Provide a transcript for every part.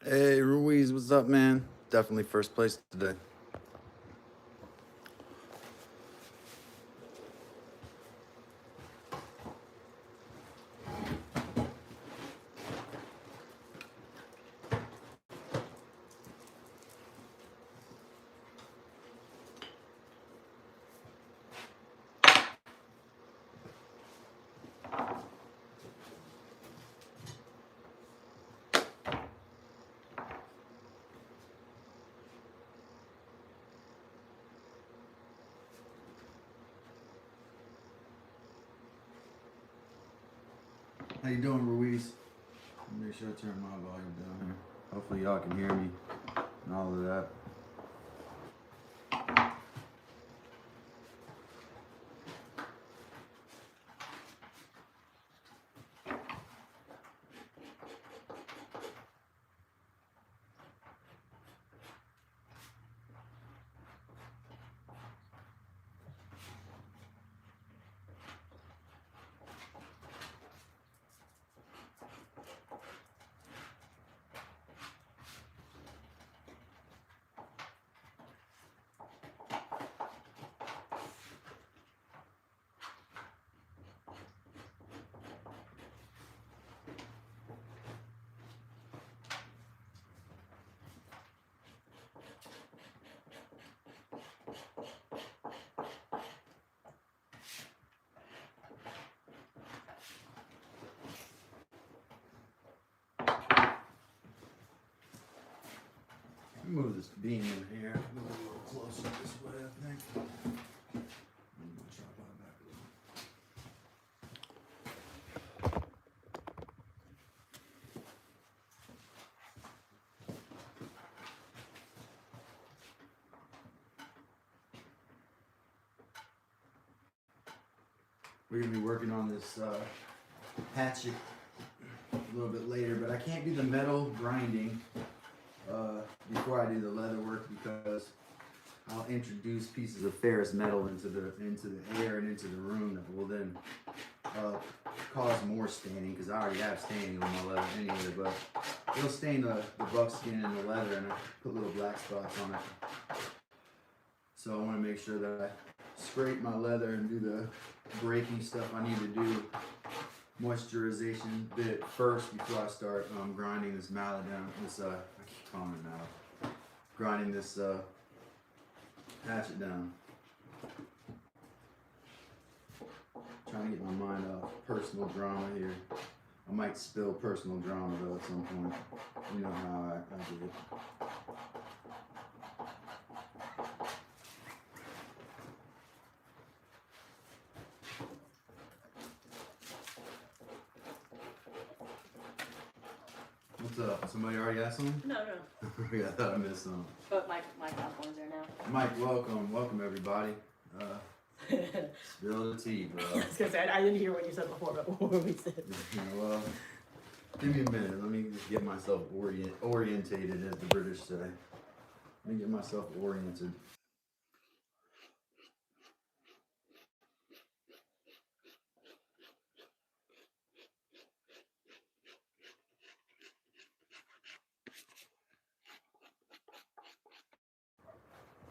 Hey, Ruiz, what's up, man? Definitely first place today. How you doing, Ruiz? Make sure I turn my volume down here. Hopefully y'all can hear me and all of that. Move this beam in here. Move it a little closer this way, I think. I'm gonna chop on back a little. We're gonna be working on this hatchet a little bit later, but I can't do the metal grinding before I do the leather work because I'll introduce pieces of ferrous metal into the air and into the room that will then cause more staining, because I already have staining on my leather anyway, but it'll stain the buckskin and the leather, and I put little black spots on it. So I want to make sure that I scrape my leather and do the breaking stuff I need to do, moisturization bit first before I start grinding this mallet down. This I keep calling it mallet. Grinding this hatchet down. Trying to get my mind off personal drama here. I might spill personal drama though at some point. You know how I do it. What's up? Somebody already asked something? No. I thought I missed something. But my phone's there now. Mike, welcome everybody. Spill the tea, bro. I was gonna say, I didn't hear what you said before, but what we said. Well, give me a minute. Let me just get myself orientated, as the British say. Let me get myself oriented.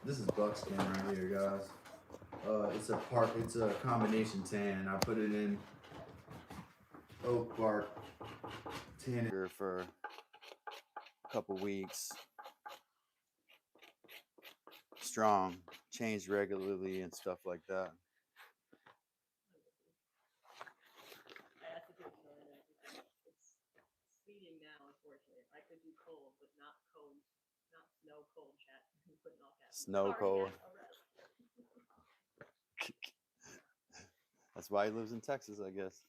This is Buckskin right here, guys. It's a combination tan. I put it in oak bark tan for a couple weeks. Strong, changed regularly and stuff like that. I have to do it. It's speeding now, unfortunately. I could do cold, but not snow cold chat. Putting all cats. Snow cold. That's why he lives in Texas, I guess.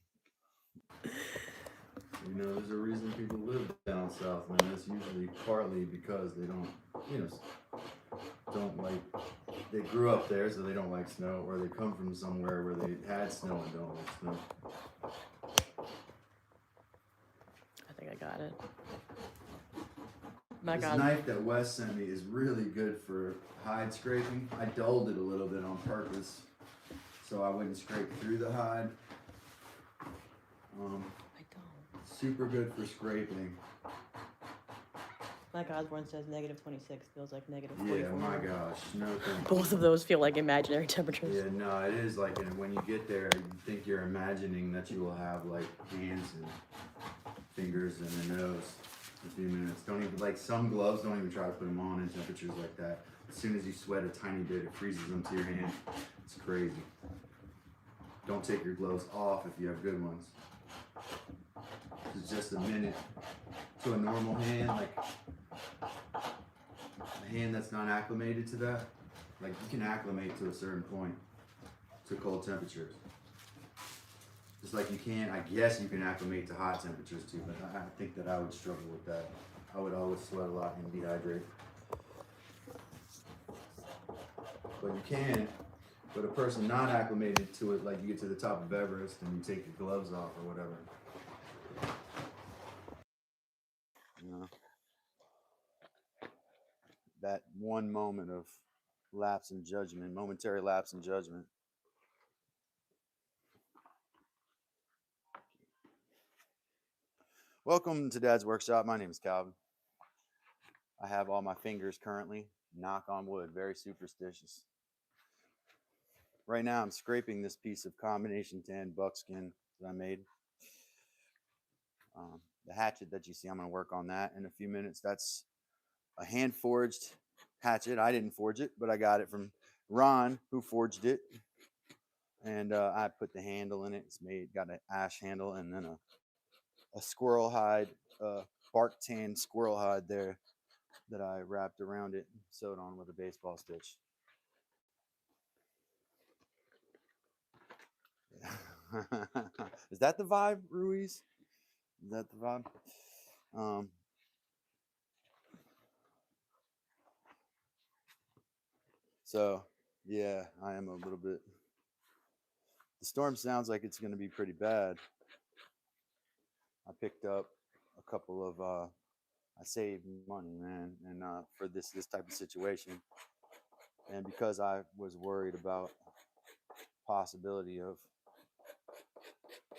You know, there's a reason people live down south, man. It's usually partly because they don't like, they grew up there, so they don't like snow, or they come from somewhere where they had snow and don't like snow. I think I got it. This knife that Wes sent me is really good for hide scraping. I dulled it a little bit on purpose so I wouldn't scrape through the hide. Super good for scraping. Mike Osborne says -26 feels like -44. Yeah, my gosh, no thank Both of those feel like imaginary temperatures. Yeah, no, it is like when you get there, you think you're imagining that you will have like hands and fingers and a nose in a few minutes. Don't even, like, some gloves, don't even try to put them on in temperatures like that. As soon as you sweat a tiny bit, it freezes them to your hand. It's crazy. Don't take your gloves off if you have good ones. It's just a minute to a normal hand, like a hand that's not acclimated to that. Like, you can acclimate to a certain point to cold temperatures. Just like you can, I guess you can acclimate to hot temperatures too, but I think that I would struggle with that. I would always sweat a lot and dehydrate. But you can, but a person not acclimated to it, like you get to the top of Everest and you take your gloves off or whatever. You know, that one moment of lapse in judgment, momentary lapse in judgment. Welcome to Dad's Workshop. My name is Calvin. I have all my fingers currently. Knock on wood, very superstitious. Right now I'm scraping this piece of combination tan buckskin that I made. The hatchet that you see, I'm going to work on that in a few minutes. That's a hand forged hatchet. I didn't forge it, but I got it from Ron, who forged it. And I put the handle in it. It's got an ash handle and then a squirrel hide, bark tan squirrel hide there that I wrapped around it, sewed on with a baseball stitch. Is that the vibe, Ruiz? Is that the vibe? So yeah, I am a little bit. The storm sounds like it's going to be pretty bad. I picked up a couple of. I saved money, man, and for this type of situation, and because I was worried about possibility of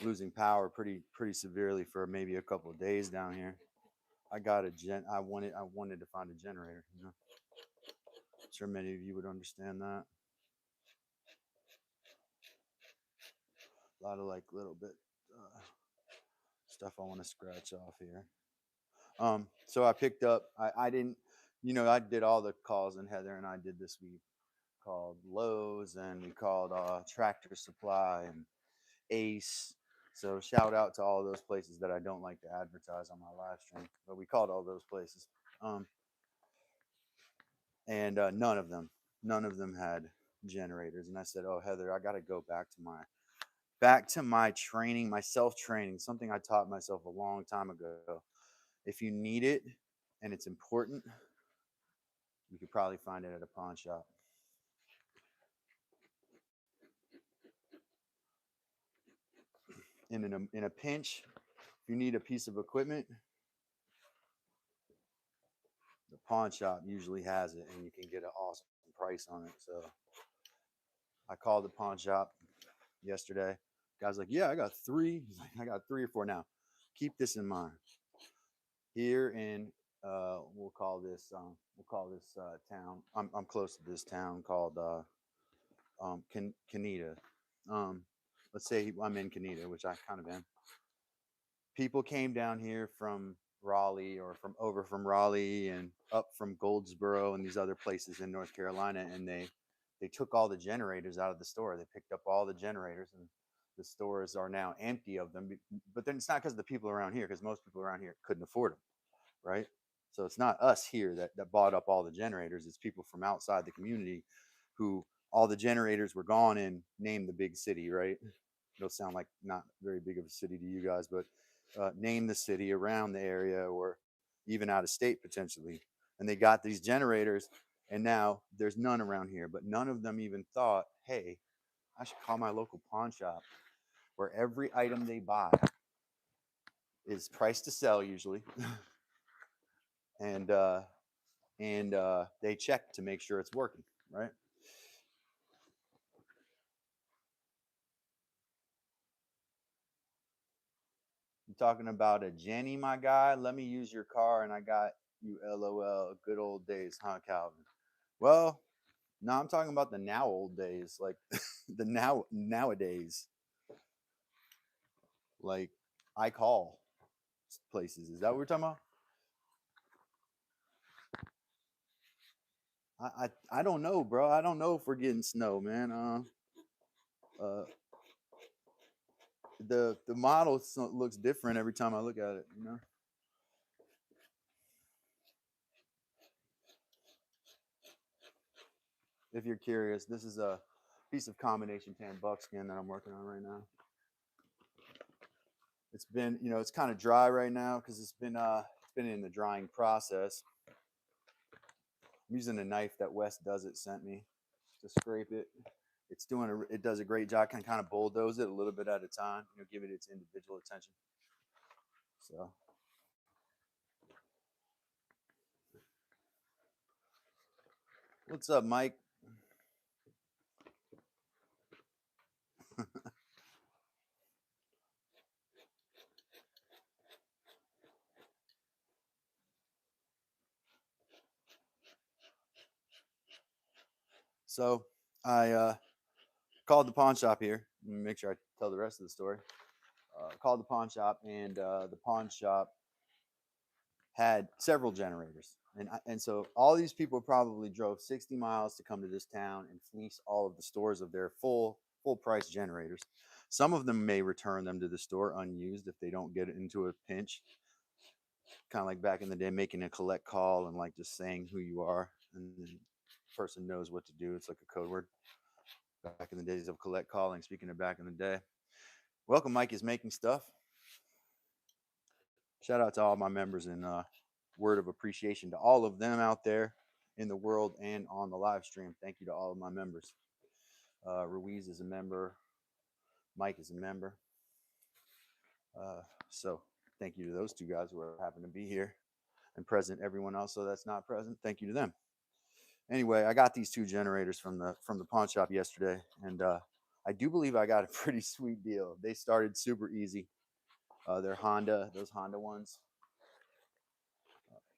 losing power pretty severely for maybe a couple of days down here, I got I wanted to find a generator. You know, I'm sure many of you would understand that. A lot of like little bit stuff I want to scratch off here. So I picked up. I didn't, I did all the calls, and Heather and I did this. We called Lowe's and we called Tractor Supply and Ace. So shout out to all those places that I don't like to advertise on my live stream, but we called all those places. And none of them had generators. And I said, "Oh, Heather, I got to go back to my training, my self-training, something I taught myself a long time ago. If you need it and it's important, you could probably find it at a pawn shop." In a pinch, if you need a piece of equipment, the pawn shop usually has it, and you can get an awesome price on it. So I called the pawn shop yesterday. Guy's like, "Yeah, I got 3." He's like, "I got 3 or 4 now. Keep this in mind. Here in we'll call this town. I'm close to this town called Canita. Let's say I'm in Canita, which I kind of am. People came down here from Raleigh or from Raleigh and up from Goldsboro and these other places in North Carolina, and they took all the generators out of the store. They picked up all the generators, and the stores are now empty of them. But then it's not because of the people around here, because most people around here couldn't afford them, right? So it's not us here that bought up all the generators. It's people from outside the community who all the generators were gone in, name the big city, right? It'll sound like not very big of a city to you guys, but name the city around the area or even out of state potentially. And they got these generators, and now there's none around here. But none of them even thought, hey, I should call my local pawn shop, where every item they buy is priced to sell usually. and they check to make sure it's working, right? I'm talking about a Jenny, my guy. Let me use your car, and I got You LOL. Good old days, huh, Calvin? Well, no, I'm talking about the now old days, like the nowadays. Like I call places. Is that what we're talking about? I don't know, bro. I don't know if we're getting snow, man. Uh, the model looks different every time I look at it. You know. If you're curious, this is a piece of combination pan buckskin that I'm working on right now. It's been, it's kind of dry right now because it's been in the drying process. I'm using a knife that West Does It sent me to scrape it. It does a great job. I can kind of bulldoze it a little bit at a time, give it its individual attention. So what's up, Mike? So I called the pawn shop here. Let me make sure I tell the rest of the story. Called the pawn shop, and the pawn shop had several generators. And so all these people probably drove 60 miles to come to this town and fleece all of the stores of their full price generators. Some of them may return them to the store unused if they don't get into a pinch. Kind of like back in the day, making a collect call and like just saying who you are, and the person knows what to do. It's like a code word. Back in the days of collect calling, speaking of back in the day. Welcome, Mike is making stuff. Shout out to all my members and word of appreciation to all of them out there in the world and on the live stream. Thank you to all of my members. Ruiz is a member. Mike is a member. So thank you to those two guys who happen to be here and present. Everyone else that's not present, thank you to them. Anyway, I got these two generators from the pawn shop yesterday, and I do believe I got a pretty sweet deal. They started super easy. They're those Honda ones.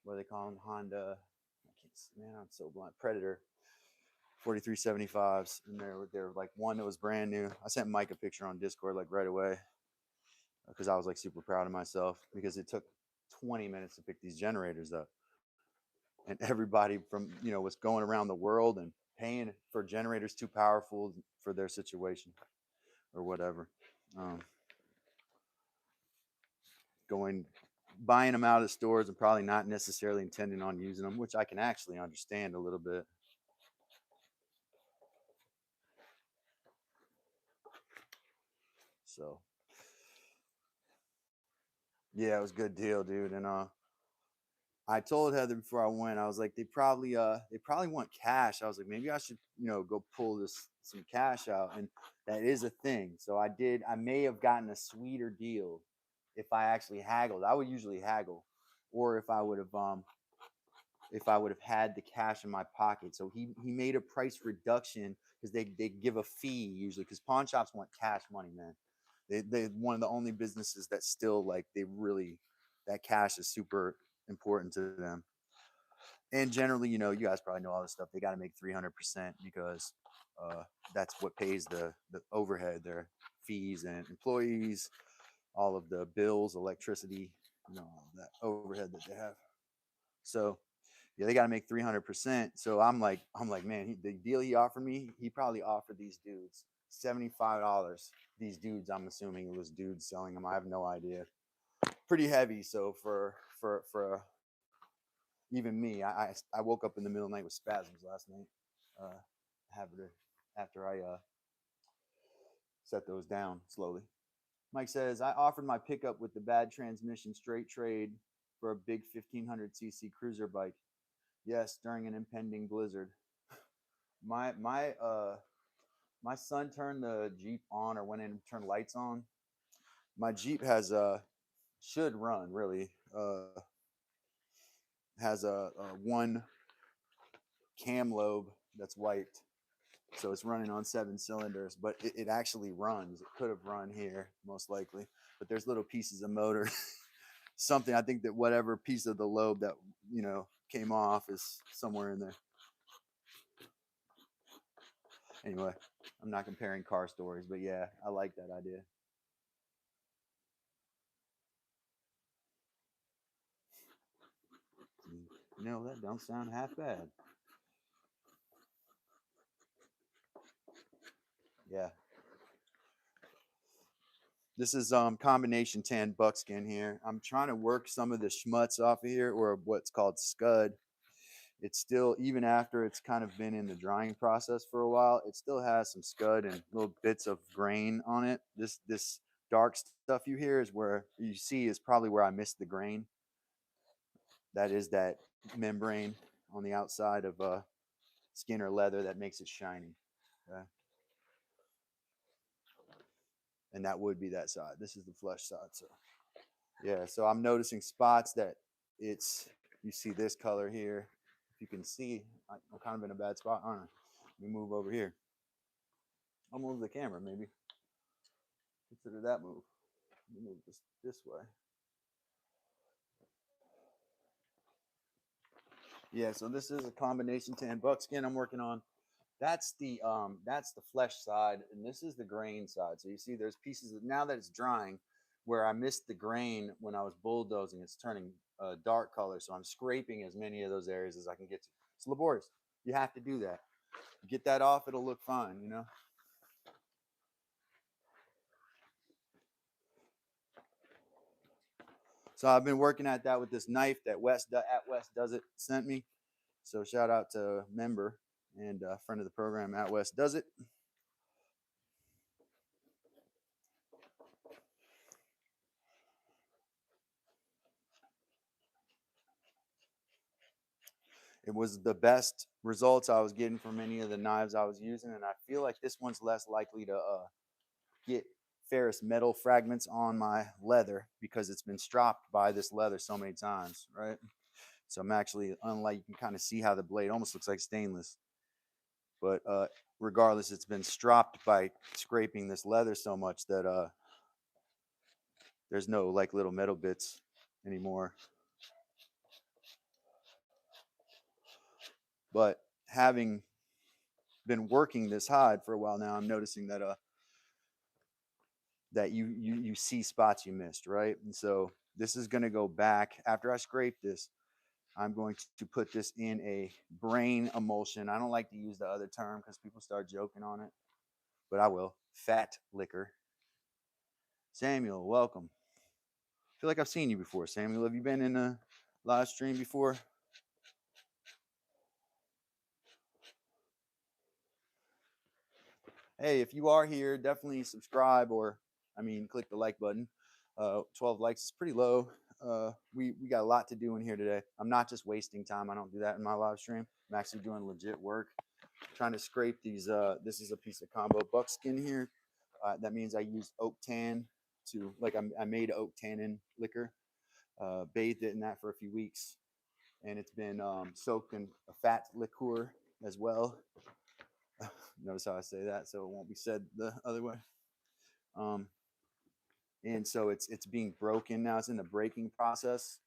What do they call them? Honda. Man, I'm so blind. Predator 4375s, and they're like one that was brand new. I sent Mike a picture on Discord like right away because I was like super proud of myself because it took 20 minutes to pick these generators up, and everybody from was going around the world and paying for generators too powerful for their situation or whatever. Buying them out of stores and probably not necessarily intending on using them, which I can actually understand a little bit. So yeah, it was a good deal, dude. And I told Heather before I went, I was like, they probably want cash. I was like, maybe I should, go pull some cash out. And that is a thing. So I may have gotten a sweeter deal if I actually haggled. I would usually haggle, or if I would have had the cash in my pocket. So he made a price reduction because they give a fee usually, because pawn shops want cash money, man. They one of the only businesses that still like that cash is super important to them. And generally, you guys probably know all this stuff. They got to make 300% because that's what pays the overhead, their fees and employees, all of the bills, electricity, all that overhead that they have. So yeah, they got to make 300%. So I'm like, man, the deal he offered me, he probably offered these dudes $75. These dudes, I'm assuming it was dudes selling them. I have no idea. Pretty heavy. So for even me, I woke up in the middle of the night with spasms last night. After I set those down slowly. Mike says, I offered my pickup with the bad transmission straight trade for a big 1500cc cruiser bike. Yes, during an impending blizzard. My son turned the Jeep on, or went in and turned lights on. My Jeep should run really. Has a one cam lobe that's wiped, so it's running on 7 cylinders. But it actually runs. It could have run here most likely, but there's little pieces of motor something. I think that whatever piece of the lobe that, you know, came off is somewhere in there. Anyway, I'm not comparing car stories, but yeah, I like that idea. No, that don't sound half bad. Yeah. This is combination tan buckskin here. I'm trying to work some of the schmutz off of here, or what's called scud. It's still, even after it's kind of been in the drying process for a while, it still has some scud and little bits of grain on it. This dark stuff you hear is where you see is probably where I missed the grain. That is that membrane on the outside of skin or leather that makes it shiny. Okay? And that would be that side. This is the flesh side. So yeah, so I'm noticing spots that it's, you see this color here. If you can see, I'm kind of in a bad spot, aren't I? Let me move over here. I'll move the camera, maybe. Consider that move. Let me move this way. Yeah, so this is a combination tan buckskin I'm working on. That's the flesh side, and this is the grain side. So you see there's pieces of, now that it's drying, where I missed the grain when I was bulldozing, it's turning a dark color. So I'm scraping as many of those areas as I can get to. It's laborious. You have to do that. Get that off, it'll look fine, you know. So I've been working at that with this knife that West Does It sent me. So shout out to a member and a friend of the program at West Does It. It was the best results I was getting from any of the knives I was using, and I feel like this one's less likely to get ferrous metal fragments on my leather because it's been stropped by this leather so many times, right? So I'm actually, unlike, you can kind of see how the blade almost looks like stainless, but regardless, it's been stropped by scraping this leather so much that there's no like little metal bits anymore. But having been working this hide for a while now, I'm noticing that that you see spots you missed, right? And so this is going to go back after I scrape this. I'm going to put this in a brain emulsion. I don't like to use the other term because people start joking on it, but I will. Fat liquor. Samuel, welcome. I feel like I've seen you before, Samuel. Have you been in a live stream before? Hey, if you are here, definitely subscribe, or I mean, click the like button. 12 likes is pretty low. We got a lot to do in here today. I'm not just wasting time. I don't do that in my live stream. I'm actually doing legit work. Trying to scrape these. This is a piece of combo buckskin here. That means I used oak tan to, like, I made oak tannin liquor, bathed it in that for a few weeks, and it's been soaked in a fat liqueur as well. Notice how I say that, so it won't be said the other way. Um, and so it's being broken now. It's in the breaking process.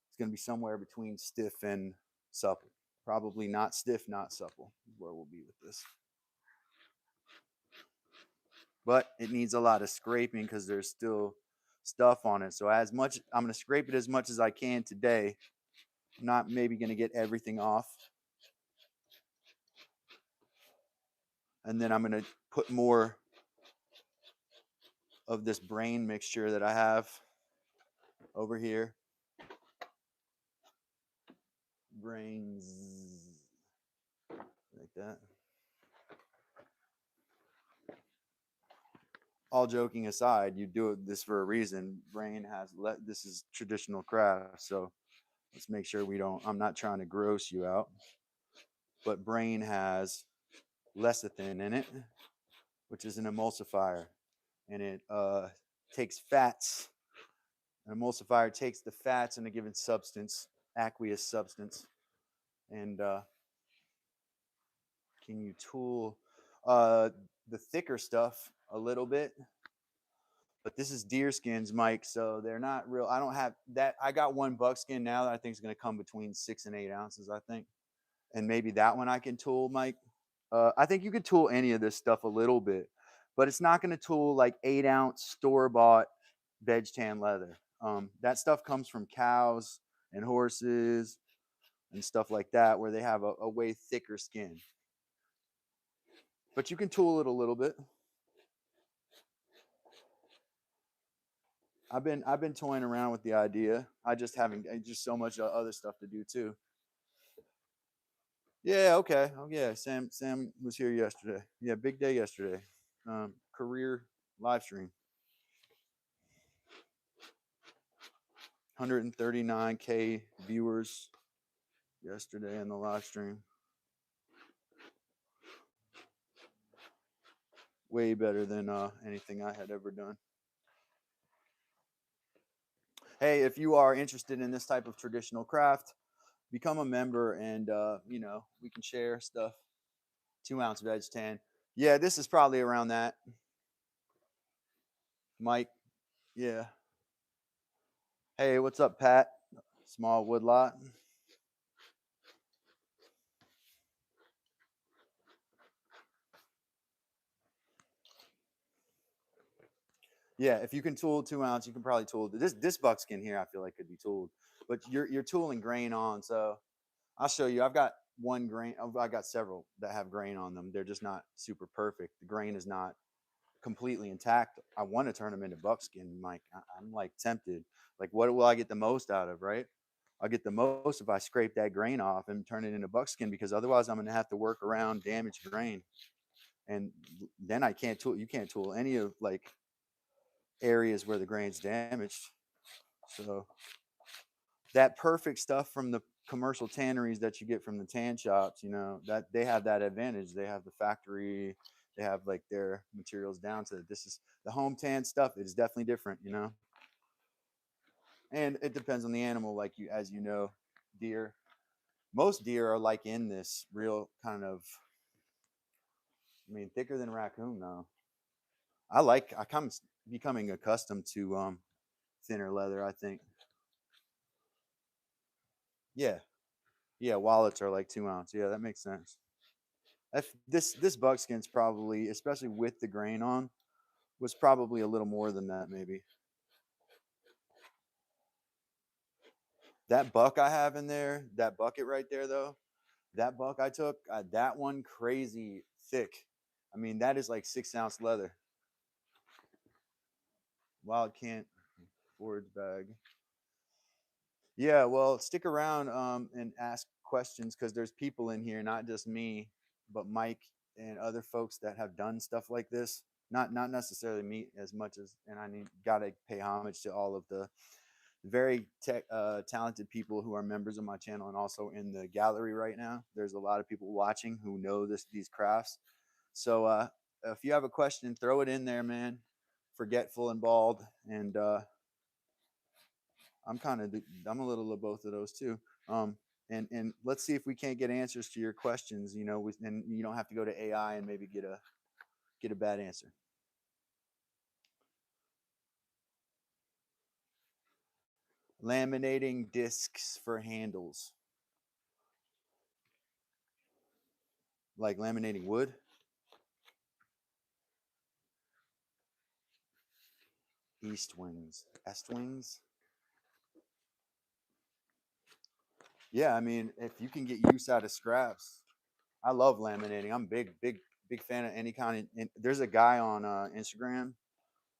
It's going to be somewhere between stiff and supple. Probably not stiff, not supple is where we'll be with this. But it needs a lot of scraping because there's still stuff on it. So as much, I'm going to scrape it as much as I can today. I'm not maybe going to get everything off. And then I'm going to put more of this brain mixture that I have over here. Brains like that. All joking aside, you do this for a reason. Brain has this is traditional craft, so let's make sure we don't. I'm not trying to gross you out, but Brain has lecithin in it, which is an emulsifier, and it takes fats. An emulsifier takes the fats in a given substance, aqueous substance, and can you tool the thicker stuff a little bit? But this is deer skins, Mike. So they're not real. I don't have that. I got one buckskin now that I think is going to come between 6 and 8 ounces, I think. And maybe that one I can tool, Mike. I think you could tool any of this stuff a little bit, but it's not going to tool like 8 ounce store bought veg tan leather. That stuff comes from cows and horses and stuff like that, where they have a way thicker skin. But you can tool it a little bit. I've been toying around with the idea. I just haven't just so much other stuff to do too. Yeah, okay. Oh yeah, Sam was here yesterday. Yeah, big day yesterday. Career live stream. 139K viewers yesterday in the live stream. Way better than anything I had ever done. Hey, if you are interested in this type of traditional craft, become a member and you know, we can share stuff. 2 ounce veg tan. Yeah, this is probably around that. Mike. Yeah. Hey, what's up, Pat? Small woodlot. Yeah, if you can tool 2 ounce, you can probably tool this buckskin here. I feel like could be tooled, but you're tooling grain on. So I'll show you. I've got one grain. I got several that have grain on them. They're just not super perfect. The grain is not completely intact. I want to turn them into buckskin, Mike. I'm like tempted. Like, what will I get the most out of? Right? I'll get the most if I scrape that grain off and turn it into buckskin, because otherwise I'm going to have to work around damaged grain, and then I can't tool. You can't tool any of like areas where the grain's damaged. So that perfect stuff from the commercial tanneries that you get from the tan shops, you know, that they have that advantage. They have the factory, they have like their materials down to this is the home tan stuff. It is definitely different, you know. And it depends on the animal, like you as you know, deer. Most deer are like in this real kind of, I mean, thicker than raccoon though. I come becoming accustomed to thinner leather, I think. Yeah. Yeah, wallets are like 2 ounce. Yeah, that makes sense. This buckskin's probably, especially with the grain on, was probably a little more than that, maybe. That buck I have in there, that bucket right there, though, that buck I took, that one crazy thick. I mean, that is like 6 ounce leather. Wild Kent forage bag. Yeah, well, stick around and ask questions, because there's people in here, not just me, but Mike and other folks that have done stuff like this. Not necessarily me as much as, and I need gotta pay homage to all of the very talented people who are members of my channel and also in the gallery right now. There's a lot of people watching who know these crafts. So if you have a question, throw it in there, man. Forgetful and bald, and I'm a little of both of those too. Um, and let's see if we can't get answers to your questions. You know, and you don't have to go to AI and maybe get a bad answer. Laminating discs for handles, like laminating wood. East wings, est wings. Yeah, I mean, if you can get use out of scraps, I love laminating. I'm big fan of any kind of. And there's a guy on Instagram.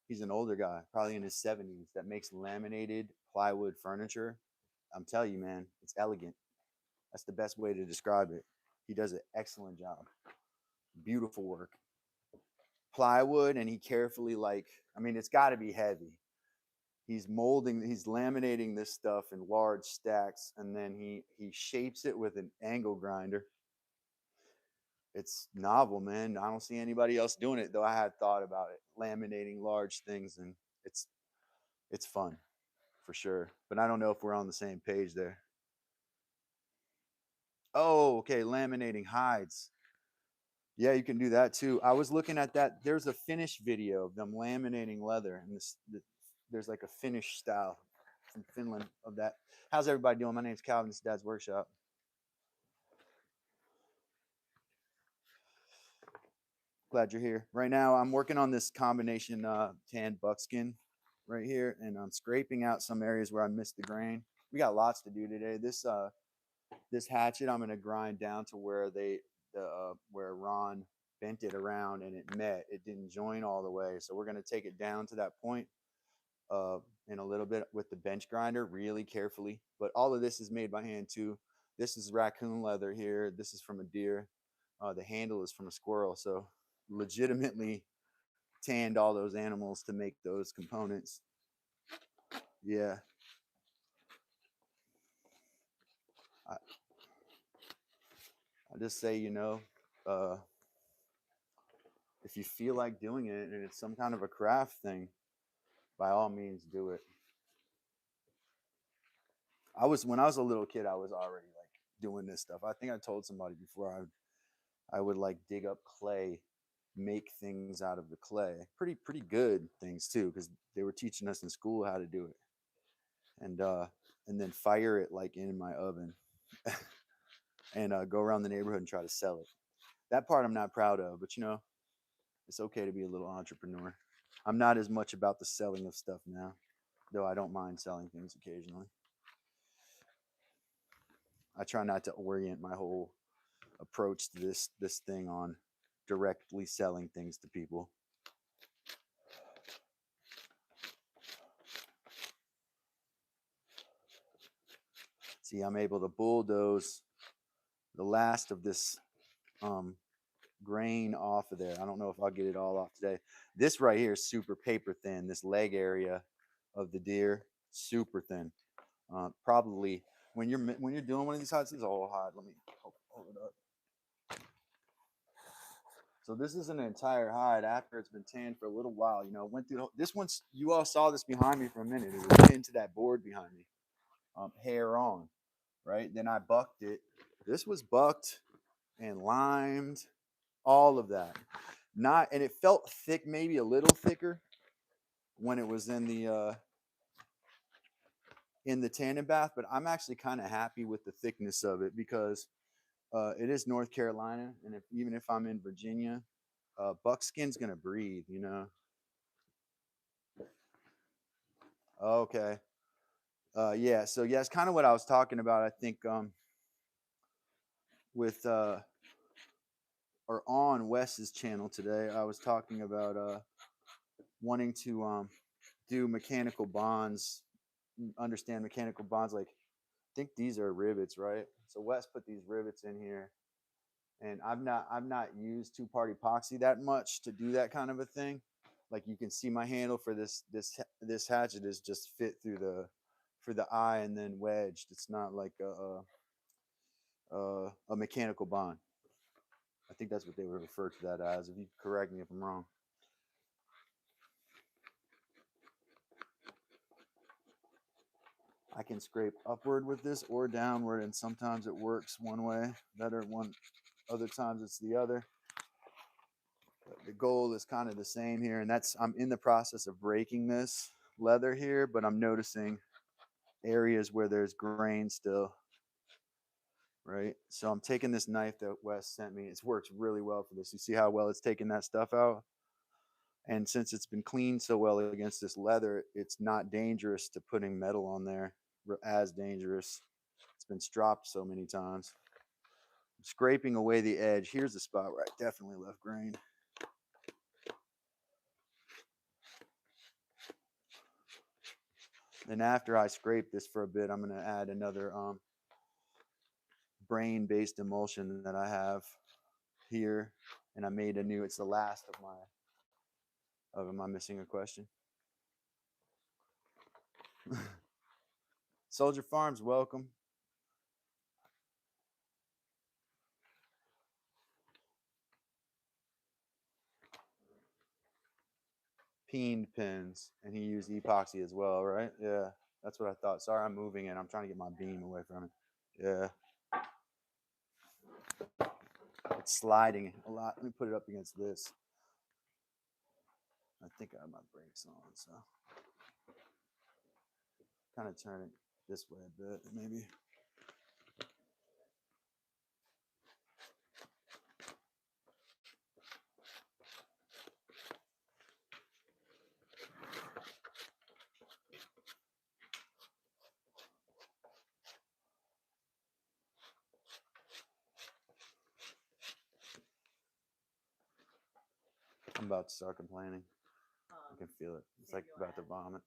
He's an older guy, probably in his 70s, that makes laminated plywood furniture. I'm telling you, man, it's elegant. That's the best way to describe it. He does an excellent job. Beautiful work. Plywood, and he carefully, like, I mean, it's got to be heavy. He's laminating this stuff in large stacks, and then he shapes it with an angle grinder. It's novel, man. I don't see anybody else doing it, though. I had thought about it, laminating large things, and it's fun for sure. But I don't know if we're on the same page there. Oh, okay, laminating hides. Yeah, you can do that too. I was looking at that. There's a Finnish video of them laminating leather, and there's like a Finnish style from Finland of that. How's everybody doing? My name's Calvin. This is Dad's Workshop. Glad you're here. Right now, I'm working on this combination tan buckskin right here, and I'm scraping out some areas where I missed the grain. We got lots to do today. This hatchet I'm going to grind down to where where Ron bent it around and it met. It didn't join all the way, so we're going to take it down to that point in a little bit with the bench grinder, really carefully. But all of this is made by hand too. This is raccoon leather here. This is from a deer. The handle is from a squirrel. So legitimately tanned all those animals to make those components. Yeah. I, I just say, if you feel like doing it and it's some kind of a craft thing, by all means do it. When I was a little kid, I was already like doing this stuff. I think I told somebody before I would like dig up clay, make things out of the clay. Pretty good things too, because they were teaching us in school how to do it. And then fire it like in my oven and go around the neighborhood and try to sell it. That part I'm not proud of, but it's okay to be a little entrepreneur. I'm not as much about the selling of stuff now, though I don't mind selling things occasionally. I try not to orient my whole approach to this thing on directly selling things to people. See, I'm able to bulldoze the last of this grain off of there. I don't know if I'll get it all off today. This right here is super paper thin. This leg area of the deer, super thin. Probably when you're doing one of these hides, this is a whole hide. Let me hold it up. So this is an entire hide after it's been tanned for a little while. Went through this once. You all saw this behind me for a minute. It was pinned to that board behind me, hair on, right? Then I bucked it. This was bucked and limed, all of that. And it felt thick, maybe a little thicker when it was in the tandem bath. But I'm actually kind of happy with the thickness of it because it is North Carolina, and even if I'm in Virginia, buckskin's gonna breathe, Okay. Yeah. So yeah, it's kind of what I was talking about. I think with or on Wes's channel today, I was talking about wanting to do mechanical bonds, understand mechanical bonds. Like, I think these are rivets, right? So Wes put these rivets in here, and I've not used two-part epoxy that much to do that kind of a thing. Like you can see my handle for this hatchet is just fit through for the eye and then wedged. It's not like a mechanical bond. I think that's what they would refer to that as. If you correct me if I'm wrong. I can scrape upward with this or downward, and sometimes it works one way better, other times it's the other. But the goal is kind of the same here, and I'm in the process of breaking this leather here, but I'm noticing areas where there's grain still, right? So I'm taking this knife that Wes sent me. It's works really well for this. You see how well it's taking that stuff out? And since it's been cleaned so well against this leather, it's not dangerous to putting metal on there, as dangerous. It's been stropped so many times. I'm scraping away the edge. Here's the spot where I definitely left grain. Then after I scrape this for a bit, I'm going to add another brain-based emulsion that I have here. And I made it's the last of am I missing a question? Soldier Farms, welcome. Peened pins, and he used epoxy as well, right? Yeah, that's what I thought. Sorry, I'm moving it. I'm trying to get my beam away from it. Yeah. It's sliding a lot. Let me put it up against this. I think I have my brakes on, so kind of turn it this way a bit, maybe. I'm about to start complaining. I can feel it. It's like about to vomit.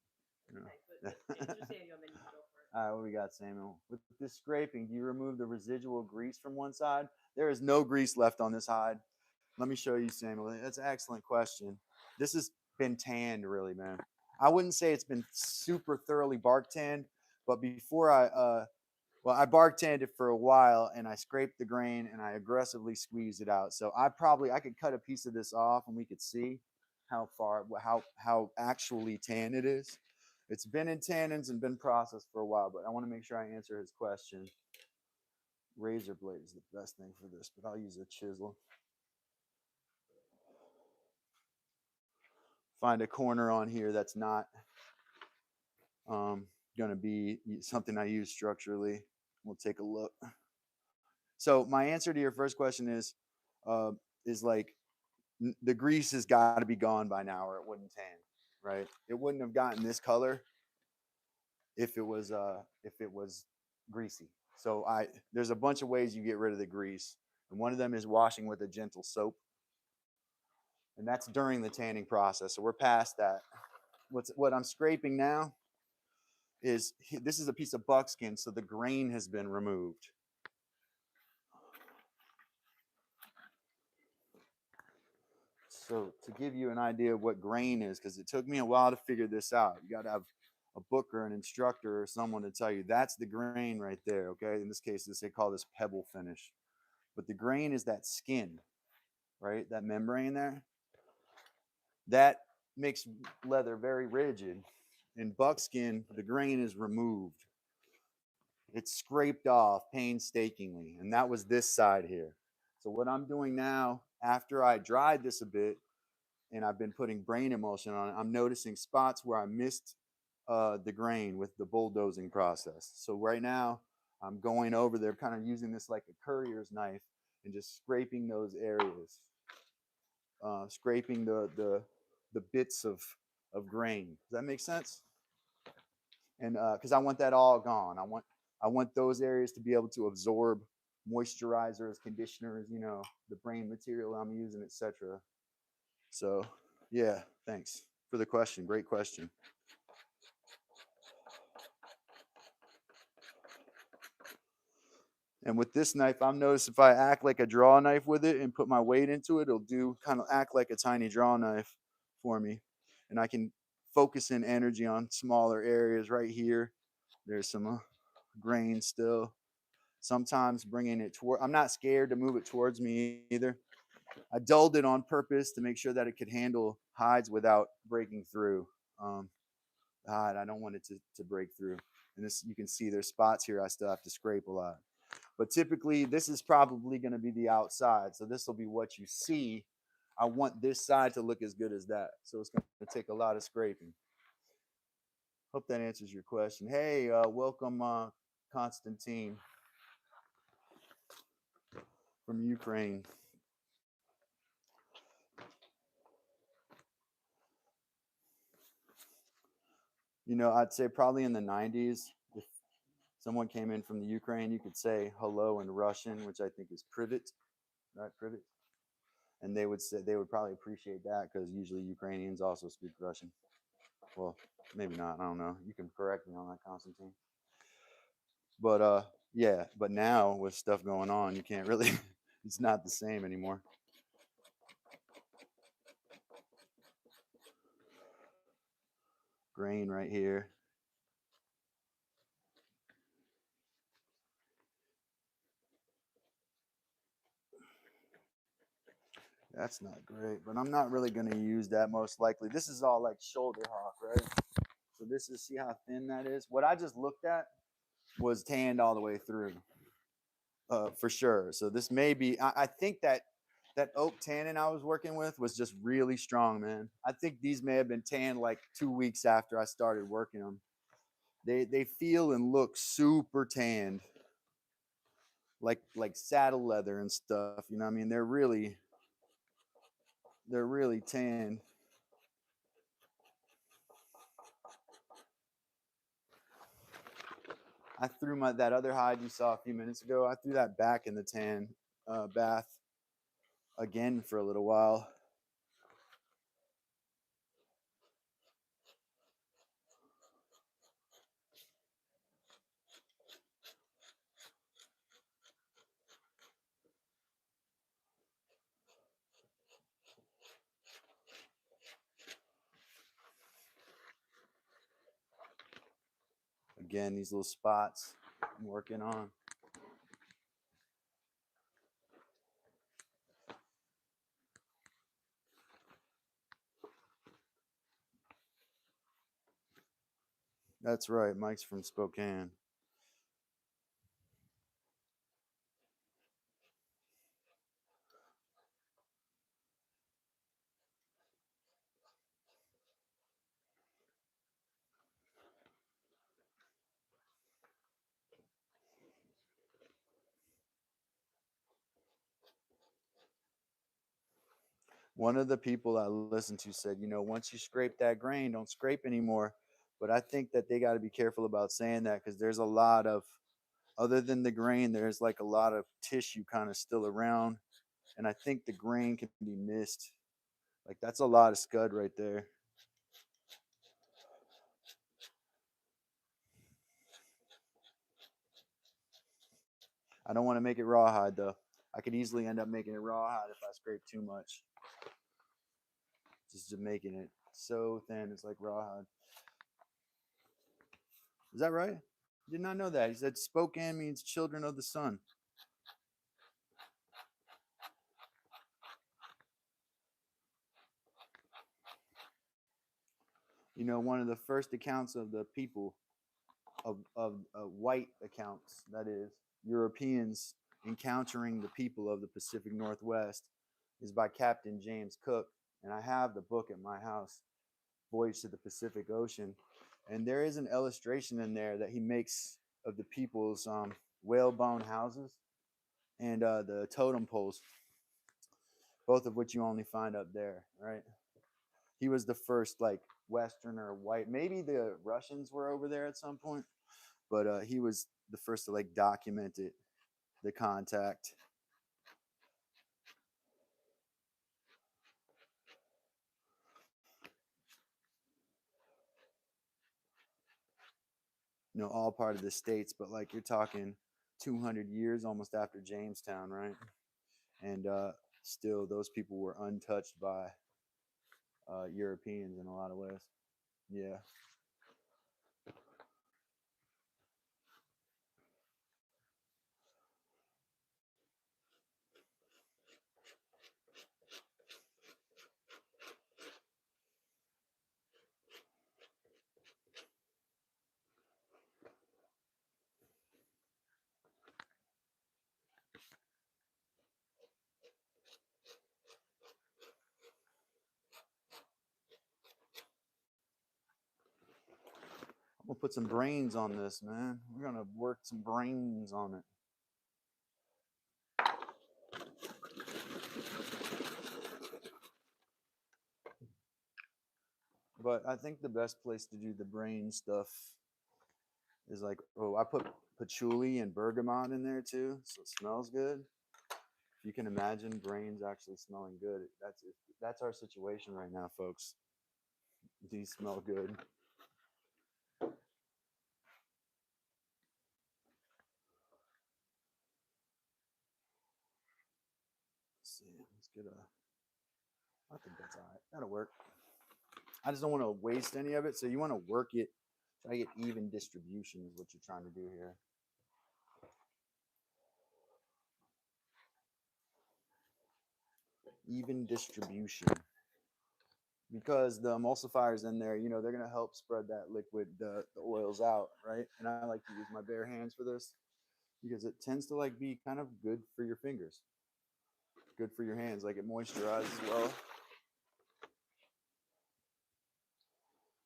You know? Okay, but just Samuel, then you can go for it. All right, what we got, Samuel? With this scraping, do you remove the residual grease from one side? There is no grease left on this hide. Let me show you, Samuel. That's an excellent question. This has been tanned, really, man. I wouldn't say it's been super thoroughly bark tanned, but before I bark tanned it for a while, and I scraped the grain and I aggressively squeezed it out. So I could cut a piece of this off, and we could see how actually tan it is. It's been in tannins and been processed for a while, but I want to make sure I answer his question. Razor blade is the best thing for this, but I'll use a chisel. Find a corner on here that's not going to be something I use structurally. We'll take a look. So my answer to your first question is like the grease has got to be gone by now, or it wouldn't tan, right? It wouldn't have gotten this color if it was greasy. So there's a bunch of ways you get rid of the grease, and one of them is washing with a gentle soap, and that's during the tanning process. So we're past that. What I'm scraping now is this is a piece of buckskin, so the grain has been removed. So to give you an idea of what grain is, because it took me a while to figure this out, you got to have a book or an instructor or someone to tell you that's the grain right there. Okay, in this case, they call this pebble finish, but the grain is that skin, right? That membrane there. That makes leather very rigid. In buckskin, the grain is removed. It's scraped off painstakingly, and that was this side here. So what I'm doing now, after I dried this a bit, and I've been putting brain emulsion on it, I'm noticing spots where I missed the grain with the bulldozing process. So right now, I'm going over there, kind of using this like a courier's knife, and just scraping those areas, scraping the bits of grain. Does that make sense? And because I want that all gone, I want those areas to be able to absorb moisturizers, conditioners, the brain material I'm using, etc. So, yeah, thanks for the question. Great question. And with this knife, I've noticed if I act like a draw knife with it and put my weight into it, it'll kind of act like a tiny draw knife for me. And I can focus in energy on smaller areas right here. There's some grain still. Sometimes bringing it toward, I'm not scared to move it towards me either. I dulled it on purpose to make sure that it could handle hides without breaking through. The hide, I don't want it to break through. And this, you can see there's spots here I still have to scrape a lot. But typically, this is probably going to be the outside. So this will be what you see. I want this side to look as good as that. So it's going to take a lot of scraping. Hope that answers your question. Hey, welcome, Konstantin from Ukraine. I'd say probably in the 90s, if someone came in from the Ukraine, you could say hello in Russian, which I think is privet, right? Privet. And they would probably appreciate that because usually Ukrainians also speak Russian. Well, maybe not. I don't know. You can correct me on that, Constantine. But yeah. But now with stuff going on, you can't really. It's not the same anymore. Grain right here. That's not great, but I'm not really going to use that most likely. This is all like shoulder hawk, right? So this is, see how thin that is? What I just looked at was tanned all the way through. for sure. So this may be. I think that oak tannin I was working with was just really strong, man. I think these may have been tanned like 2 weeks after I started working them. They feel and look super tanned, like saddle leather and stuff. You know what I mean? They're really tanned. I threw that other hide you saw a few minutes ago. I threw that back in the tan bath again for a little while. Again, these little spots I'm working on. That's right. Mike's from Spokane. One of the people I listened to said, once you scrape that grain, don't scrape anymore. But I think that they got to be careful about saying that because there's a lot of, other than the grain, there's like a lot of tissue kind of still around. And I think the grain can be missed. Like that's a lot of scud right there. I don't want to make it rawhide though. I could easily end up making it rawhide if I scrape too much. Just making it so thin, it's like rawhide. Is that right? Did not know that. He said Spokane means children of the sun. One of the first accounts of the people of white accounts, that is, Europeans encountering the people of the Pacific Northwest, is by Captain James Cook. And I have the book at my house, Voyage to the Pacific Ocean. And there is an illustration in there that he makes of the people's whalebone houses and the totem poles, both of which you only find up there, right? He was the first like Westerner white. Maybe the Russians were over there at some point, but he was the first to like document it, the contact. All part of the states, but like you're talking 200 years almost after Jamestown, right? And still, those people were untouched by Europeans in a lot of ways. Yeah. I'm gonna put some brains on this, man. We're gonna work some brains on it. But I think the best place to do the brain stuff is like, I put patchouli and bergamot in there too, so it smells good. If you can imagine brains actually smelling good, that's our situation right now, folks. These smell good. Let's see, let's get I think that's all right. That'll work. I just don't want to waste any of it, so you want to work it. Try to get even distribution is what you're trying to do here. Even distribution. Because the emulsifiers in there, they're going to help spread that liquid, the oils out, right? And I like to use my bare hands for this. because it tends to like be kind of good for your fingers, good for your hands, like it moisturizes well.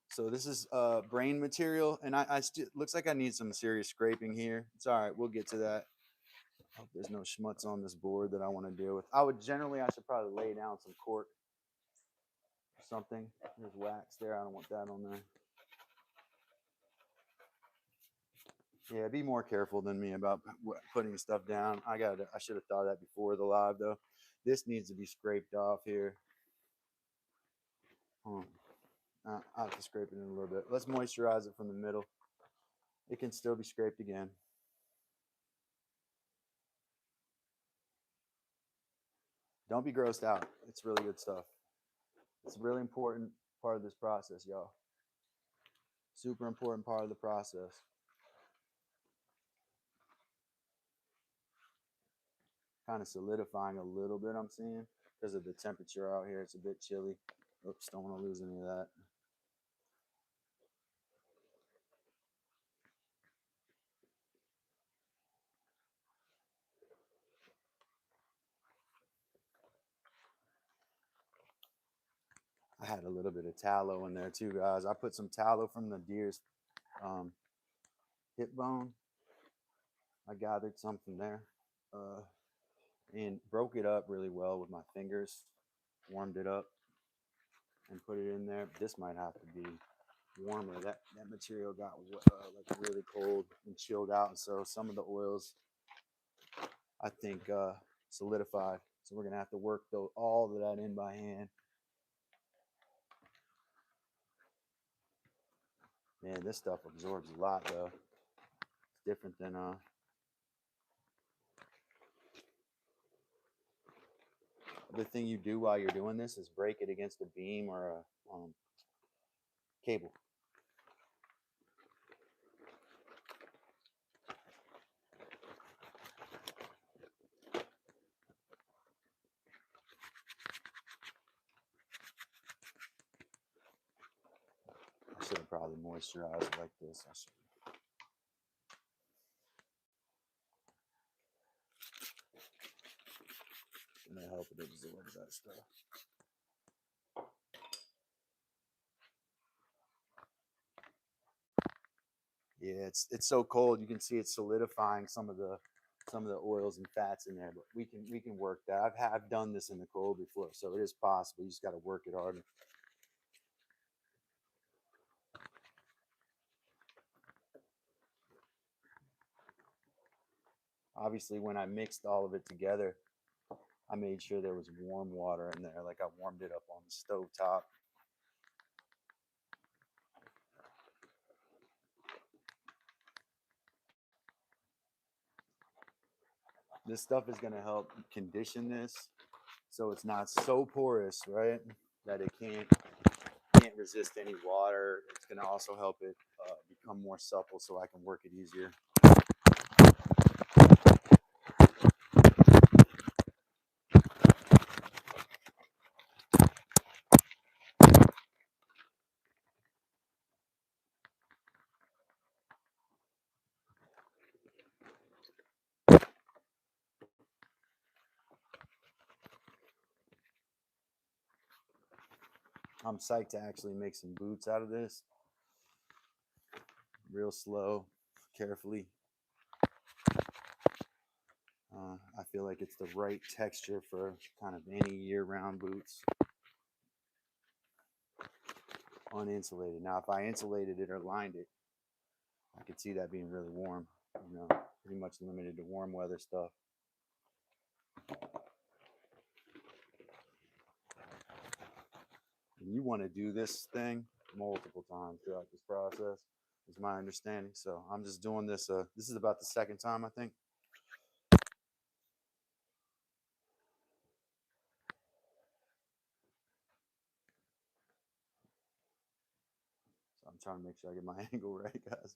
So this is brain material, and I still looks like I need some serious scraping here. It's all right, we'll get to that. Hope there's no schmutz on this board that I want to deal with. I should probably lay down some cork or something. There's wax there. I don't want that on there. Yeah, be more careful than me about putting stuff down. I should have thought of that before the live though. This needs to be scraped off here. I'll have to scrape it in a little bit. Let's moisturize it from the middle. It can still be scraped again. Don't be grossed out. It's really good stuff. It's a really important part of this process, y'all. Super important part of the process. Kind of solidifying a little bit, I'm seeing, because of the temperature out here. It's a bit chilly. Oops, don't want to lose any of that. I had a little bit of tallow in there too, guys. I put some tallow from the deer's hip bone. I gathered some from there and broke it up really well with my fingers, warmed it up and put it in there. This might have to be warmer. That material got like really cold and chilled out, and so some of the oils I think solidified. So we're gonna have to work all of that in by hand. Man, this stuff absorbs a lot though. It's different than the thing you do while you're doing this is break it against a beam or a cable. I should have probably moisturized it like this. I should. Gonna help it absorb that stuff. Yeah, it's so cold. You can see it's solidifying some of the oils and fats in there. But we can work that. I've done this in the cold before, so it is possible. You just got to work it harder. Obviously, when I mixed all of it together, I made sure there was warm water in there. Like I warmed it up on the stove top. This stuff is going to help condition this so it's not so porous, right? That it can't resist any water. It's going to also help it become more supple so I can work it easier. I'm psyched to actually make some boots out of this. Real slow, carefully. I feel like it's the right texture for kind of any year-round boots. Uninsulated. Now, if I insulated it or lined it, I could see that being really warm. You know, pretty much limited to warm weather stuff. And you want to do this thing multiple times throughout this process, is my understanding. So I'm just doing this. This is about the second time, I think. So I'm trying to make sure I get my angle right, guys.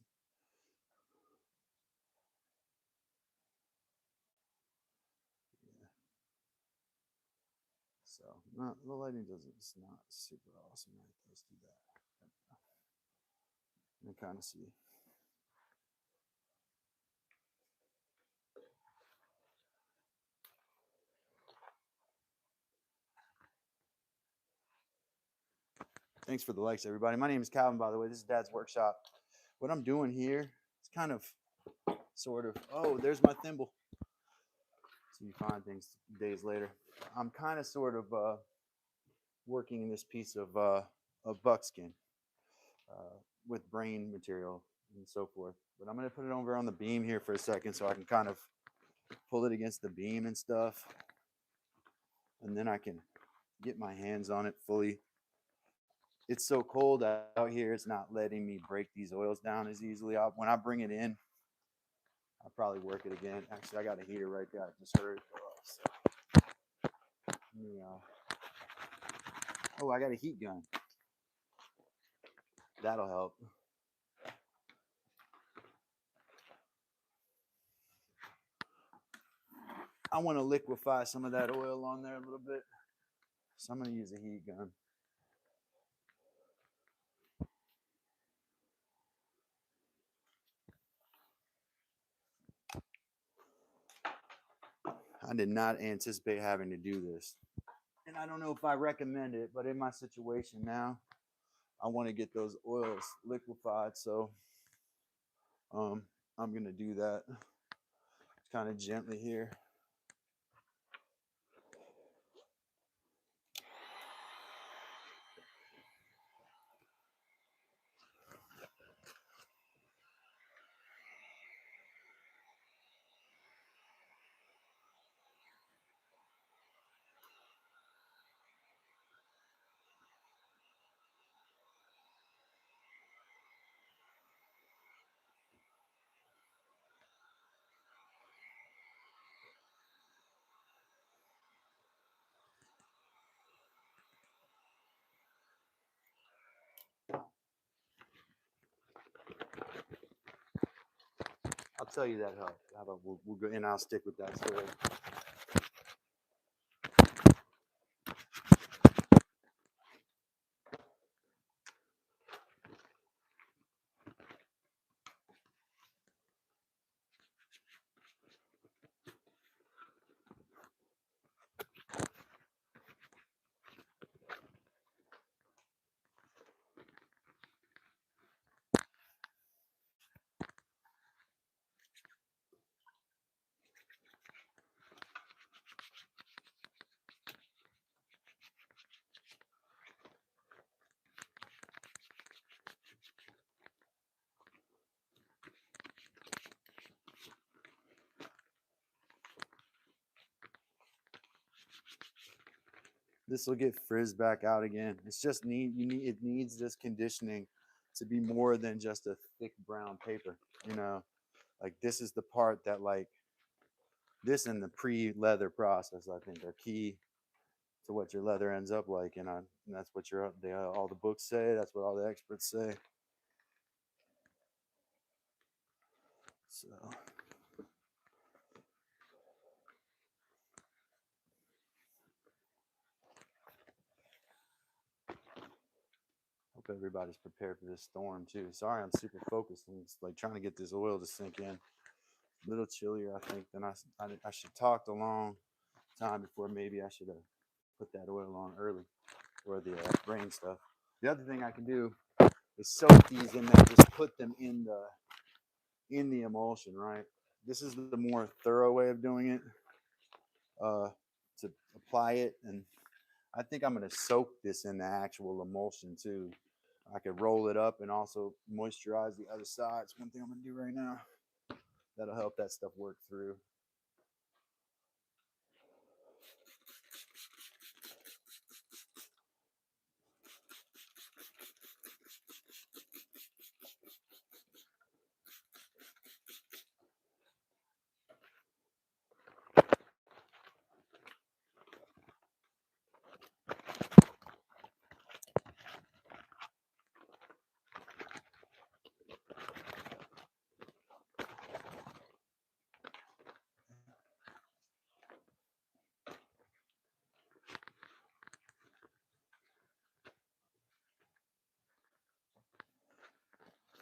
Yeah. So no, the lighting doesn't. It's not super awesome. Right? Let's do that. And kind of see. Thanks for the likes, everybody. My name is Calvin, by the way. This is Dad's Workshop. What I'm doing here is kind of, sort of, oh, there's my thimble. So you find things days later. I'm kind of sort of working in this piece of buckskin with brain material and so forth. But I'm going to put it over on the beam here for a second so I can kind of pull it against the beam and stuff. And then I can get my hands on it fully. It's so cold out here, it's not letting me break these oils down as easily. When I bring it in, I'll probably work it again. Actually, I got a heater right there. I just heard it go off. So, oh, I got a heat gun. That'll help. I want to liquefy some of that oil on there a little bit. So I'm going to use a heat gun. I did not anticipate having to do this. And I don't know if I recommend it, but in my situation now, I want to get those oils liquefied. So I'm going to do that kind of gently here. I'll tell you that helps. How about we'll go and I'll stick with that story. This will get frizzed back out again. It's just it needs this conditioning to be more than just a thick brown paper. You know, like this is the part that like this and the pre-leather process I think are key to what your leather ends up like, and that's what all the books say. That's what all the experts say. So. Hope everybody's prepared for this storm too. Sorry, I'm super focused and it's like trying to get this oil to sink in. A little chillier, I think, than I should talked a long time before. Maybe I should have put that oil on early, or the brain stuff. The other thing I can do is soak these and then just put them in the emulsion. Right. This is the more thorough way of doing it. To apply it, and I think I'm going to soak this in the actual emulsion too. I could roll it up and also moisturize the other side. It's one thing I'm going to do right now. That'll help that stuff work through.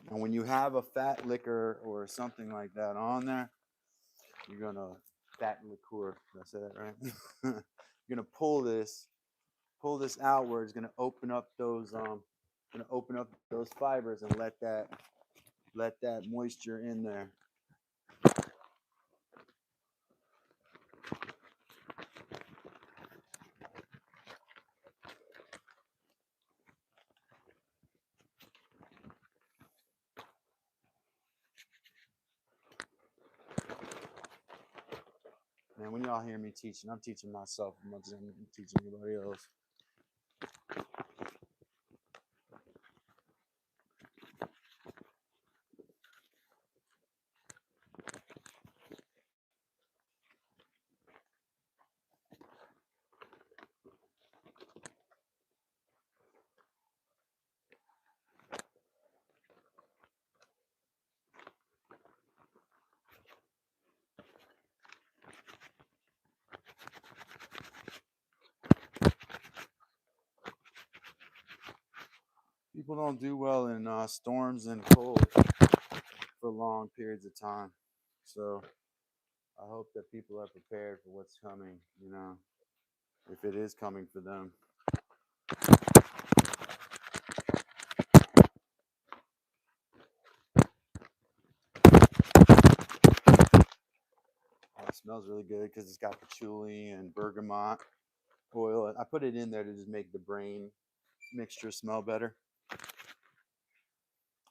And when you have a fat liquor or something like that on there, you're going to, fat liqueur, did I say that right? You're going to pull this outward. It's going to open up those Gonna open up those fibers and let that moisture in there. Man, when y'all hear me teaching, I'm teaching myself as much as I'm teaching anybody else. People don't do well in storms and cold for long periods of time. So I hope that people are prepared for what's coming, you know, if it is coming for them. Oh, it smells really good because it's got patchouli and bergamot oil. I put it in there to just make the brain mixture smell better.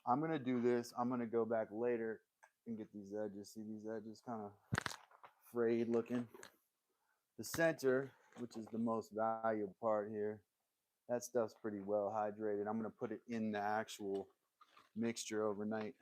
I'm going to do this. I'm going to go back later and get these edges. See these edges kind of frayed looking. The center, which is the most valuable part here, that stuff's pretty well hydrated. I'm going to put it in the actual mixture overnight.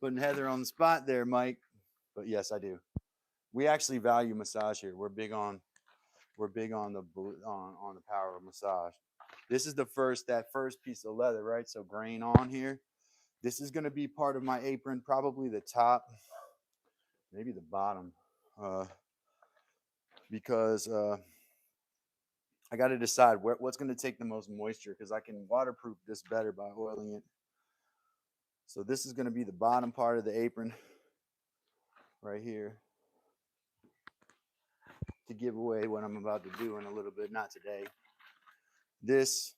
Putting Heather on the spot there, Mike. But yes, I do. We actually value massage here. We're big on the power of massage. This is that first piece of leather, right? So grain on here. This is going to be part of my apron, probably the top, maybe the bottom, because I got to decide what's going to take the most moisture, because I can waterproof this better by oiling it. So this is going to be the bottom part of the apron right here, to give away what I'm about to do in a little bit, not today. This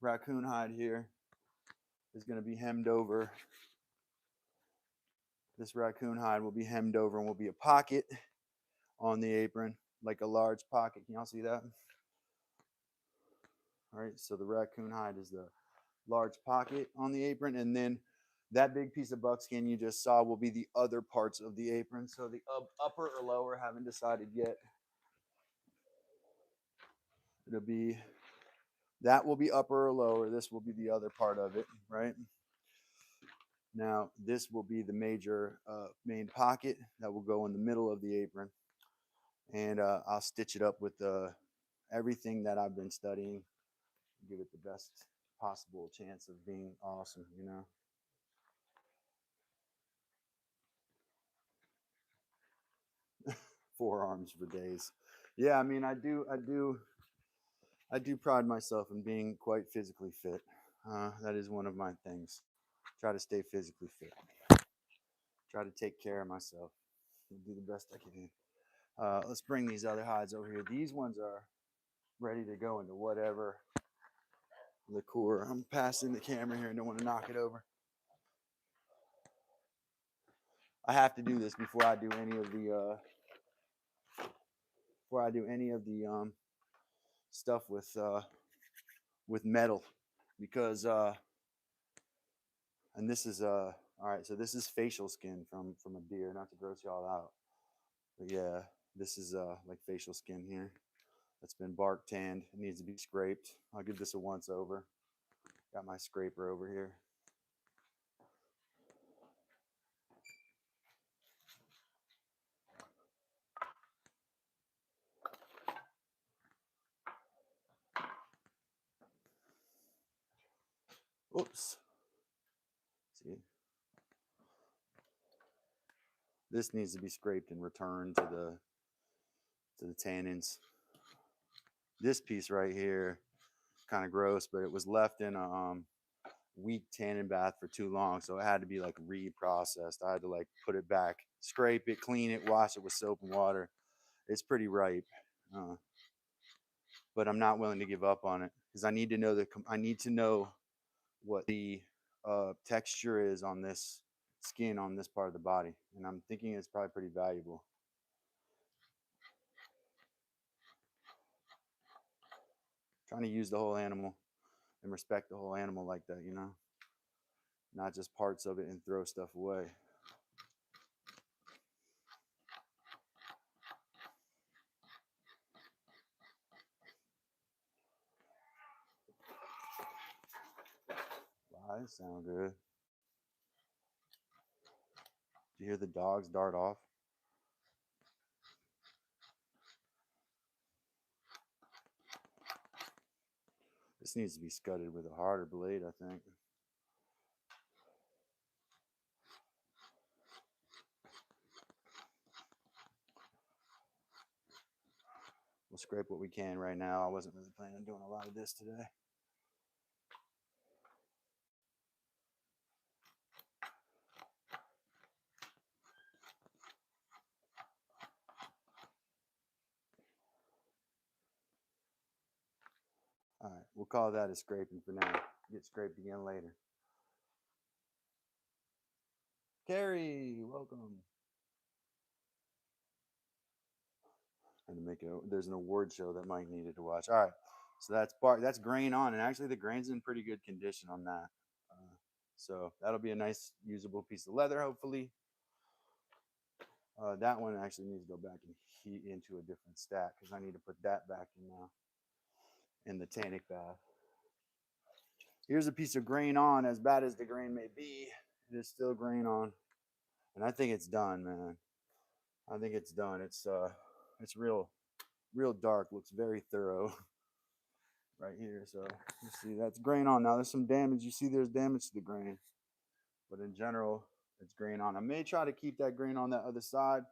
raccoon hide here is going to be hemmed over. This raccoon hide will be hemmed over and will be a pocket on the apron, like a large pocket. Can y'all see that? All right, so the raccoon hide is the large pocket on the apron, and then that big piece of buckskin you just saw will be the other parts of the apron. So the upper or lower, haven't decided yet. That will be upper or lower. This will be the other part of it, right? Now, this will be the main pocket that will go in the middle of the apron. And I'll stitch it up with everything that I've been studying, give it the best possible chance of being awesome, you know? Forearms for days. Yeah, I mean, I do pride myself in being quite physically fit. That is one of my things. Try to stay physically fit. Try to take care of myself. Do the best I can. Let's bring these other hides over here. These ones are ready to go into whatever liqueur. I'm passing the camera here and don't want to knock it over. I have to do this before I do any of the stuff with metal, because and this is all right. So this is facial skin from a deer. Not to gross y'all out, but yeah, this is like facial skin here. That's been bark tanned. It needs to be scraped. I'll give this a once over. Got my scraper over here. Oops. See, this needs to be scraped and returned to the tannins. This piece right here kind of gross, but it was left in a weak tannin bath for too long, so it had to be like reprocessed. I had to like put it back, scrape it, clean it, wash it with soap and water. It's pretty ripe, but I'm not willing to give up on it because I need to know I need to know what the texture is on this skin on this part of the body, and I'm thinking it's probably pretty valuable. Trying to use the whole animal and respect the whole animal like that, you know, not just parts of it and throw stuff away. Wow, that sound good. Did you hear the dogs dart off? This needs to be scudded with a harder blade, I think. We'll scrape what we can right now. I wasn't really planning on doing a lot of this today. All right, we'll call that a scraping for now. Get scraped again later. Carrie, welcome. And to make it, there's an award show that Mike needed to watch. All right, so that's grain on, and actually the grain's in pretty good condition on that. So that'll be a nice usable piece of leather, hopefully. That one actually needs to go back and heat into a different stack because I need to put that back in now in the tannic bath. Here's a piece of grain on. As bad as the grain may be, it is still grain on, and I think it's done, man. I think it's done. It's real dark. Looks very thorough right here. So you see that's grain on. Now there's some damage. You see there's damage to the grain, but in general, it's grain on. I may try to keep that grain on that other side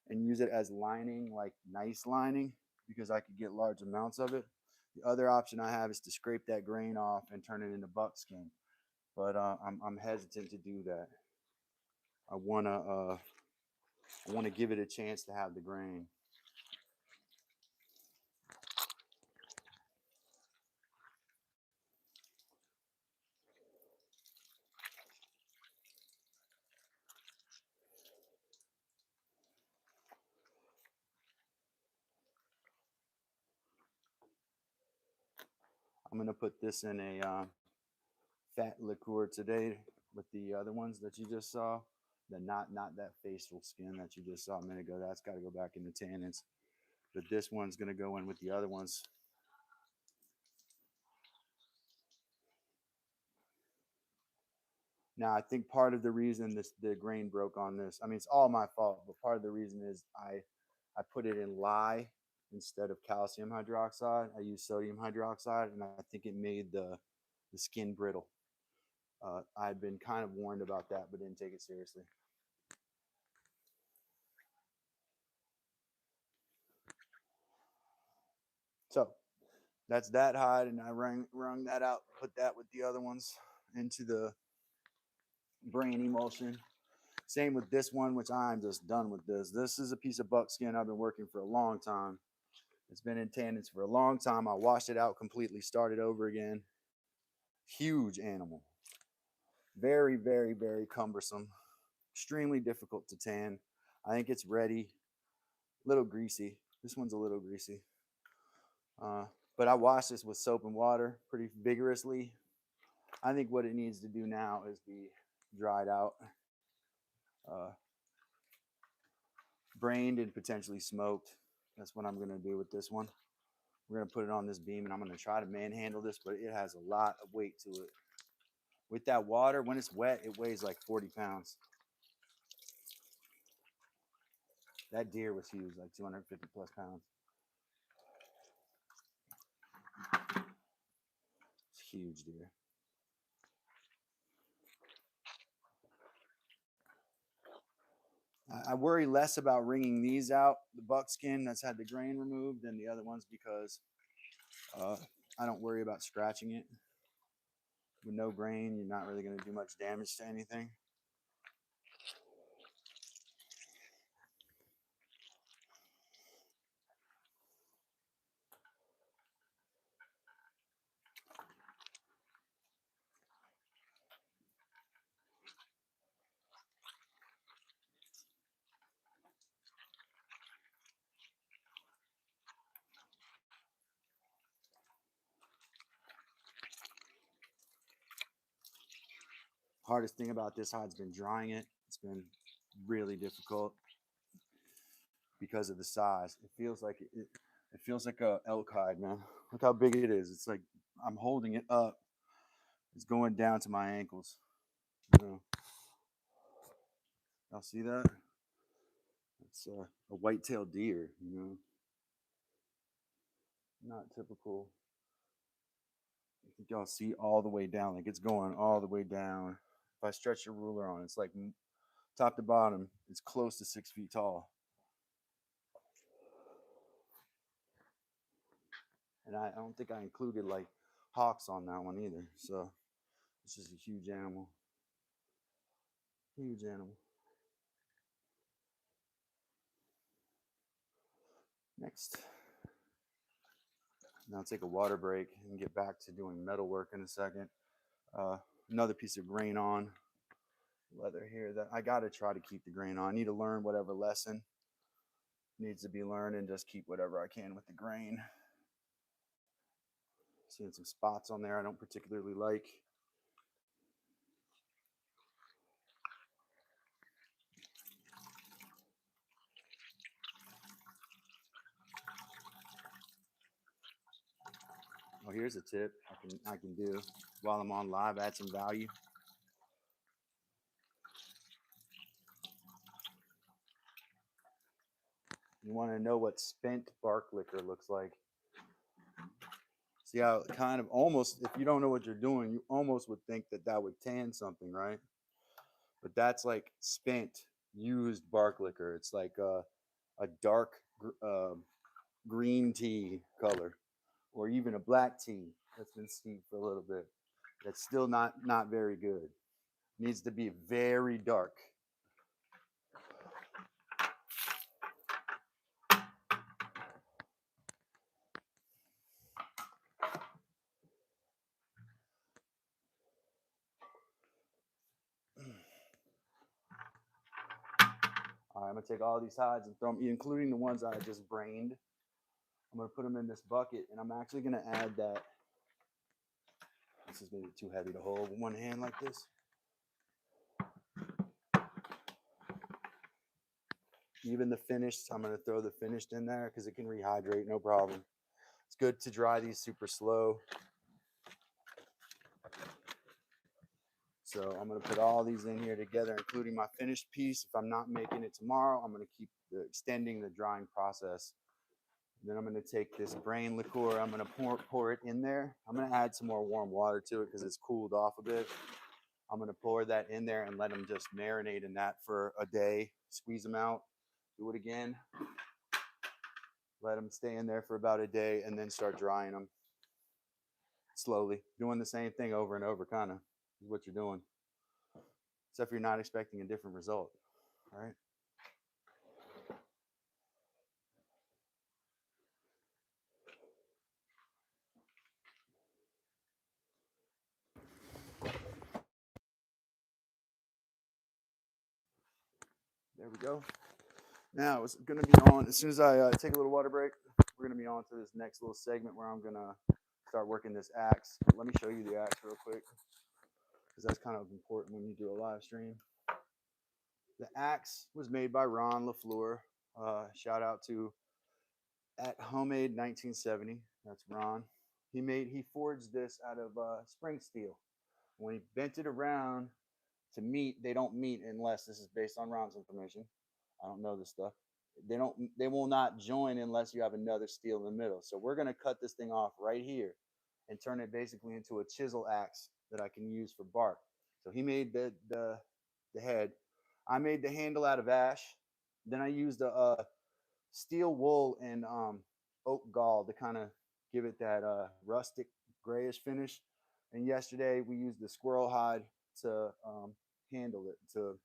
and use it as lining, like nice lining, because I could get large amounts of it. The other option I have is to scrape that grain off and turn it into buckskin, but I'm hesitant to do that. I wanna give it a chance to have the grain. I'm gonna put this in a fat liqueur today with the other ones that you just saw. The not that facial skin that you just saw a minute ago. That's got to go back in the tannins. But this one's gonna go in with the other ones. Now I think part of the reason the grain broke on this, I mean it's all my fault, but part of the reason is I put it in lye instead of calcium hydroxide. I used sodium hydroxide, and I think it made the skin brittle. I'd been kind of warned about that, but didn't take it seriously. So that's that hide, and I wrung that out, put that with the other ones into the brain emulsion. Same with this one, which I'm just done with this. This is a piece of buckskin I've been working for a long time. It's been in tannins for a long time. I washed it out completely, started over again. Huge animal. Very, very, very cumbersome. Extremely difficult to tan. I think it's ready. A little greasy. This one's a little greasy. But I washed this with soap and water pretty vigorously. I think what it needs to do now is be dried out, brained, and potentially smoked. That's what I'm going to do with this one. We're going to put it on this beam, and I'm going to try to manhandle this, but it has a lot of weight to it. With that water, when it's wet, it weighs like 40 pounds. That deer was huge, like 250 plus pounds. It's a huge deer. I worry less about wringing these out, the buckskin that's had the grain removed, than the other ones because I don't worry about scratching it. With no grain, you're not really going to do much damage to anything. Hardest thing about this hide's been drying it. It's been really difficult because of the size. It feels like it feels like a elk hide, man. Look how big it is. It's like I'm holding it up. It's going down to my ankles. You know? Y'all see that? It's a white-tailed deer, you know. Not typical. I think y'all see all the way down. Like it's going all the way down. If I stretch a ruler on, it's like top to bottom. It's close to 6 feet tall. And I don't think I included like hawks on that one either. So it's just a huge animal. Huge animal. Next. Now I'll take a water break and get back to doing metal work in a second. Another piece of grain on. Leather here that I got to try to keep the grain on. I need to learn whatever lesson needs to be learned and just keep whatever I can with the grain. Seeing some spots on there I don't particularly like. Oh, here's a tip I can do while I'm on live, add some value. You want to know what spent bark liquor looks like. See how it kind of almost, if you don't know what you're doing, you almost would think that that would tan something, right? But that's like spent, used bark liquor. It's like a dark green tea color, or even a black tea that's been steeped for a little bit. That's still not very good. Needs to be very dark. All right, I'm gonna take all these hides and throw them, including the ones I just brained. I'm gonna put them in this bucket, and I'm actually gonna add that. This is maybe too heavy to hold with one hand like this. Even the finished, I'm gonna throw the finished in there because it can rehydrate, no problem. It's good to dry these super slow. So I'm gonna put all these in here together, including my finished piece. If I'm not making it tomorrow, I'm gonna keep extending the drying process. And then I'm gonna take this brain liqueur, I'm gonna pour it in there. I'm gonna add some more warm water to it because it's cooled off a bit. I'm gonna pour that in there and let them just marinate in that for a day. Squeeze them out, do it again. Let them stay in there for about a day and then start drying them slowly. Doing the same thing over and over, kind of, is what you're doing. Except you're not expecting a different result, all right? There we go. Now it's going to be on, as soon as I take a little water break, we're going to be on to this next little segment where I'm going to start working this axe. Let me show you the axe real quick, because that's kind of important when you do a live stream. The axe was made by Ron LaFleur. Shout out to at Homemade 1970. That's Ron. He forged this out of spring steel. When he bent it around to meet, they don't meet unless, this is based on Ron's information. I don't know this stuff. They will not join unless you have another steel in the middle. So we're going to cut this thing off right here and turn it basically into a chisel axe that I can use for bark. So he made the head. I made the handle out of ash. Then I used a steel wool and oak gall to kind of give it that rustic grayish finish. And yesterday we used the squirrel hide to handle it, to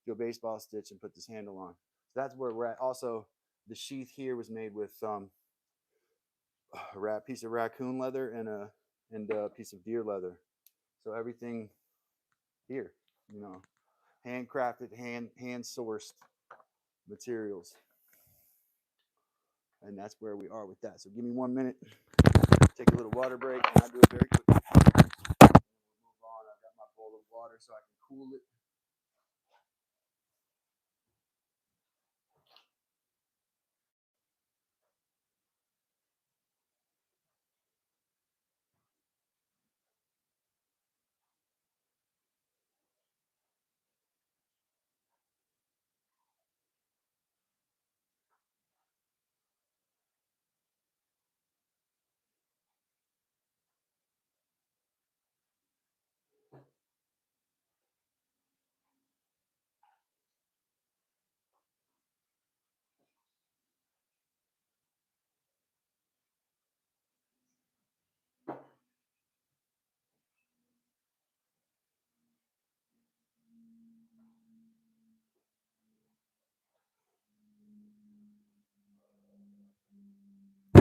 do a baseball stitch and put this handle on. So that's where we're at. Also, the sheath here was made with a piece of raccoon leather and a piece of deer leather. So everything here, you know, handcrafted, hand sourced materials. And that's where we are with that. So give me 1 minute, take a little water break, and I'll do it very quickly. Move on. I've got my bowl of water so I can cool it.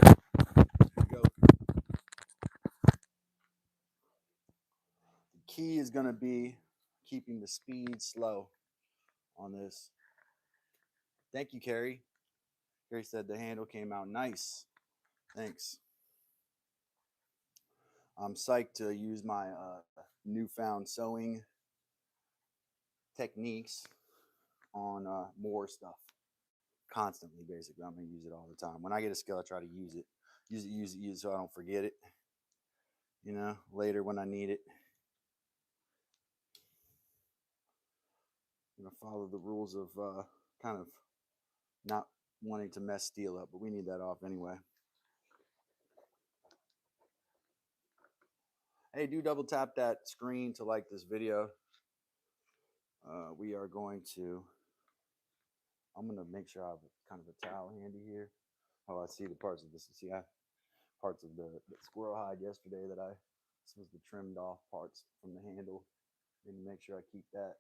There you go. The key is going to be keeping the speed slow on this. Thank you, Carrie. Carrie said the handle came out nice. Thanks. I'm psyched to use my newfound sewing techniques on more stuff constantly. Basically, I'm gonna use it all the time. When I get a skill, I try to use it, so I don't forget it. You know, later when I need it. I'm gonna follow the rules of kind of not wanting to mess steel up, but we need that off anyway. Hey, do double tap that screen to like this video. We are going to. I'm gonna make sure I have kind of a towel handy here. Oh, I see the parts of this. See, parts of the squirrel hide yesterday that this was the trimmed off parts from the handle. And make sure I keep that.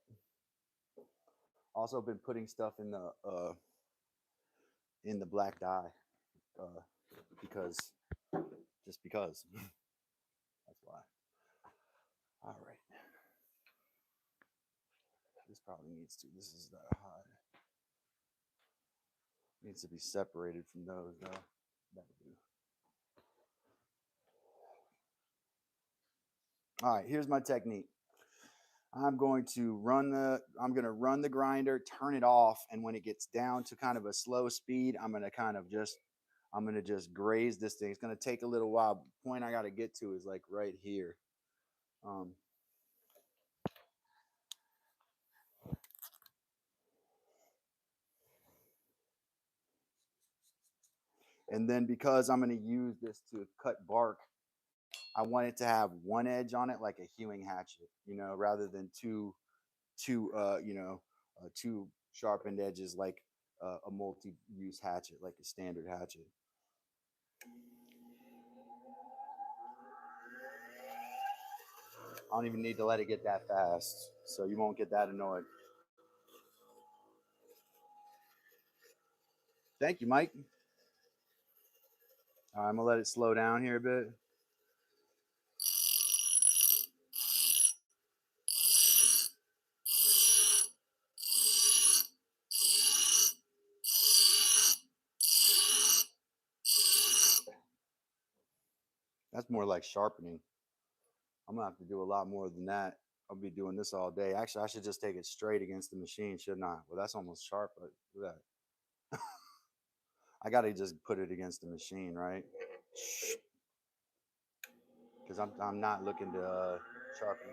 Also been putting stuff in the black dye because just because. That's why. All right. This probably needs to. This is the hide. Needs to be separated from those though. That'll do. All right, here's my technique. I'm going to run the grinder, turn it off, and when it gets down to kind of a slow speed, I'm gonna just graze this thing. It's gonna take a little while. The point I gotta get to is like right here. And then because I'm going to use this to cut bark, I want it to have one edge on it like a hewing hatchet, you know, rather than two sharpened edges like a multi-use hatchet, like a standard hatchet. I don't even need to let it get that fast, so you won't get that annoyed. Thank you, Mike. All right, I'm gonna let it slow down here a bit. That's more like sharpening. I'm gonna have to do a lot more than that. I'll be doing this all day. Actually, I should just take it straight against the machine, shouldn't I? Well, that's almost sharp, but look at that. I gotta just put it against the machine, right? Because I'm not looking to sharpen.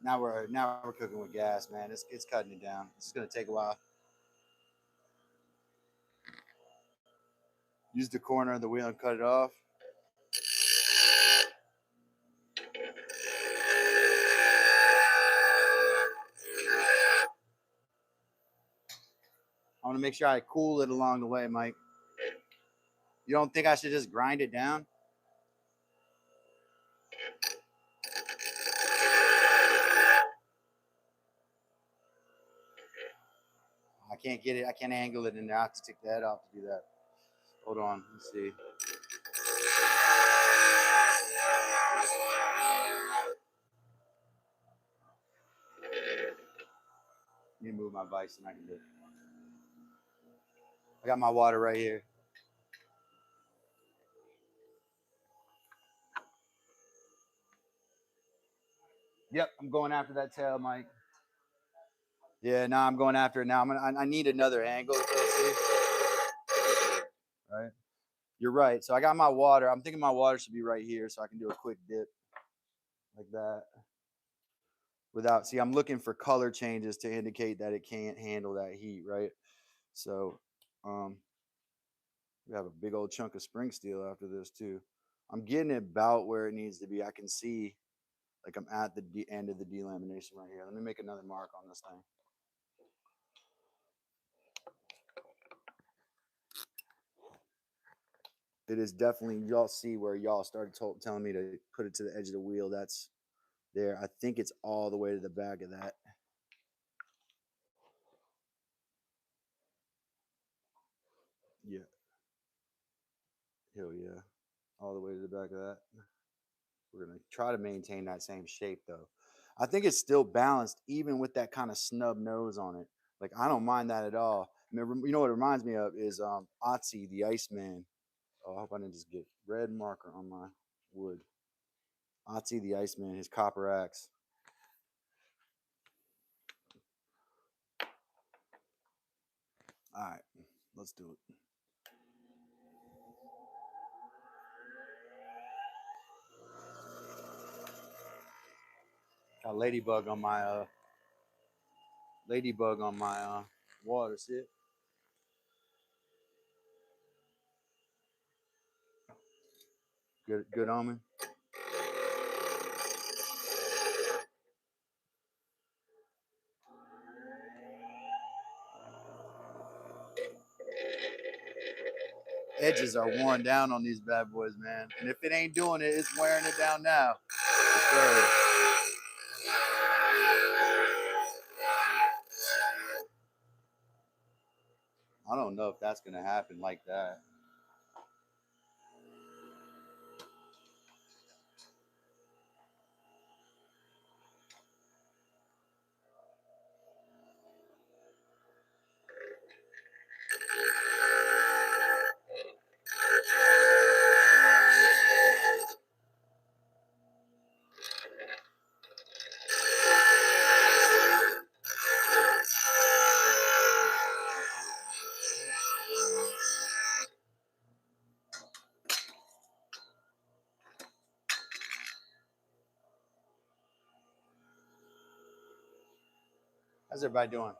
Now we're cooking with gas, man. It's cutting it down. It's gonna take a while. Use the corner of the wheel and cut it off. I want to make sure I cool it along the way, Mike. You don't think I should just grind it down? I can't get it. I can't angle it in there. I have to take the head off to do that. Hold on. Let's see. Let me move my vise and I can do it. I got my water right here. Yep, I'm going after that tail, Mike. Yeah, no, I'm going after it now. I need another angle. See? Right. You're right. So I got my water. I'm thinking my water should be right here so I can do a quick dip like that. Without, see, I'm looking for color changes to indicate that it can't handle that heat, right? So, we have a big old chunk of spring steel after this too. I'm getting it about where it needs to be. I can see, like I'm at the end of the delamination right here. Let me make another mark on this thing. It is definitely, y'all see where y'all started telling me to put it to the edge of the wheel. That's there. I think it's all the way to the back of that. Yeah. Hell yeah. All the way to the back of that. We're going to try to maintain that same shape though. I think it's still balanced even with that kind of snub nose on it. Like I don't mind that at all. You know what it reminds me of is Otzi the Iceman. Oh, I hope I didn't just get red marker on my wood. Otzi the Iceman, his copper axe. All right, let's do it. Got a ladybug on my water. See it? Good omen. Edges are worn down on these bad boys, man. And if it ain't doing it, it's wearing it down now. For sure. I don't know if that's gonna happen like that. How's everybody doing?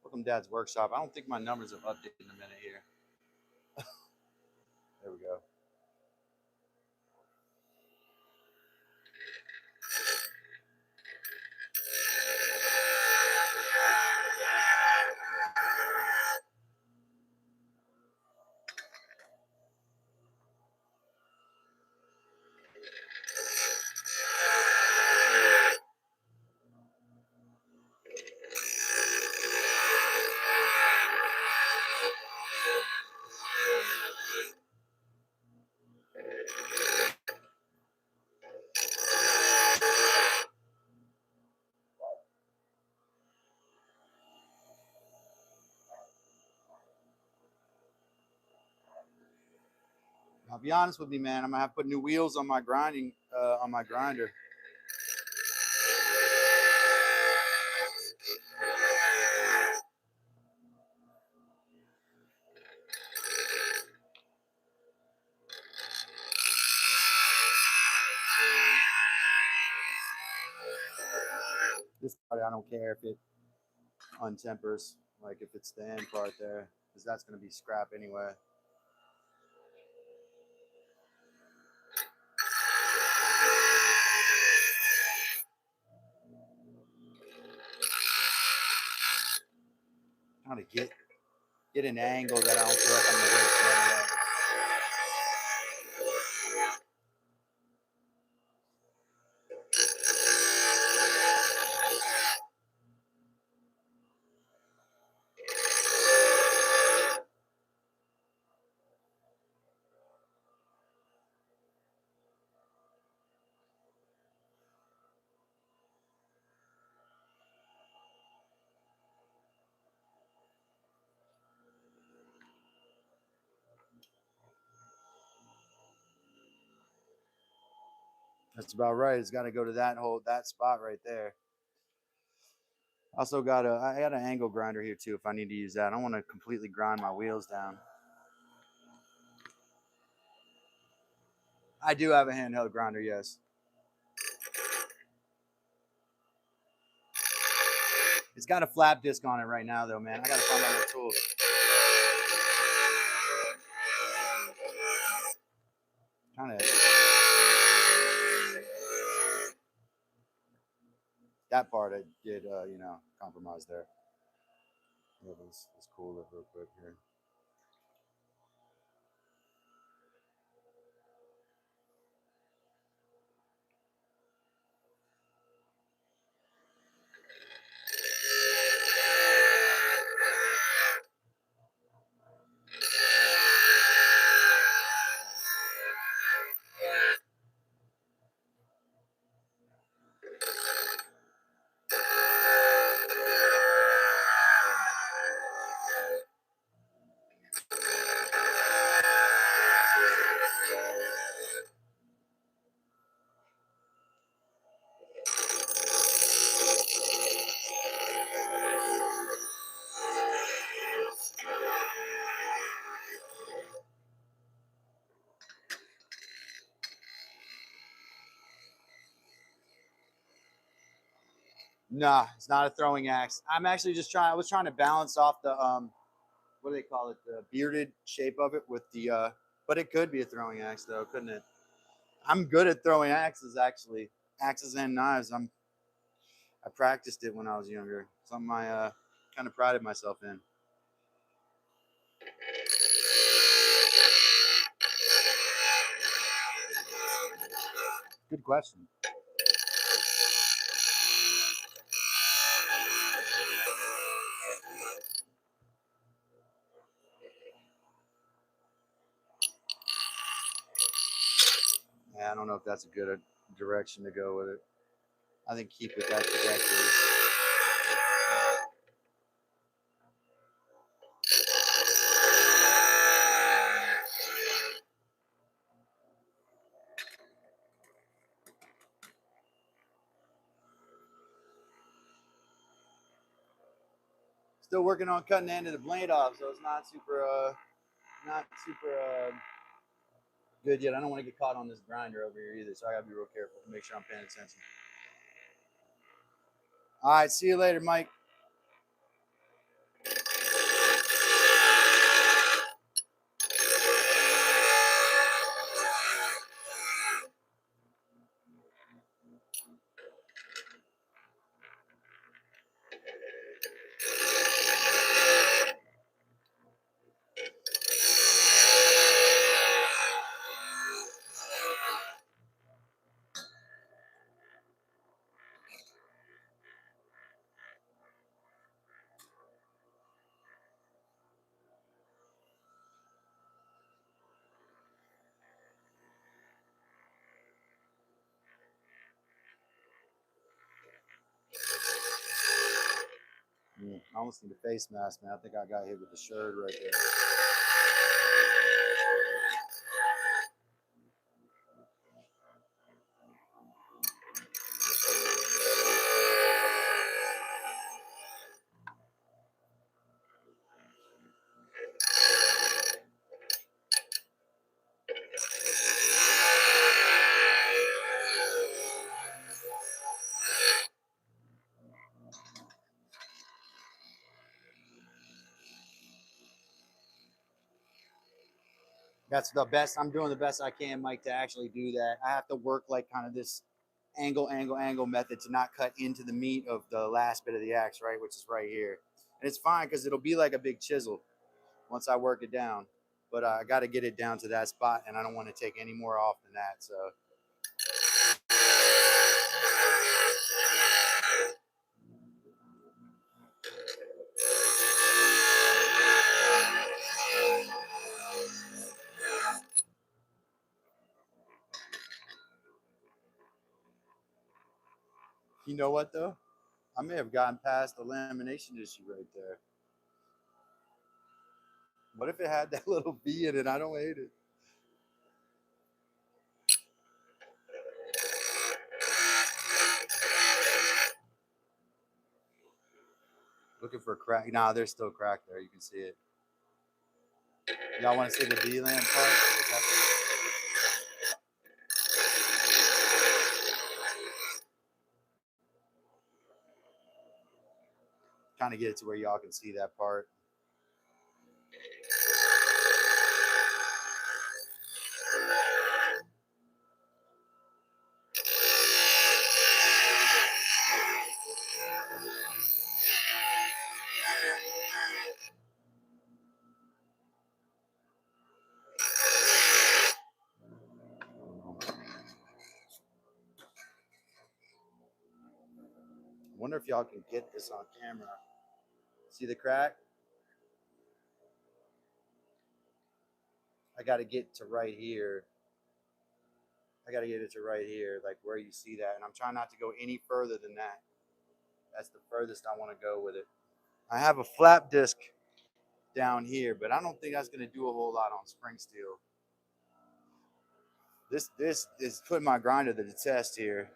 Welcome to Dad's Workshop. I don't think my numbers have updated in a minute here. There we go. I'll be honest with you, man. I'm gonna have to put new wheels on my grinder. This part, I don't care if it untempers, like if it's the end part there, because that's going to be scrap anyway. Trying to get an angle that I don't feel like I'm going to waste anyway. That's about right. It's got to go to that spot right there. Also I got an angle grinder here too if I need to use that. I don't want to completely grind my wheels down. I do have a handheld grinder, yes. It's got a flap disc on it right now though, man. I gotta find my little tool. Kind of that part I did, compromise there. Yeah, let's cool it real quick here. Nah, it's not a throwing axe. I'm actually just I was trying to balance off the what do they call it? The bearded shape of it with the but it could be a throwing axe though, couldn't it? I'm good at throwing axes actually. Axes and knives. I practiced it when I was younger. Something I kind of prided myself in. Good question. Yeah, I don't know if that's a good direction to go with it. I think keep it that trajectory. Still working on cutting the end of the blade off, so it's not super good yet. I don't want to get caught on this grinder over here either, so I gotta be real careful to make sure I'm paying attention. All right, see you later, Mike. I almost need a face mask, man. I think I got hit with the shirt right there. That's the best. I'm doing the best I can, Mike, to actually do that. I have to work like kind of this angle method to not cut into the meat of the last bit of the axe, right, which is right here. And it's fine because it'll be like a big chisel once I work it down. But I got to get it down to that spot, and I don't want to take any more off than that. So you know what though? I may have gotten past the lamination issue right there. What if it had that little V in it? I don't hate it. Looking for a crack. Nah, there's still a crack there. You can see it. Y'all want to see the V-lam part? Kind of get it to where y'all can see that part. I wonder if y'all can get this on camera. See the crack? I got to get to right here. I got to get it to right here, like where you see that. And I'm trying not to go any further than that. That's the furthest I want to go with it. I have a flap disc down here, but I don't think that's going to do a whole lot on spring steel. This is putting my grinder to the test here.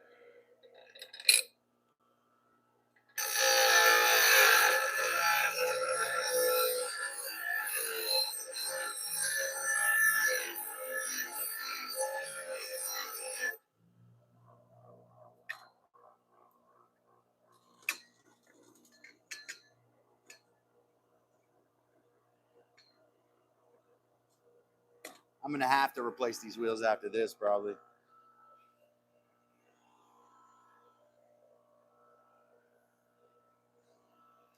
I'm going to have to replace these wheels after this, probably.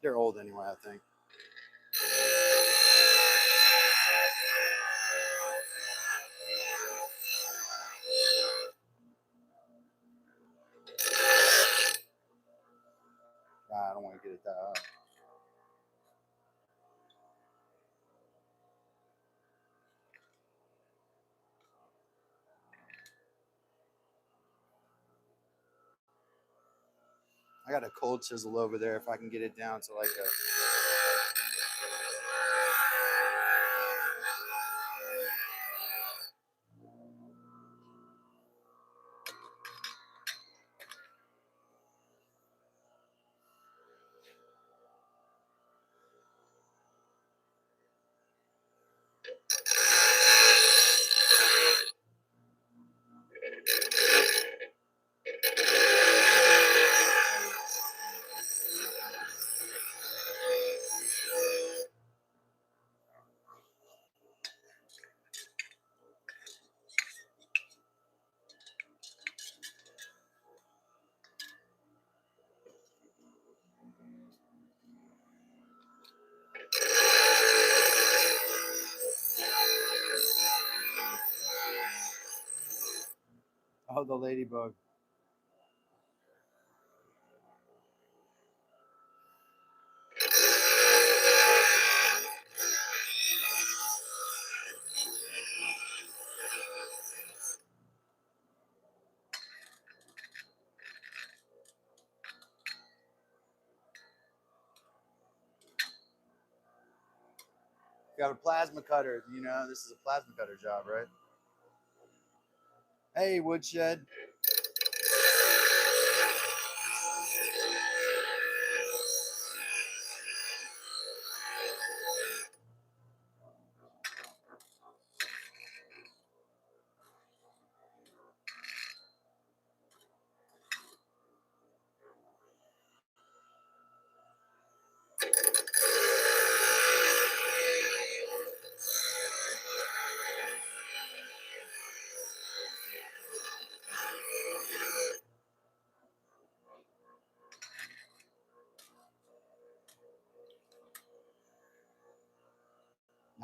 They're old anyway, I think. I don't want to get it that high. I got a cold chisel over there if I can get it down to like a... Oh, the ladybug. You have a plasma cutter. You know, this is a plasma cutter job, right? Hey, woodshed.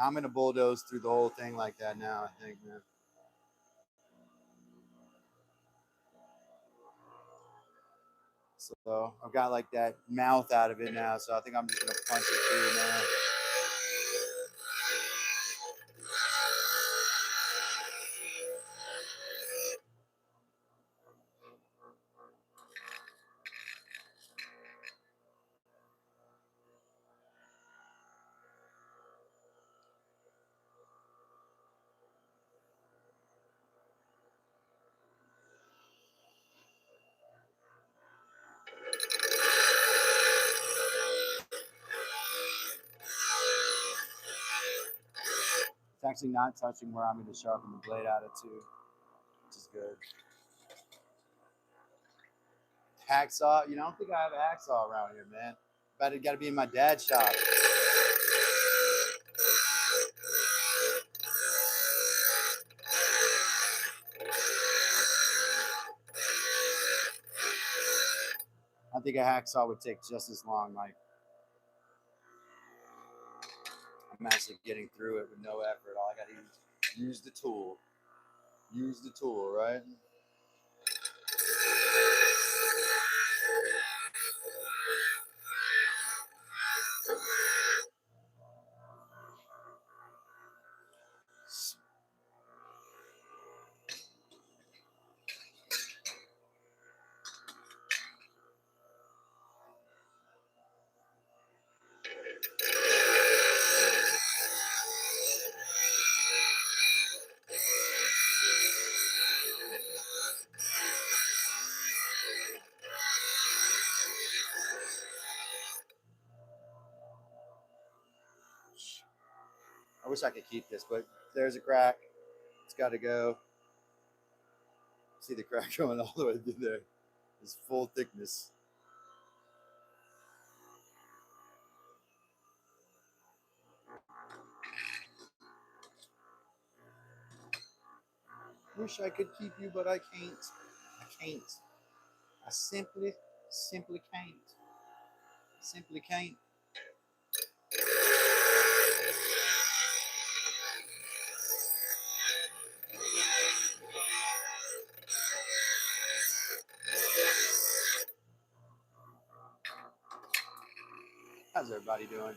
Now I'm gonna bulldoze through the whole thing like that now, I think, man. So I've got like that mouth out of it now, so I think I'm just gonna punch it through now. It's actually not touching where I'm going to sharpen the blade out of too, which is good. Hacksaw, you know, I don't think I have a hacksaw around here, man. But it got to be in my dad's shop. I think a hacksaw would take just as long. Like, I'm actually getting through it with no effort. All I got to use the tool. Use the tool, right? I wish I could keep this, but there's a crack. It's got to go. See the crack going all the way through there. It's full thickness. Wish I could keep you, but I can't. I can't. I simply can't. Simply can't. How's everybody doing?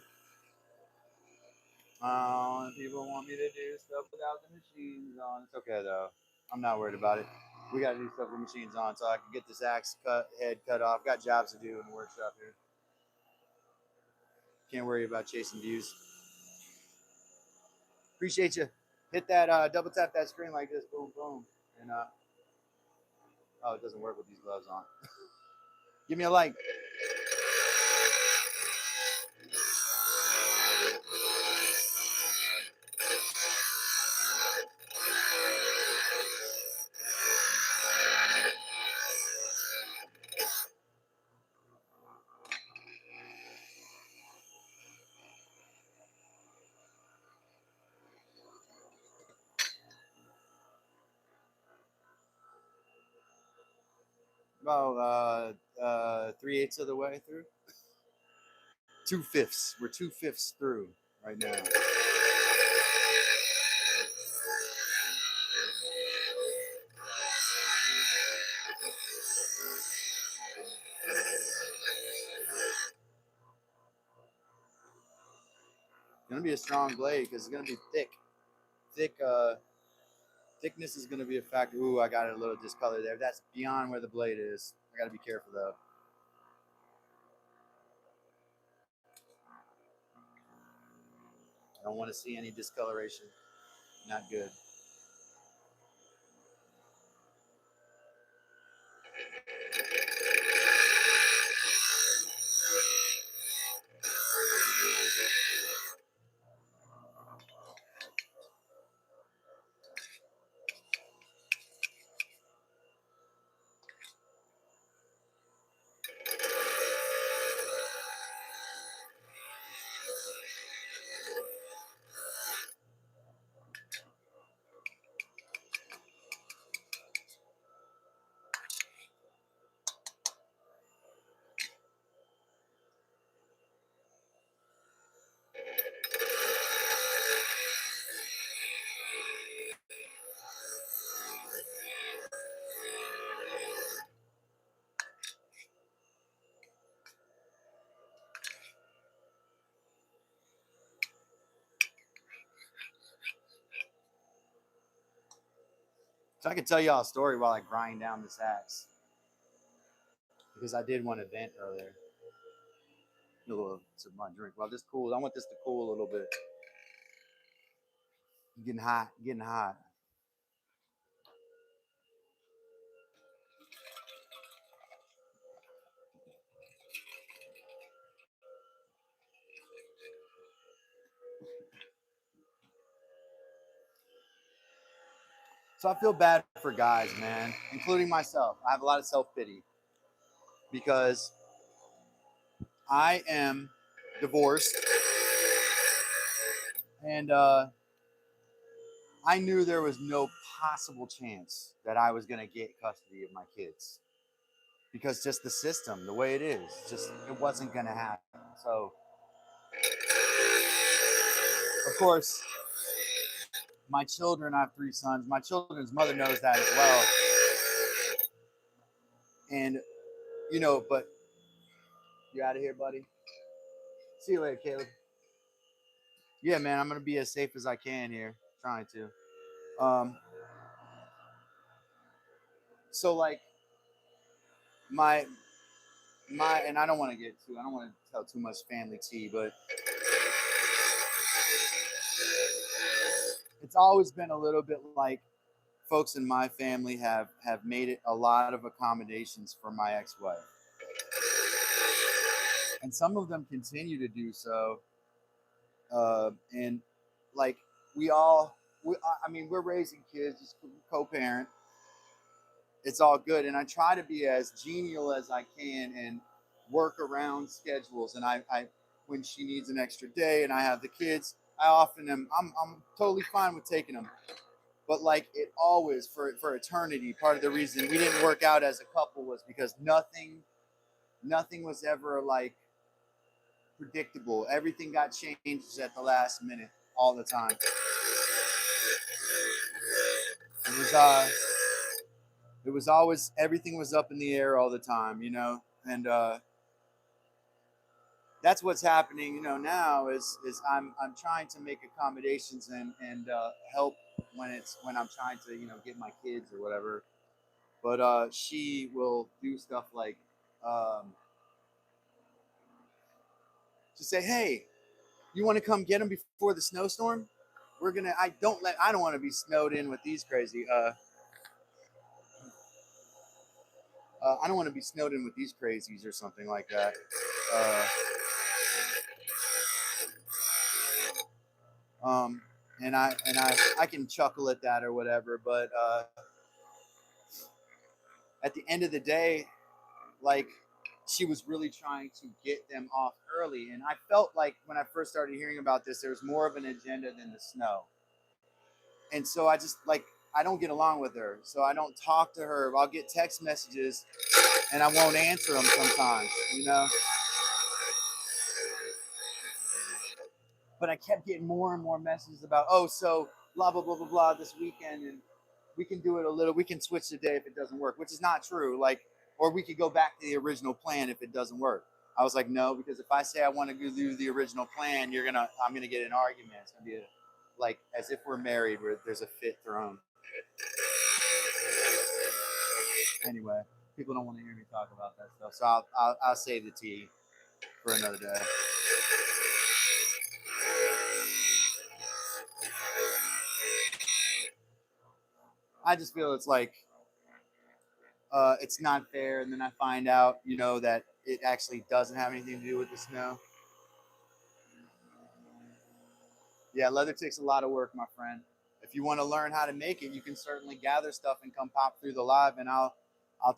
People want me to do stuff without the machines on. It's okay though. I'm not worried about it. We got to do stuff with machines on so I can get this axe head cut off. Got jobs to do in the workshop here. Can't worry about chasing views. Appreciate you. Hit that double tap that screen like this. Boom, boom. And oh, it doesn't work with these gloves on. Give me a like. About 3/8 of the way through. 2/5. We're 2/5 through right now. Gonna be a strong blade because it's gonna be thick. Thickness is gonna be a factor. Ooh, I got it a little discolored there. That's beyond where the blade is. I gotta be careful though. I don't want to see any discoloration. Not good. So I could tell y'all a story while I grind down this axe, because I did want to vent earlier. A little sip of my drink. While this cools, I want this to cool a little bit. Getting hot, getting hot. So I feel bad for guys, man, including myself. I have a lot of self-pity because I am divorced, and I knew there was no possible chance that I was going to get custody of my kids, because just the system, the way it is, just it wasn't going to happen. So, of course, my children, I have 3 sons. My children's mother knows that as well. And, you know, but you out of here, buddy. See you later, Caleb. Yeah, man, I'm going to be as safe as I can here, trying to. So like my, and I don't want to tell too much family tea, but it's always been a little bit like folks in my family have made it a lot of accommodations for my ex-wife, and some of them continue to do so. And like I mean, we're raising kids, just co-parent. It's all good, and I try to be as genial as I can and work around schedules. And I when she needs an extra day and I have the kids, I often am. I'm totally fine with taking them. But like it always for eternity, part of the reason we didn't work out as a couple was because nothing was ever like predictable. Everything got changed at the last minute all the time. It was always, everything was up in the air all the time, you know. And that's what's happening, you know. Now is I'm trying to make accommodations and help when I'm trying to, you know, get my kids or whatever. But she will do stuff like to say, hey, you want to come get them before the snowstorm? I don't want to be snowed in with these crazy I don't want to be snowed in with these crazies or something like that. uh, um and I can chuckle at that or whatever, but at the end of the day, like, she was really trying to get them off early, and I felt like when I first started hearing about this, there was more of an agenda than the snow. And so I just like, I don't get along with her, so I don't talk to her. I'll get text messages and I won't answer them sometimes, you know. But I kept getting more and more messages about, oh, so blah blah blah blah blah this weekend, and we can do it a little. We can switch the day if it doesn't work, which is not true. Like, or we could go back to the original plan if it doesn't work. I was like, no, because if I say I want to go do the original plan, I'm gonna get an argument. It's gonna be like as if we're married, where there's a fit thrown. Anyway, people don't want to hear me talk about that stuff, so I'll save the tea for another day. I just feel it's like it's not fair, and then I find out, you know, that it actually doesn't have anything to do with the snow. Yeah, leather takes a lot of work, my friend. If you want to learn how to make it, you can certainly gather stuff and come pop through the live, and I'll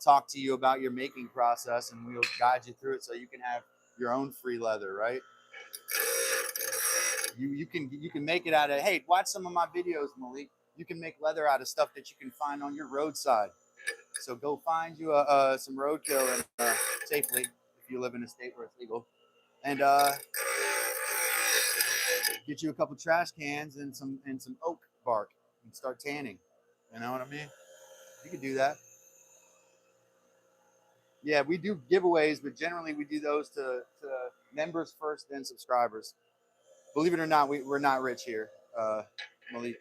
talk to you about your making process, and we'll guide you through it so you can have your own free leather, right? You can make it out of, hey, watch some of my videos, Malik. You can make leather out of stuff that you can find on your roadside. So go find you some roadkill and safely, if you live in a state where it's legal, and get you a couple trash cans and some oak bark and start tanning. You know what I mean? You can do that. Yeah, we do giveaways, but generally we do those to members first, then subscribers. Believe it or not, we're not rich here, Malik.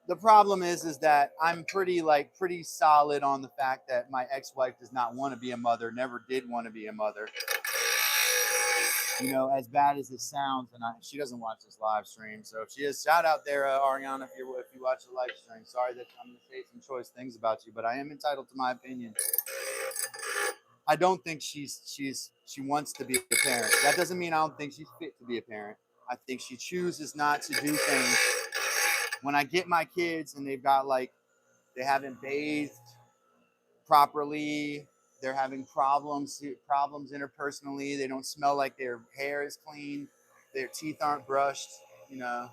The problem is that I'm pretty solid on the fact that my ex-wife does not want to be a mother, never did want to be a mother. You know, as bad as it sounds, and she doesn't watch this live stream, so if she is, shout out there, Ariana, if you watch the live stream. Sorry that I'm gonna say some choice things about you, but I am entitled to my opinion. I don't think she wants to be a parent. That doesn't mean I don't think she's fit to be a parent. I think she chooses not to do things. When I get my kids and they've got they haven't bathed properly, they're having problems interpersonally, they don't smell like their hair is clean, their teeth aren't brushed, you know.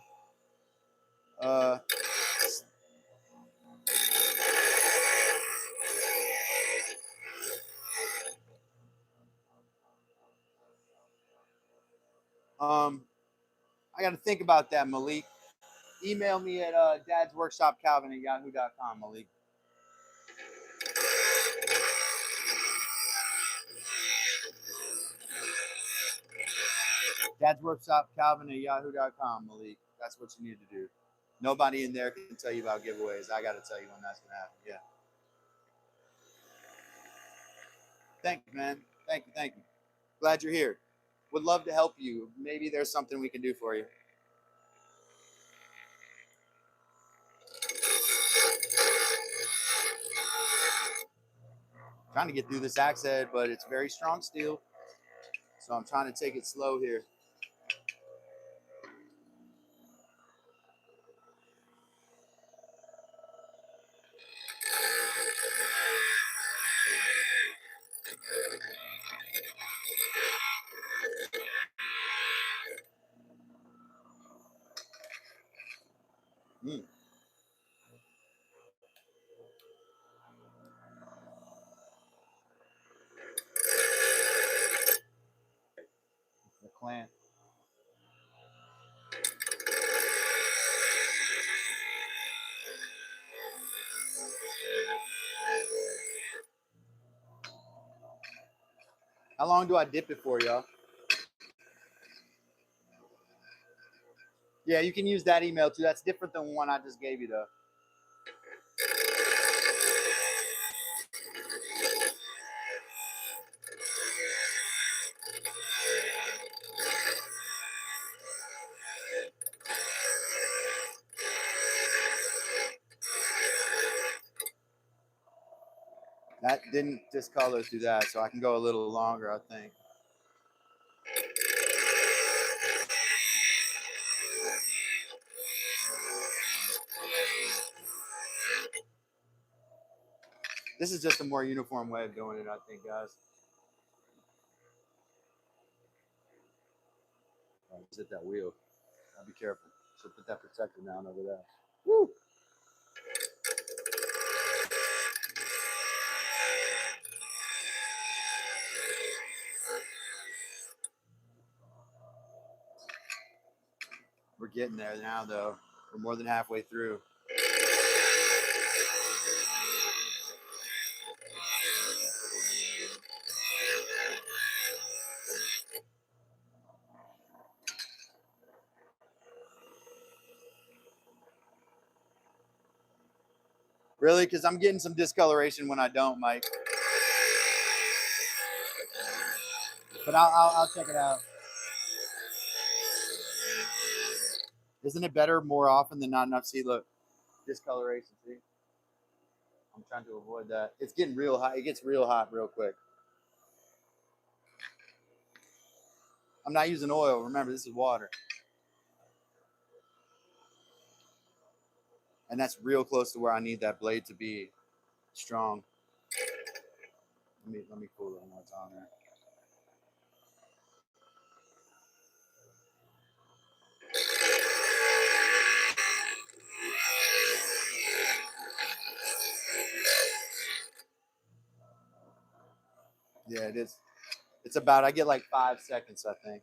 I got to think about that, Malik. Email me at dadsworkshopcalvin@yahoo.com, Malik. dadsworkshopcalvin@yahoo.com, Malik. That's what you need to do. Nobody in there can tell you about giveaways. I got to tell you when that's going to happen. Yeah. Thank you, man. Thank you. Thank you. Glad you're here. Would love to help you. Maybe there's something we can do for you. Trying to get through this axe head, but it's very strong steel. So I'm trying to take it slow here. Mm. The clamp. How long do I dip it for, y'all? Yeah, you can use that email too. That's different than one I just gave you, though. That didn't discolor through that, so I can go a little longer, I think. This is just a more uniform way of doing it, I think, guys. All right, just hit that wheel. I'll be careful. So put that protector down over there. Woo! We're getting there now, though. We're more than halfway through. Really? Because I'm getting some discoloration when I don't, Mike. But I'll check it out. Isn't it better more often than not enough? See, look, discoloration, see? I'm trying to avoid that. It's getting real hot. It gets real hot real quick. I'm not using oil. Remember, this is water. And that's real close to where I need that blade to be strong. Let me cool it one more time there. Yeah, it is. It's about, I get like 5 seconds, I think,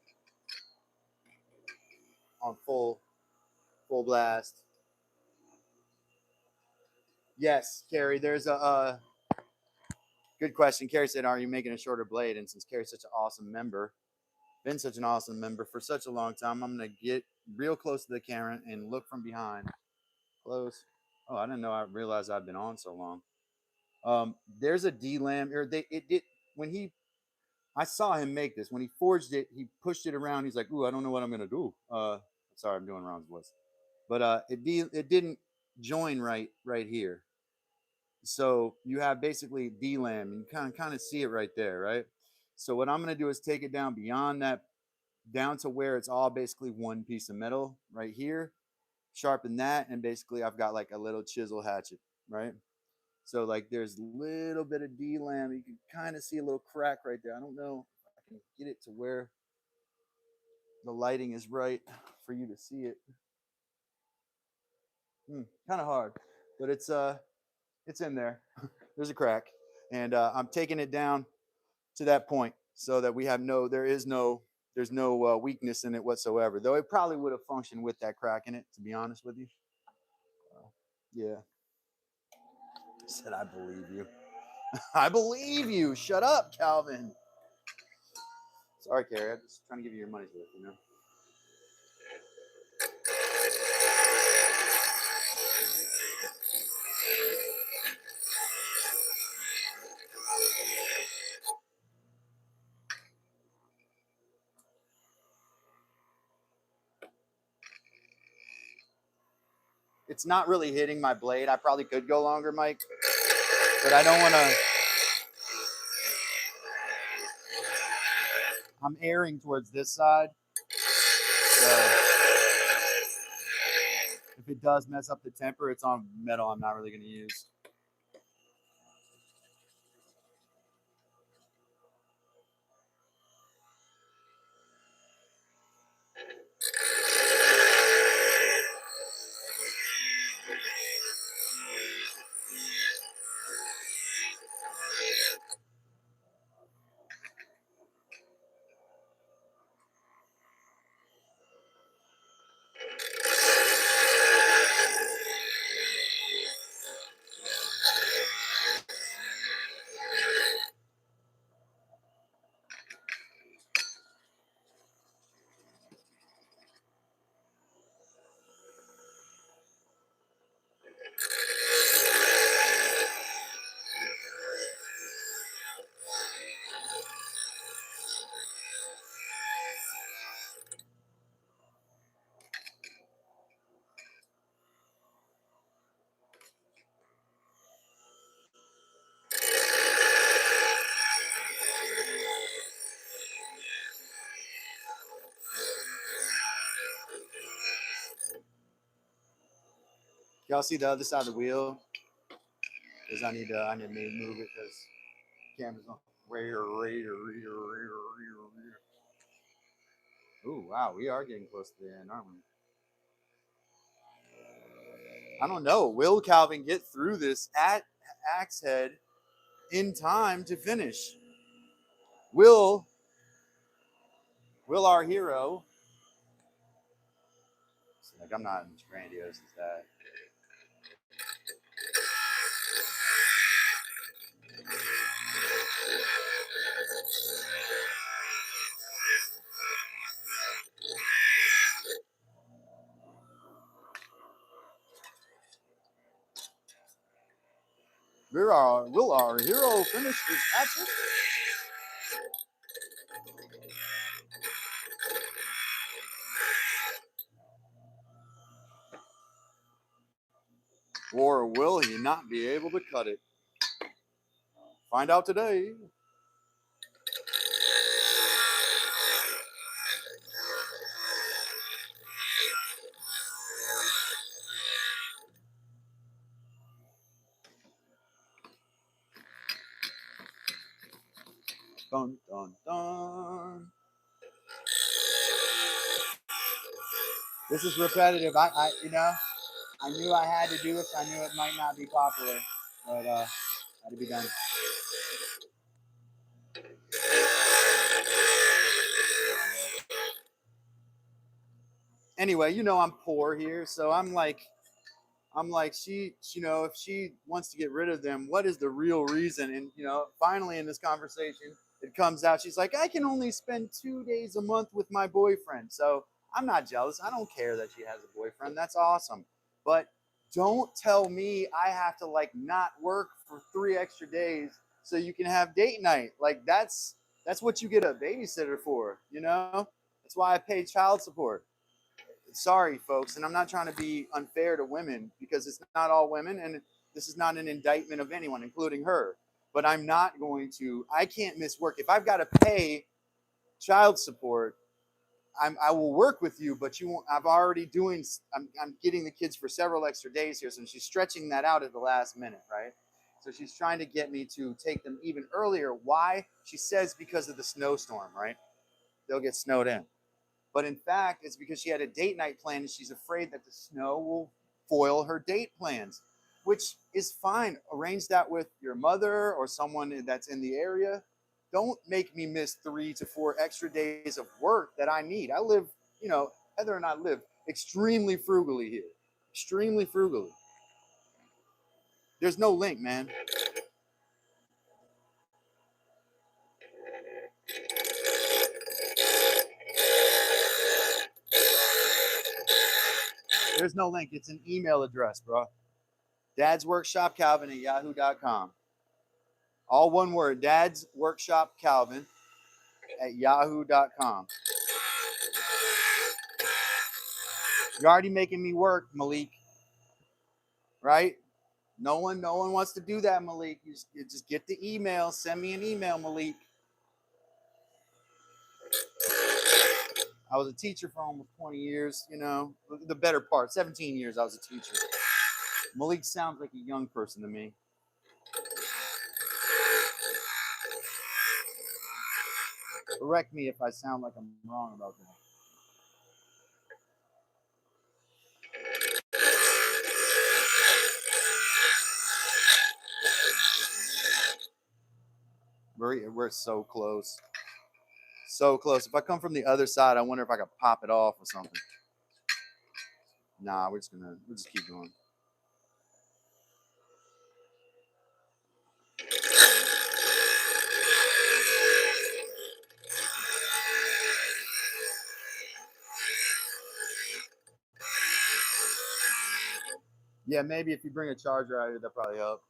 on full blast. Yes, Carrie, there's a good question. Carrie said, are you making a shorter blade? And since Carrie's such an awesome member, been such an awesome member for such a long time, I'm going to get real close to the camera and look from behind. Close. Oh, I didn't know. I realized I've been on so long. There's a D-lam, or it did, when I saw him make this. When he forged it, he pushed it around. He's like, ooh, I don't know what I'm going to do. Sorry, I'm doing Ron's voice. But it didn't join right here. So you have basically D-lam, and you kind of see it right there, right? So what I'm going to do is take it down beyond that, down to where it's all basically one piece of metal right here, sharpen that, and basically I've got like a little chisel hatchet, right? So like there's a little bit of D-lam. You can kind of see a little crack right there. I don't know if I can get it to where the lighting is right for you to see it. Kind of hard, but it's in there. There's a crack, and I'm taking it down to that point so that there's no weakness in it whatsoever. Though it probably would have functioned with that crack in it, to be honest with you. Yeah. Said I believe you. I believe you. Shut up, Calvin. Sorry, Carrie. I'm just trying to give you your money's worth, you know. It's not really hitting my blade. I probably could go longer, Mike, but I don't want to. I'm airing towards this side. So if it does mess up the temper, it's on metal I'm not really going to use. Y'all see the other side of the wheel? Because I need to move it because camera's on. Ooh, wow, we are getting close to the end, aren't we? I don't know. Will Calvin get through this at axe head in time to finish? Will our hero? Like, I'm not as grandiose as that. Will our hero finish this hatchet? Or will he not be able to cut it? Find out today. Dun, dun, dun. This is repetitive. I knew I had to do it. I knew it might not be popular, but had to be done. Anyway, I'm poor here, so I'm like, she, if she wants to get rid of them, what is the real reason? And finally in this conversation, it comes out. She's like, I can only spend 2 days a month with my boyfriend, so I'm not jealous. I don't care that she has a boyfriend. That's awesome. But don't tell me I have to like not work for 3 extra days so you can have date night. Like that's what you get a babysitter for, you know? That's why I pay child support. Sorry, folks, and I'm not trying to be unfair to women because it's not all women, and this is not an indictment of anyone, including her. But I can't miss work. If I've got to pay child support, I will work with you, but you won't. I'm getting the kids for several extra days here, so she's stretching that out at the last minute, right? So she's trying to get me to take them even earlier. Why? She says because of the snowstorm, right? They'll get snowed in. But in fact, it's because she had a date night plan and she's afraid that the snow will foil her date plans, which is fine. Arrange that with your mother or someone that's in the area. Don't make me miss 3 to 4 extra days of work that I need. I live, Heather and I live extremely frugally here. Extremely frugally. There's no link, man. There's no link. It's an email address, bro. Dad's Workshop Calvin at yahoo.com. All one word, Dad's Workshop Calvin at yahoo.com. You're already making me work, Malik. Right? No one wants to do that, Malik. You just get the email. Send me an email, Malik. I was a teacher for almost 20 years, the better part, 17 years I was a teacher. Malik sounds like a young person to me. Correct me if I sound like I'm wrong about that. We're so close. So close. If I come from the other side, I wonder if I could pop it off or something. Nah, we'll just keep going. Yeah, maybe if you bring a charger out here, that'll probably help.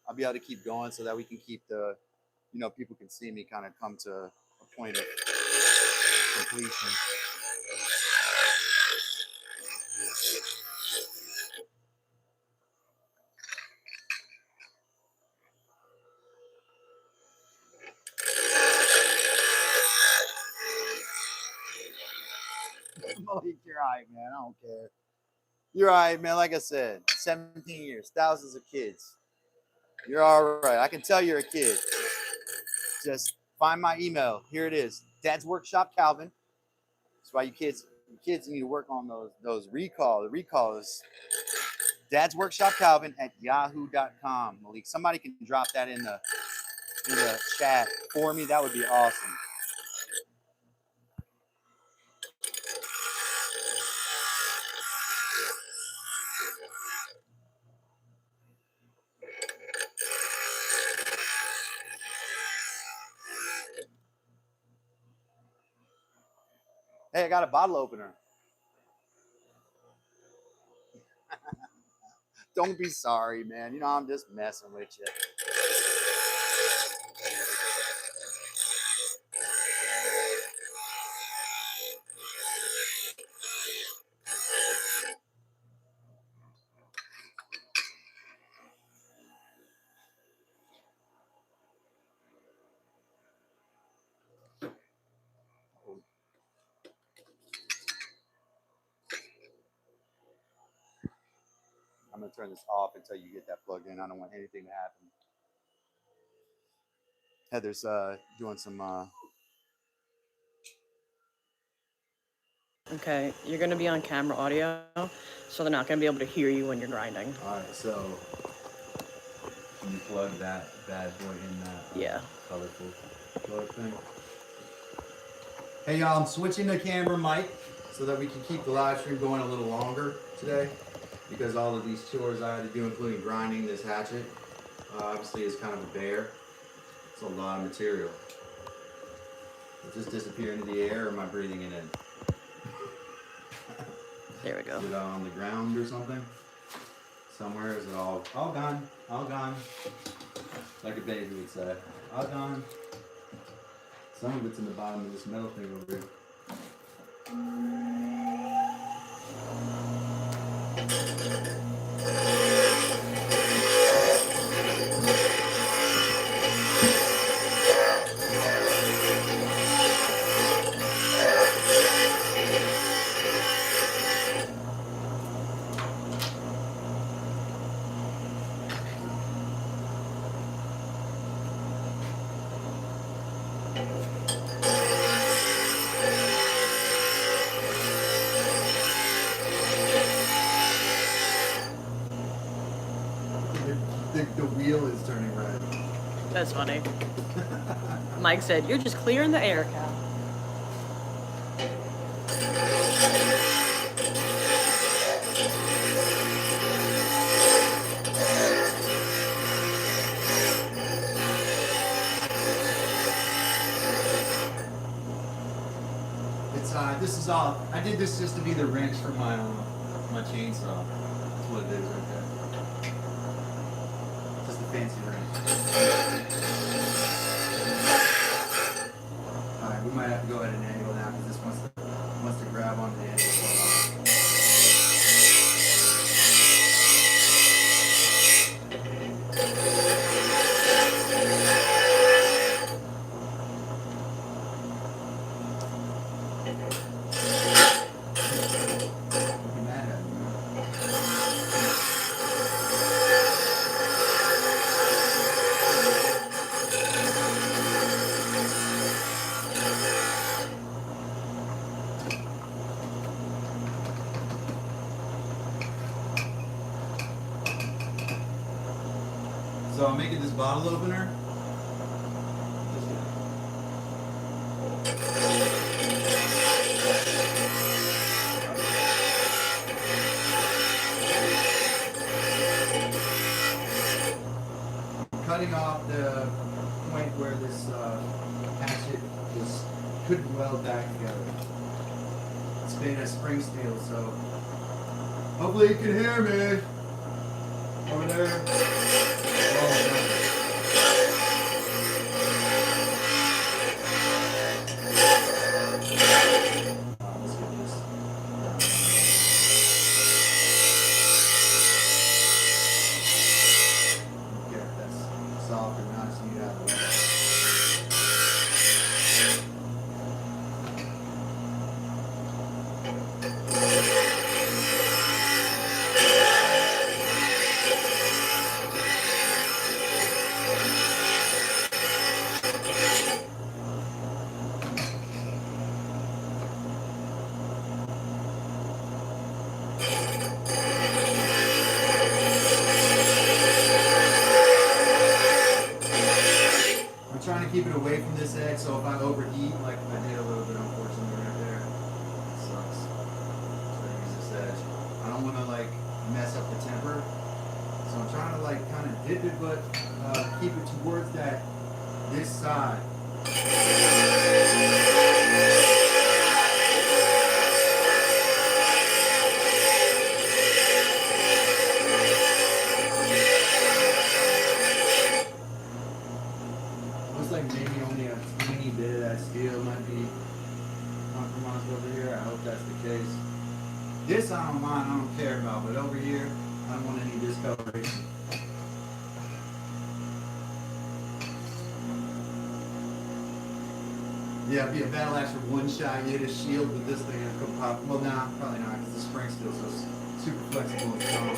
I'll be able to keep going so that we can keep people can see me kind of come to a point of completion. Malik, you're all right, man. I don't care. You're all right, man. Like I said, 17 years, thousands of kids. You're all right. I can tell you're a kid. Just find my email. Here it is. Dad's Workshop Calvin. That's why you kids need to work on those recall. The recall is Dad's Workshop Calvin at yahoo.com. Malik, somebody can drop that in the chat for me. That would be awesome. Hey, I got a bottle opener. Don't be sorry, man. I'm just messing with you. I'm going to turn this off until you get that plugged in. I don't want anything to happen. Heather's doing some... Okay, you're gonna be on camera audio, so they're not gonna be able to hear you when you're grinding. Alright, so can you plug that bad boy in that colorful plug thing? Hey y'all, I'm switching the camera mic so that we can keep the live stream going a little longer today, because all of these chores I had to do, including grinding this hatchet, obviously is kind of a bear. It's a lot of material. Does this disappear into the air, or am I breathing it in? There we go. Is it on the ground or something? Somewhere is it all gone, all gone. Like a baby would say, all gone. Some of it's in the bottom of this metal thing over here. The wheel is turning red. That's funny. Mike said, "You're just clearing the air, Cal." It's this is all. I did this just to be the wrench for my chainsaw. That's what it is right there. Just a fancy wrench. All right, we might have to go ahead and angle now because this wants to grab onto the angle. So I'm making this bottle opener. Cutting off the point where this hatchet couldn't weld back together. It's made of spring steel, so hopefully you can hear me over there. Oh, no. Let's get this. Get if that's soft or not, so you have to. Trying to keep it away from this edge, so if I overheat, like I did a little bit, unfortunately, right there, it sucks. So I use this edge. I don't want to like mess up the temper, so I'm trying to like kind of dip it, but keep it towards this side. Looks like maybe only a tiny bit of that steel might be compromised over here. I hope that's the case. This I don't mind, I don't care about, but over here, I don't want any discoloration. Yeah, it'd be a battle axe for one shot. You hit a shield with this thing and it'll come pop. Well, nah, probably not, because the spring steel so super flexible and strong.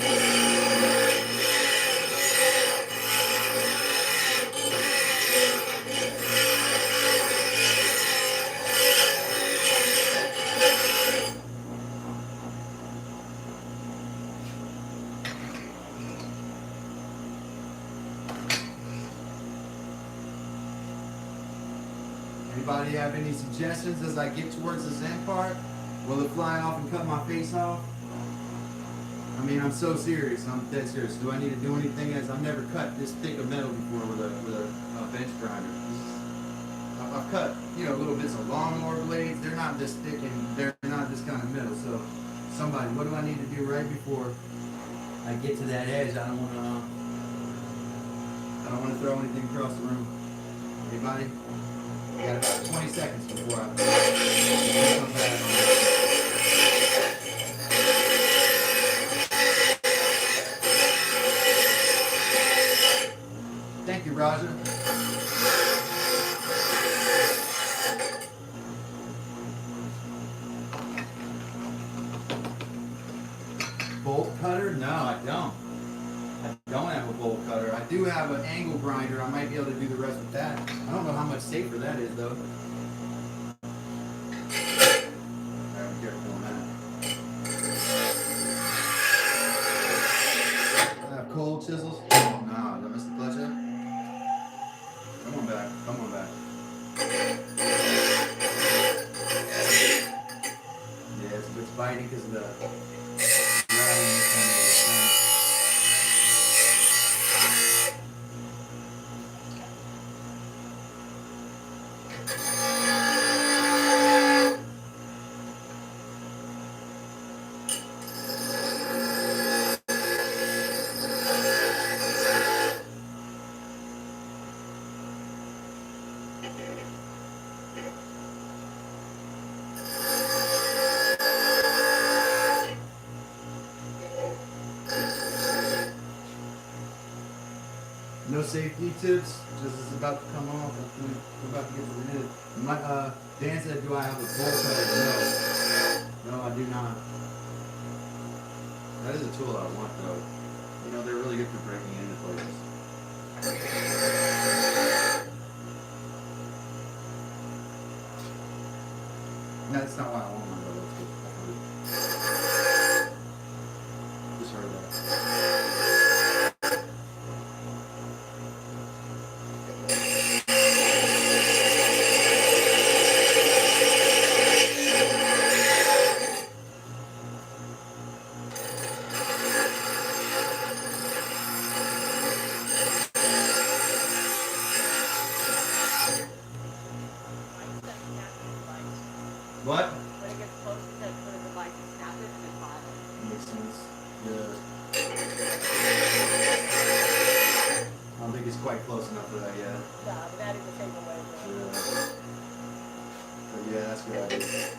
Anybody have any suggestions as I get towards this end part? Will it fly off and cut my face off? I mean, I'm so serious. I'm dead serious. Do I need to do anything? As I've never cut this thick of metal before with a bench grinder. I've cut, little bits of lawnmower blades. They're not this thick and they're not this kind of metal. So, somebody, what do I need to do right before I I get to that edge, I don't wanna throw anything across the room. Anybody? I got about 20 seconds before I come back on. Thank you, Roger. Bolt cutter? No, I don't. I don't have a bolt cutter. I do have an angle grinder. I might be able to do the rest with that. I don't know how much safer that is, though. Alright, be careful on that. I have cold chisels. Oh, no. Did I miss the clutch up? Come on back. Come on back. Yeah, it's biting because of the rattling from the thing. No safety tips, just it's about to come off. I'm about to get rid of it. Dan said, do I have a bolt cutter? No. No, I do not. That is a tool I want, though. You know, they're really good for breaking into places. No, that's not why I want one, though. That's good. Just heard that. What? When it gets close, it says put a device and snap it and then file it. Makes sense. Yeah. I don't think it's quite close enough for that yet. Nah, but that is a safer way. Yeah. But yeah, that's a good idea.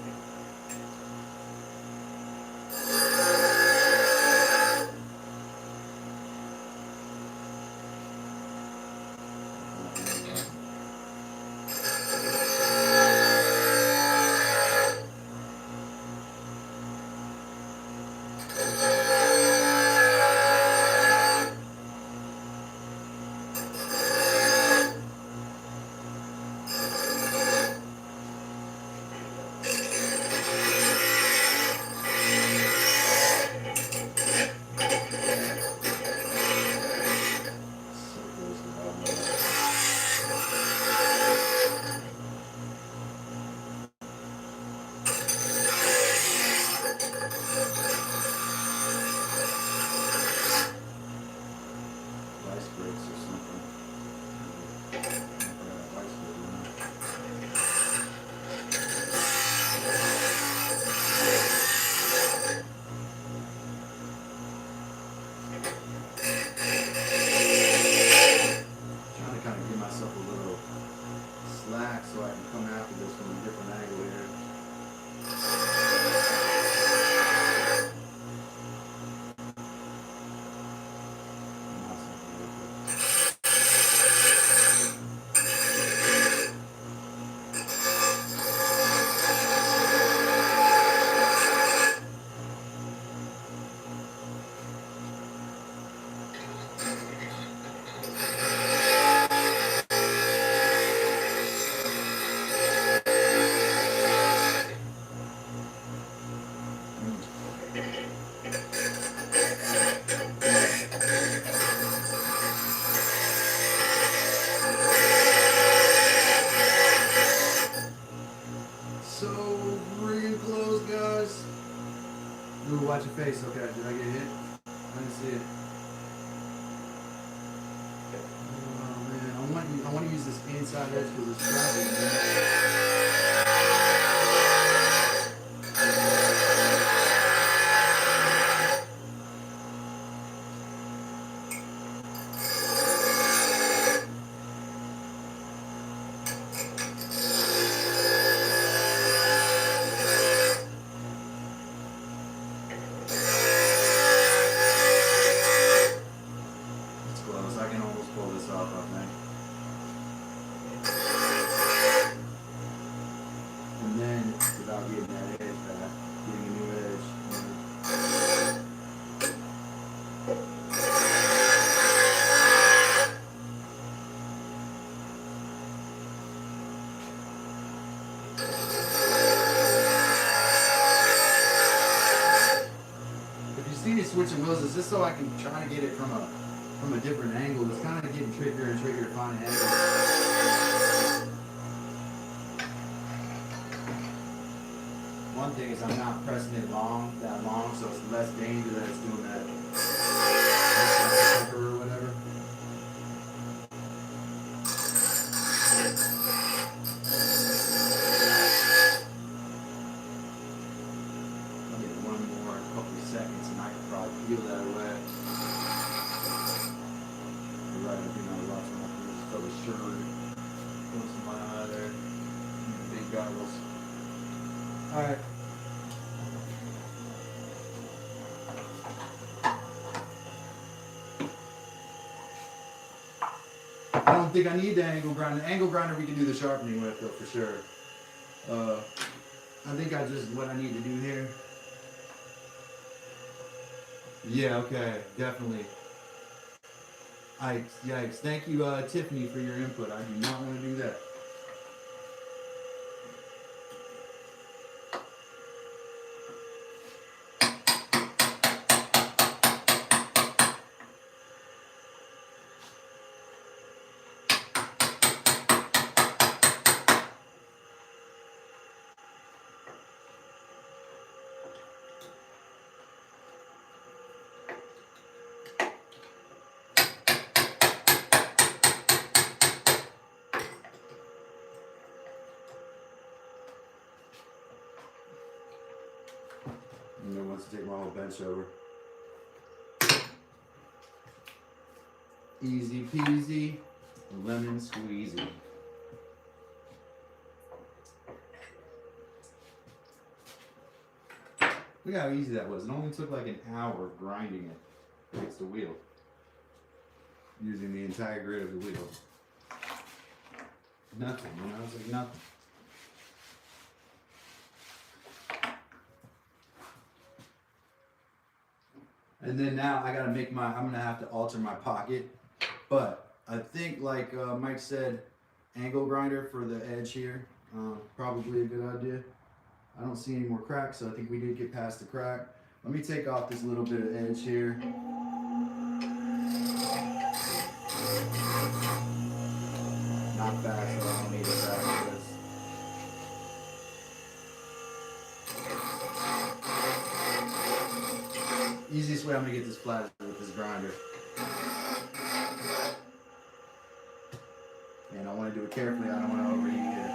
Watch your face, okay? Did I get hit? I didn't see it. Oh man, I want to use this inside edge because it's traveling, man. without getting that edge back, getting a new edge. If you see me switching wheels, it's just so I can try to get it from a different angle. It's kind of getting trickier and trickier to find an angle. One thing is I'm not pressing it that long, so it's less danger that it's doing that or whatever. I'll get one more couple of seconds and I can probably peel that away. You're right, I do not watch my just throw the shirt. Put some my eye there. Big goggles. Alright. I don't think I need the angle grinder. The angle grinder we can do the sharpening with though for sure. I think I just what I need to do here. Yeah, okay, definitely. Yikes. Thank you, Tiffany, for your input. I do not want to do that. And then wants to take my whole bench over. Easy peasy, lemon squeezy. Look how easy that was. It only took like an hour grinding it against the wheel. Using the entire grid of the wheel. Nothing, you know, it's like nothing. And then now I gotta make I'm gonna have to alter my pocket. But I think like Mike said, angle grinder for the edge here, probably a good idea. I don't see any more cracks, so I think we did get past the crack. Let me take off this little bit of edge here. Not fast, so I don't need it fast for this. Easiest way I'm gonna get this flat is with this grinder. And I want to do it carefully, I don't want to overheat it.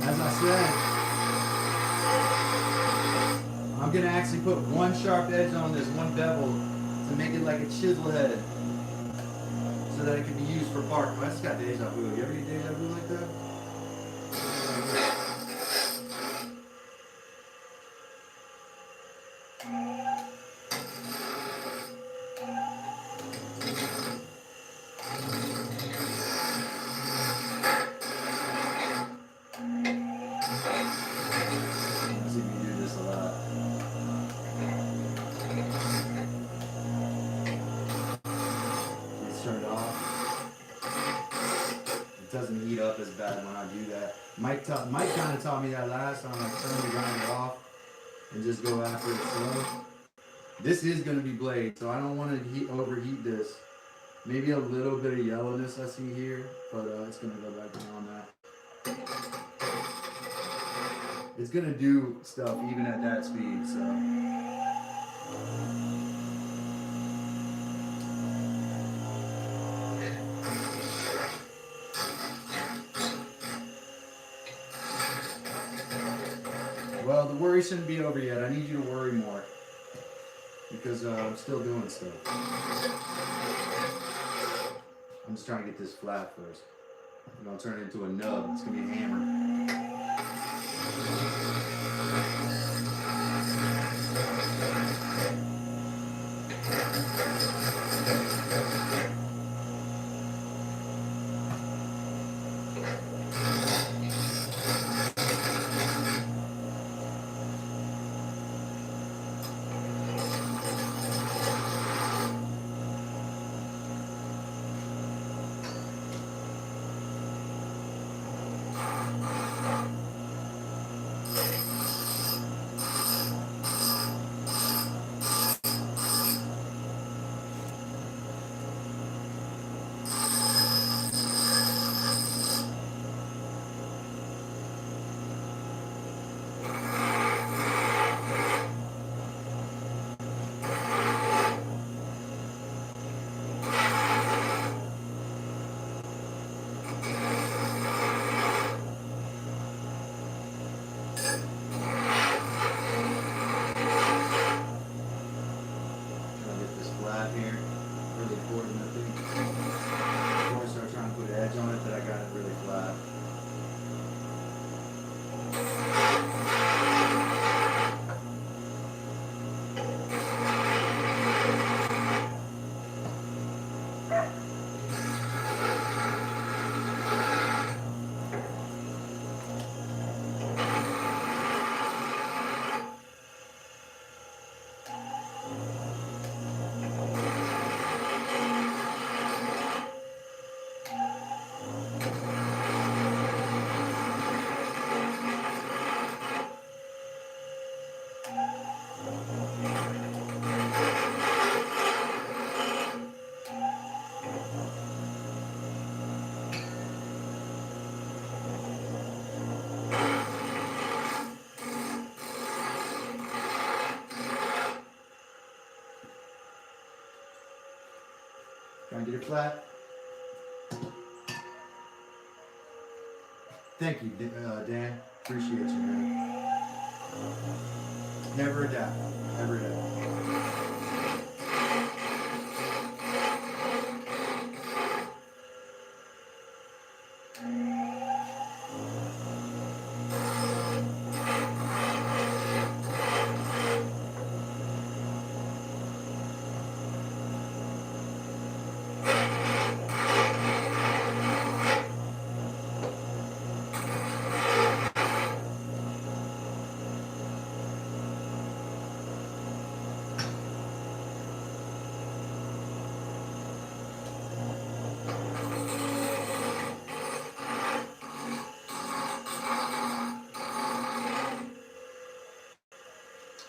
As I said, I'm gonna actually put one sharp edge on this one bevel to make it like a chisel head, so that it can be used for bark. I just got deja vu. You ever get deja vu like that? Doesn't heat up as bad when I do that. Mike kind of taught me that last time. I turned the grinder off and just go after it slow. This is going to be blade, so I don't want to overheat this. Maybe a little bit of yellowness I see here, but it's going to go back down that. It's going to do stuff even at that speed, so. worry shouldn't be over yet. I need you to worry more because I'm still doing stuff. I'm just trying to get this flat first. I'm gonna turn it into a nub. It's gonna be a hammer. Try and get it flat. Thank you, Dan. Appreciate you, man. Never a doubt. Never a doubt.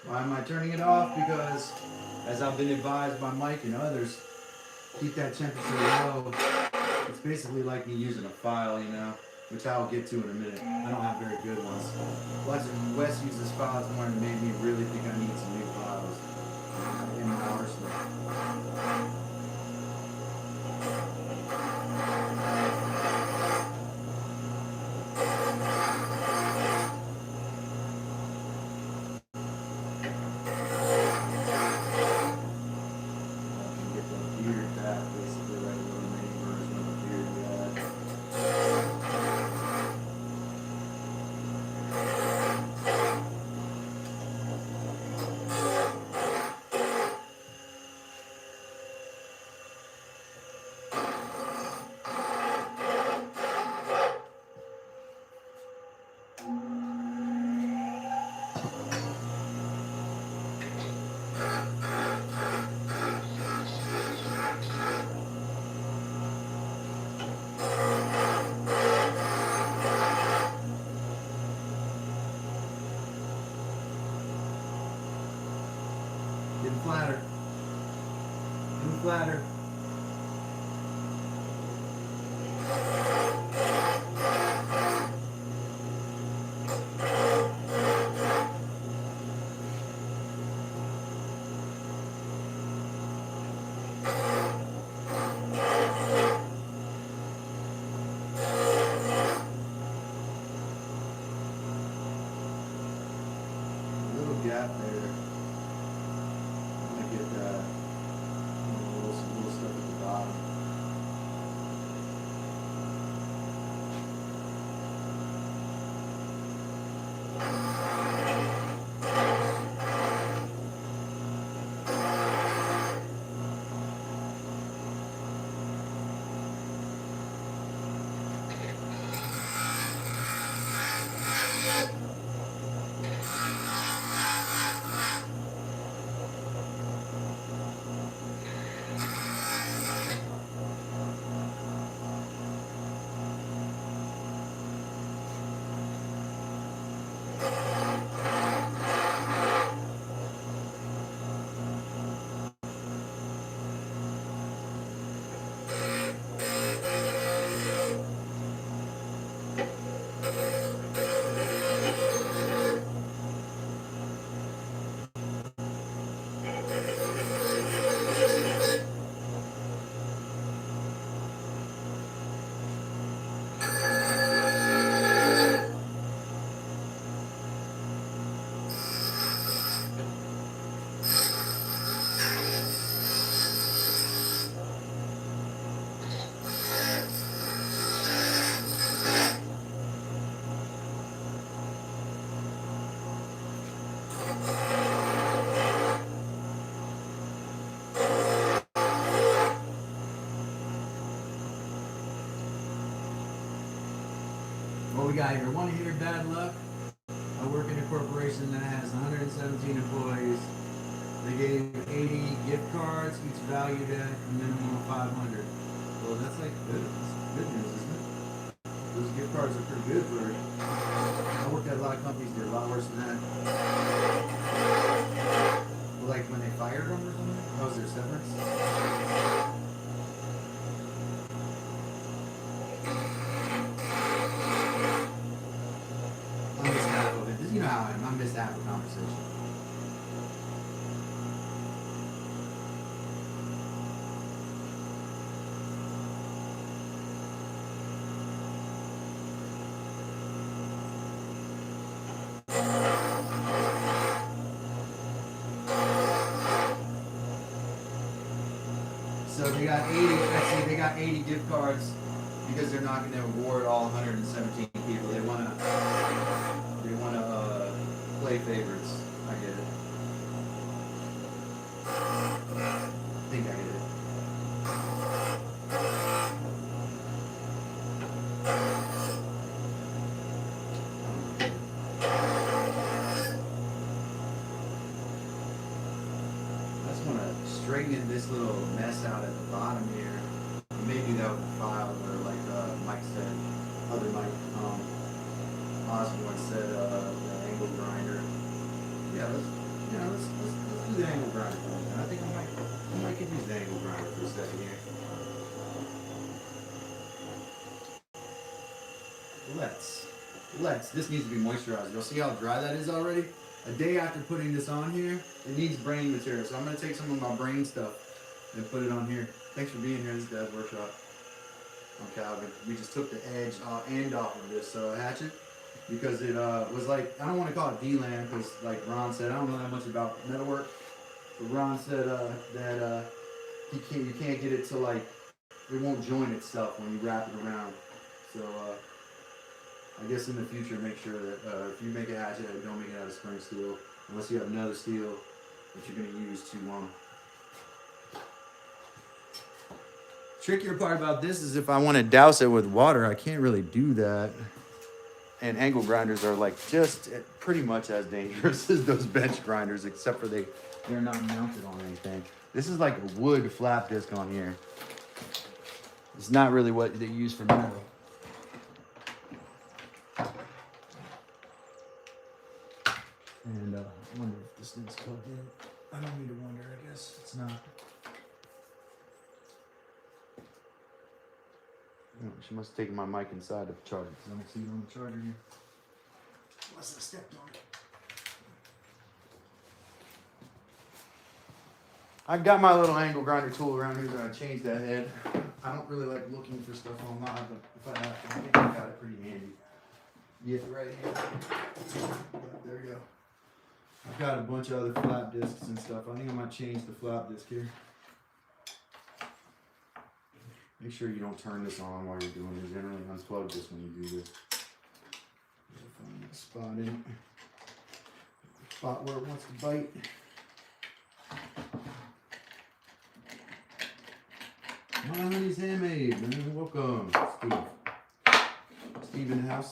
Why am I turning it off? Because, as I've been advised by Mike and others, keep that temperature low. It's basically like me using a file, you know, which I'll get to in a minute. I don't have very good ones. Wes uses files more and made me really think I need some new files in my arsenal. Getting flatter. Getting flatter. we got here? One here, bad luck. I work in a corporation that has 117 employees. They gave 80 gift cards, each valued at a minimum of 500. Well, that's like good. That's good news, isn't it? Those gift cards are pretty good for. I worked at a lot of companies that did a lot worse than that. Like when they fired them or something? That was their severance? I missed half of it. You know how I am. I missed half the conversation. So they got 80. I see they got 80 gift cards because they're not going to award all 117 people. They want to play favorites. I get it. I think I get it. I just want to straighten this little mess out at the bottom here. Maybe that would file, or like Mike said, other Mike Osborne said, the angle grinder. Yeah, let's do the angle grinder for a minute. I think I might could use the angle grinder for a second here. Let's. This needs to be moisturized. You'll see how dry that is already. A day after putting this on here, it needs brain material. So I'm gonna take some of my brain stuff and put it on here. Thanks for being here. This is Dad's workshop. I'm Calvin. We just took the end off of this hatchet because it was like, I don't want to call it D-lam because like Ron said, I don't know that much about metalwork, but Ron said that you can't get it to like, it won't join itself when you wrap it around. So I guess in the future, make sure that if you make a hatchet, don't make it out of spring steel unless you have another steel that you're going to use to Trickier part about this is if I want to douse it with water, I can't really do that. And angle grinders are like just pretty much as dangerous as those bench grinders, except for they're not mounted on anything. This is like a wood flap disc on here. It's not really what they use for metal. And I wonder if this thing's plugged in. I don't need to wonder, I guess it's not. Oh, she must have taken my mic inside of the charger because I don't see it on the charger here. Unless I stepped on it. I've got my little angle grinder tool around here that I changed that head. I don't really like looking for stuff online, but if I have to, I think I got it pretty handy. Yeah, right here. There you go. I've got a bunch of other flap discs and stuff. I think I might change the flap disc here. Make sure you don't turn this on while you're doing this. Generally unplug this when you do this. Find a spot in it. Spot where it wants to bite. My honey's handmade, man. Welcome, Steve. Steve in the house.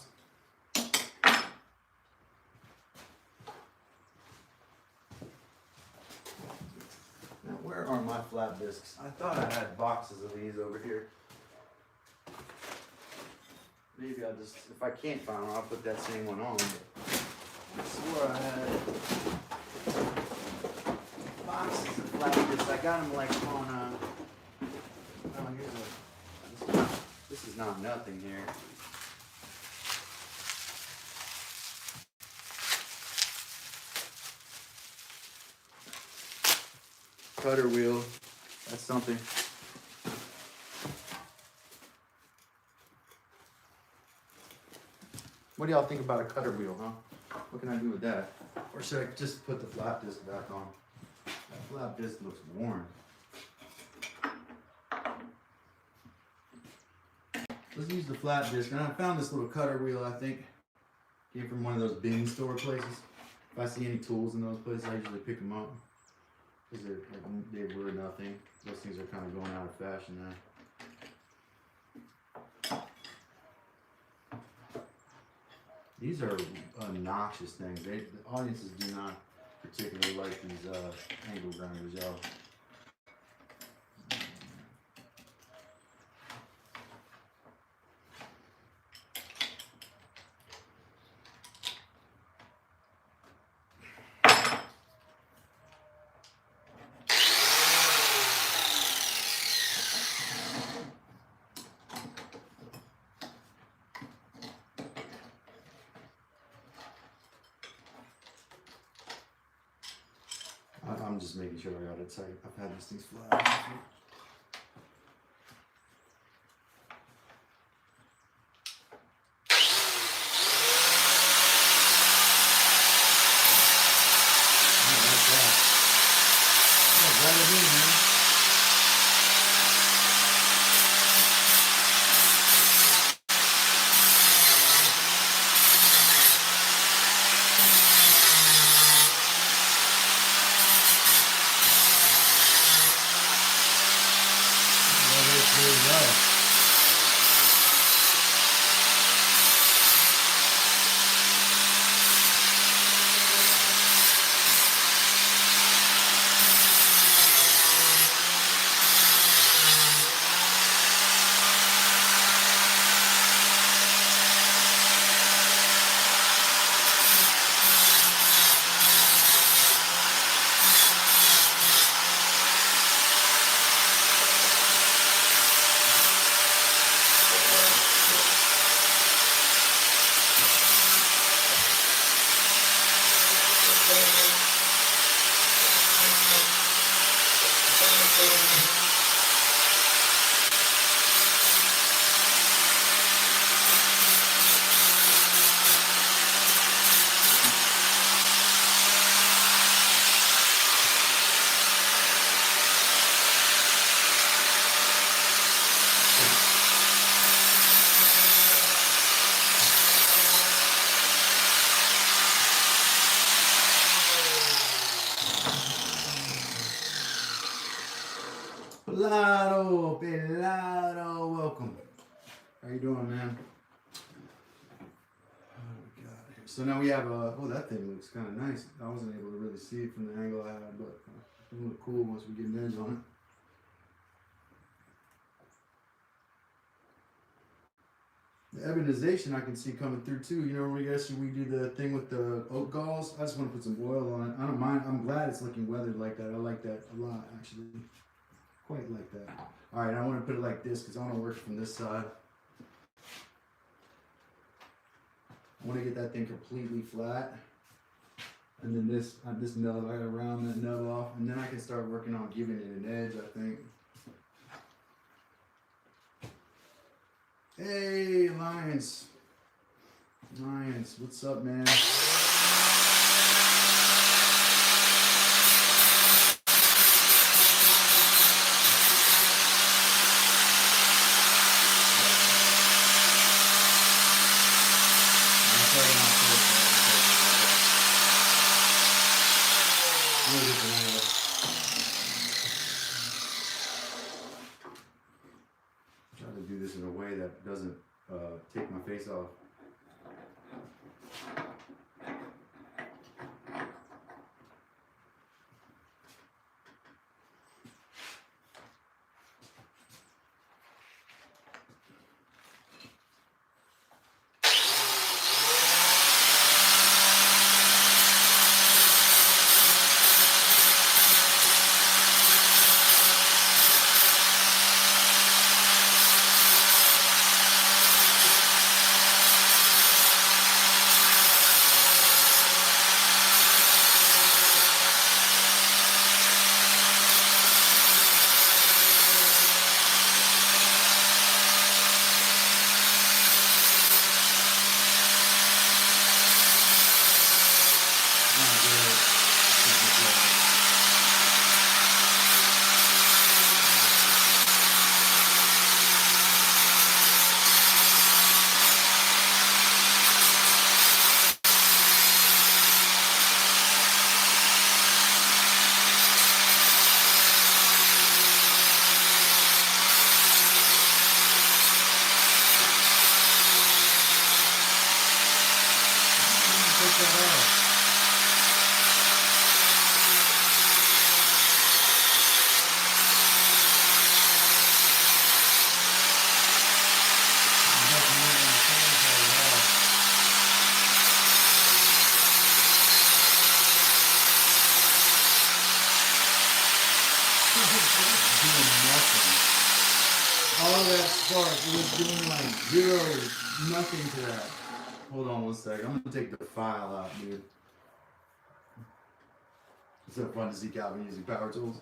Now, where are my flap discs? I thought I had boxes of these over here. Maybe I'll just, if I can't find one, I'll put that same one on. But I swore I had boxes of flap discs. I got them like on oh, here's a, this is not nothing here. Cutter wheel, that's something. What do y'all think about a cutter wheel, huh? What can I do with that? Or should I just put the flap disc back on? That flap disc looks worn. Let's use the flat disc. And I found this little cutter wheel, I think. Came from one of those bin store places. If I see any tools in those places, I usually pick them up. Because they were nothing. Those things are kind of going out of fashion now. These are obnoxious things. The audiences do not particularly like these angle grinders, y'all. I'm just making sure I got it tight. I've had these things fly. Pelado, welcome. How you doing, man? Oh God. So now we have oh, that thing looks kind of nice. I wasn't able to really see it from the angle I had, but it'll look cool once we get an edge on it. The ebonization I can see coming through too. You know, we do the thing with the oak galls. I just want to put some oil on it. I don't mind. I'm glad it's looking weathered like that. I like that a lot, actually. Quite like that. All right, I want to put it like this because I want to work from this side. I want to get that thing completely flat, and then this nub, I gotta round that nub off, and then I can start working on giving it an edge, I think. Hey, Lions, what's up, man? Try to do this in a way that doesn't take my face off. start, it was doing like zero, nothing to that. Hold on one second. I'm gonna take the file out, dude. It's so fun to see Calvin using power tools.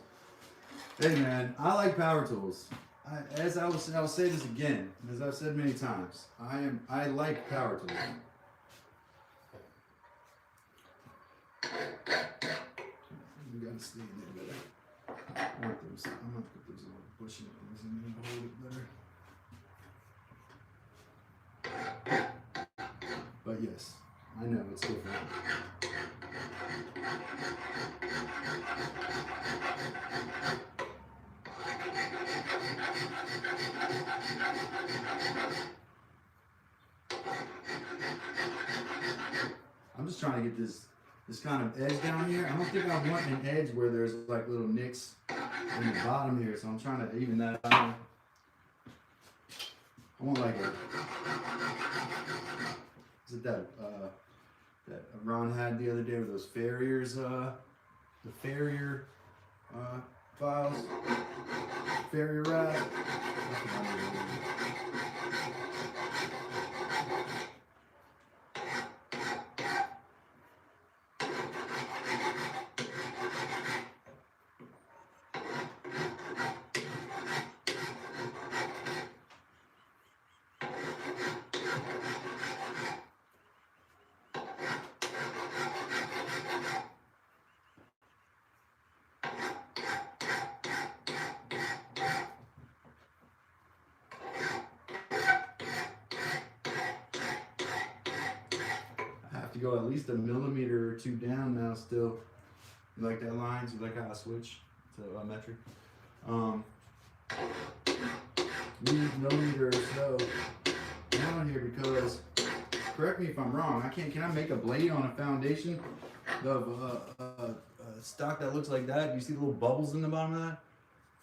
Hey man, I like power tools. I'll say this again, as I've said many times. I like power tools. You gotta stay in there better. I'm gonna put those little bushy things in there to hold it better. But yes, I know it's different. I'm just trying to get this kind of edge down here. I don't think I want an edge where there's like little nicks in the bottom here, so I'm trying to even that out. I want like a, is it that Ron had the other day with those Farriers, the Farrier files, Farrier wrap. To go at least a millimeter or two down now still. You like that line? You like how I switch to metric? Millimeter or so down here because, correct me if I'm wrong, can I make a blade on a foundation of stock that looks like that? You see the little bubbles in the bottom of that?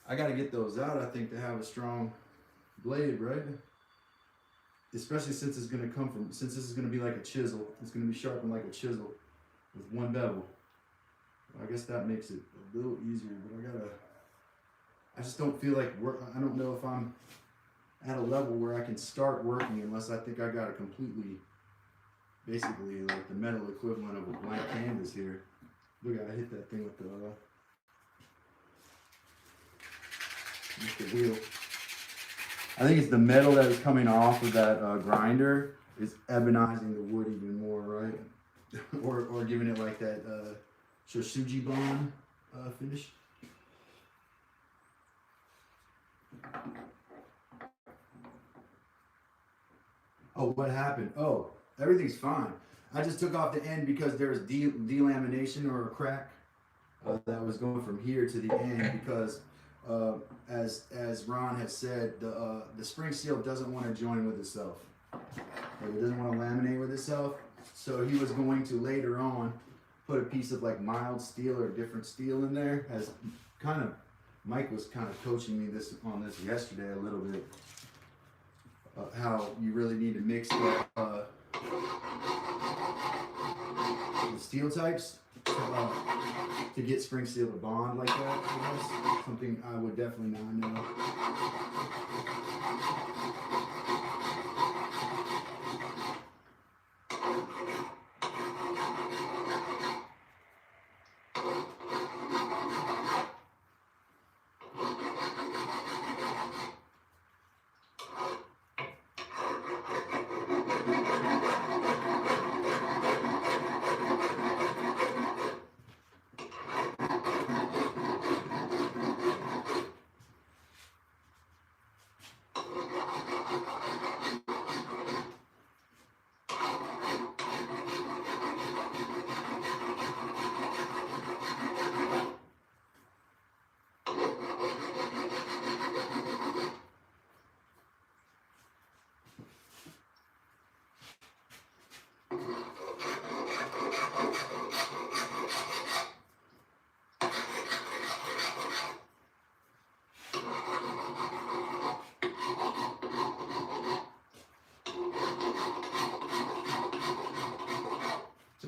I gotta get those out, I think, to have a strong blade, right? Especially since it's gonna since this is gonna be like a chisel, it's gonna be sharpened like a chisel with one bevel. I guess that makes it a little easier, but I just don't feel like I don't know if I'm at a level where I can start working unless I think I got a completely, basically like the metal equivalent of a blank canvas here. Look, I hit that thing with the wheel. I think it's the metal that is coming off of that grinder is ebonizing the wood even more, right? or giving it like that Shosuji bond finish. Oh, what happened? Oh, everything's fine. I just took off the end because there's delamination or a crack that was going from here to the end because as Ron has said, the spring seal doesn't want to join with itself. It doesn't want to laminate with itself. So he was going to later on put a piece of like mild steel or different steel in there. As kind of Mike was kind of coaching me on this yesterday a little bit. How you really need to mix the steel types to get spring seal to bond like that, I guess. Something I would definitely not know.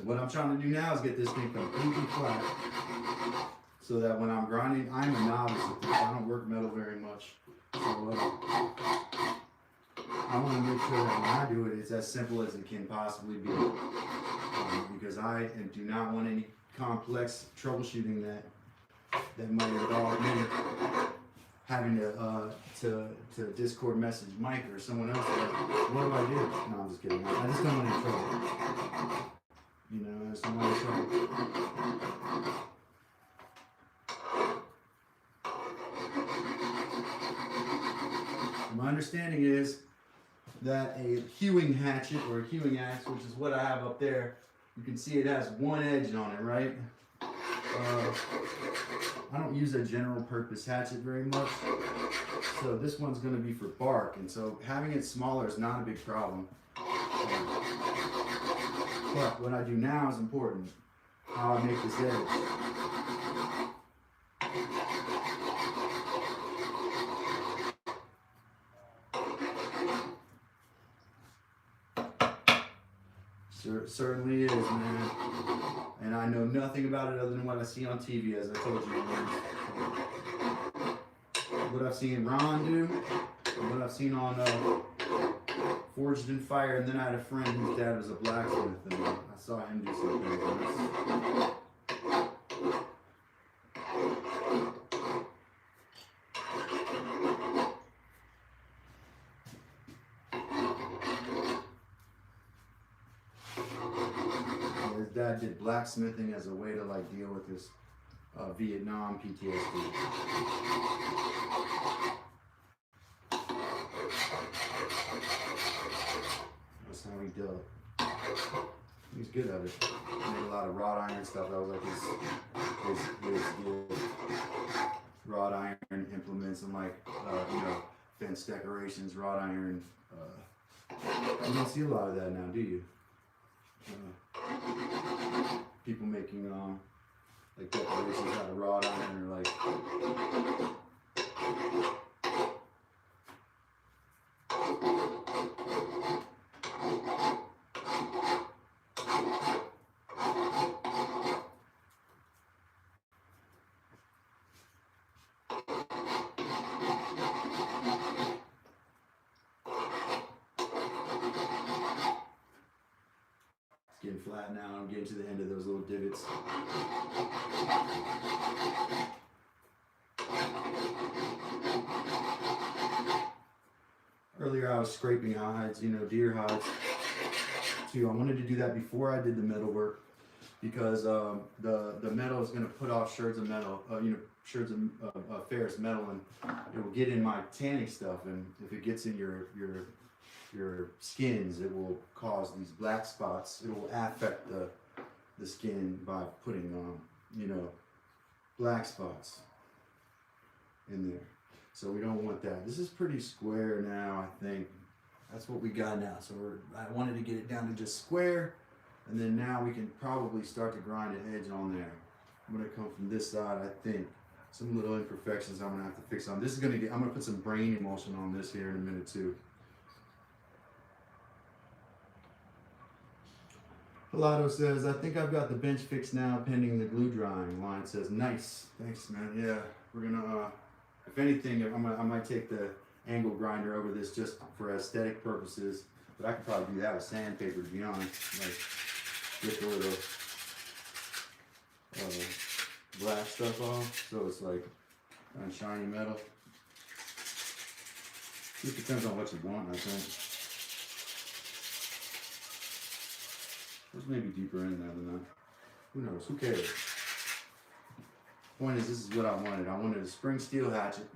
What I'm trying to do now is get this thing completely flat so that when I'm grinding, I'm a novice at this. I don't work metal very much. So I want to make sure that when I do it, it's as simple as it can possibly be, because I do not want any complex troubleshooting that might involve me having to Discord message Mike or someone else. Like, what do I do? No, I'm just kidding. I just don't want any trouble. You know, I just don't want any trouble. My understanding is that a hewing hatchet or a hewing axe, which is what I have up there, you can see it has one edge on it, right? I don't use a general purpose hatchet very much, so this one's going to be for bark, and so having it smaller is not a big problem. But what I do now is important. How I make this edge. Certainly is, man. And I know nothing about it other than what I see on TV, as I told you. What I've seen Ron do, and what I've seen on Forged in Fire, and then I had a friend whose dad was a blacksmith, and I saw him do some things. Dad did blacksmithing as a way to like deal with his Vietnam PTSD. That's how he did it. He's good at it. He made a lot of wrought iron stuff. That was like his wrought iron implements and like you know, fence decorations, wrought iron. You don't see a lot of that now, do you? People making like decorations out of wrought iron or like getting flat now. I'm getting to the end of those little divots. Earlier I was scraping hides, you know, deer hides too. I wanted to do that before I did the metal work because the metal is going to put off sherds of metal, you know, sherds of ferrous metal, and it will get in my tanning stuff, and if it gets in your skins, it will cause these black spots. It will affect the skin by putting you know, black spots in there. So we don't want that. This is pretty square now, I think. That's what we got now. So I wanted to get it down to just square, and then now we can probably start to grind an edge on there. I'm gonna come from this side, I think. Some little imperfections I'm gonna have to fix on. This is gonna get, I'm gonna put some brain emulsion on this here in a minute too. Pilato says, I think I've got the bench fixed now pending the glue drying. Line says, nice. Thanks, man. Yeah, we're gonna, if anything, I might take the angle grinder over this just for aesthetic purposes, but I could probably do that with sandpaper, to be honest. Like, get the little black stuff off, so it's like kind of shiny metal. It depends on what you want, I think. There's maybe deeper in there than that. Who knows? Who cares? Point is, this is what I wanted. I wanted a spring steel hatchet.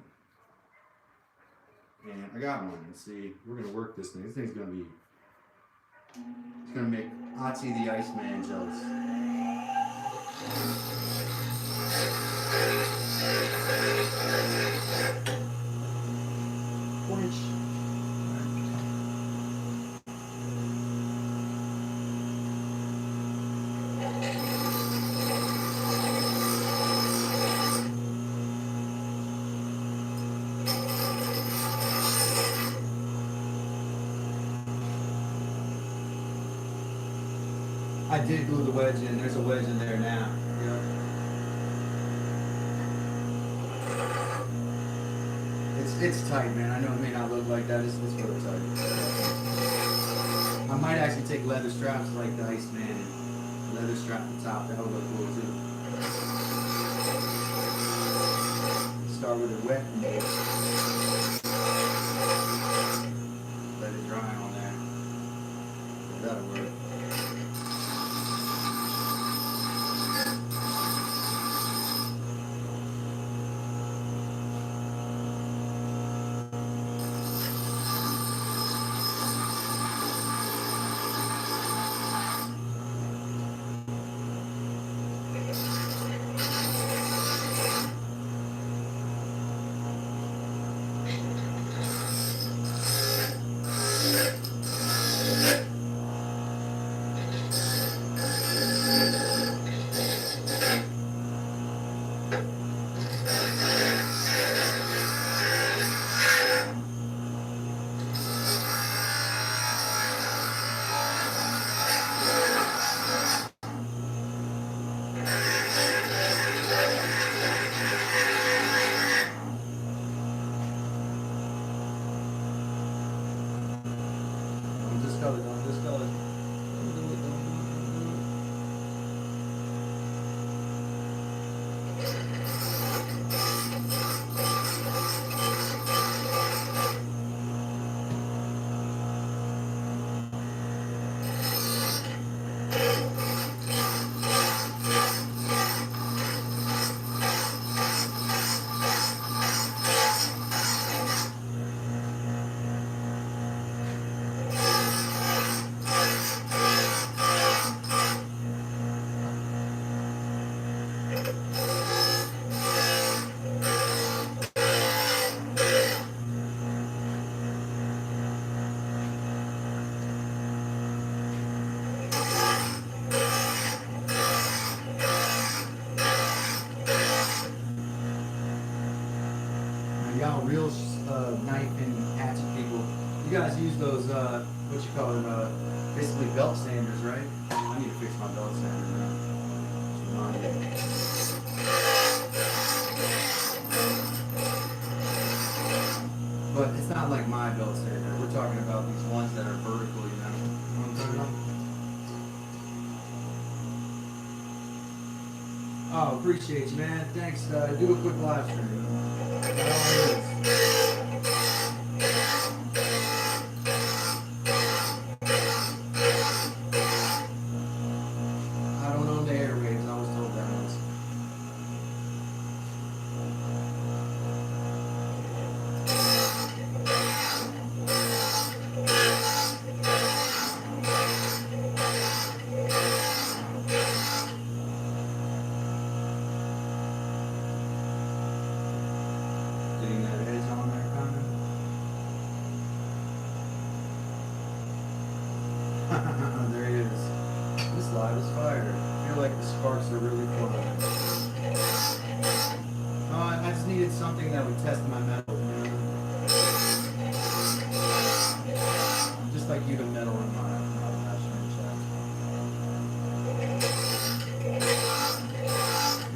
And I got one. And see, we're going to work this thing. This thing's going to be, it's going to make Ati the Iceman jealous. Winch. I did glue the wedge in. There's a wedge in there now. Yep. It's it's tight, man. I know it may not look like that. It's really tight. I might actually take leather straps like the Iceman and leather strap the top. That would look cool too. Start with it wet and let it dry on there. That'll work. Don't discolor. Don't do it. Y'all real knife and hatchet people, you guys use those, what you call it, basically belt sanders, right? I need to fix my belt sander now. But it's not like my belt sander. We're talking about these ones that are vertical, you know what I'm talking about? Oh, appreciate you, man. Thanks. Do a quick live stream. I don't own the airwaves. I was told that once. Getting that edge on there, kind of. There he is. This live is fire. I feel like the sparks are really flying. I just needed something that would test my metal, you know? Just like you to metal in my hatchet shaft.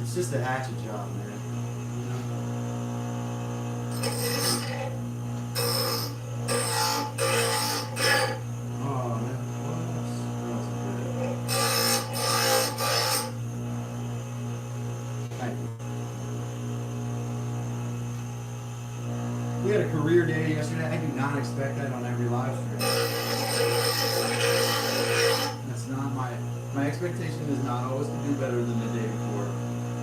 It's just a hatchet job, man. We had a career day yesterday. I do not expect that on every live stream. That's not my expectation is not always to do better than the day before.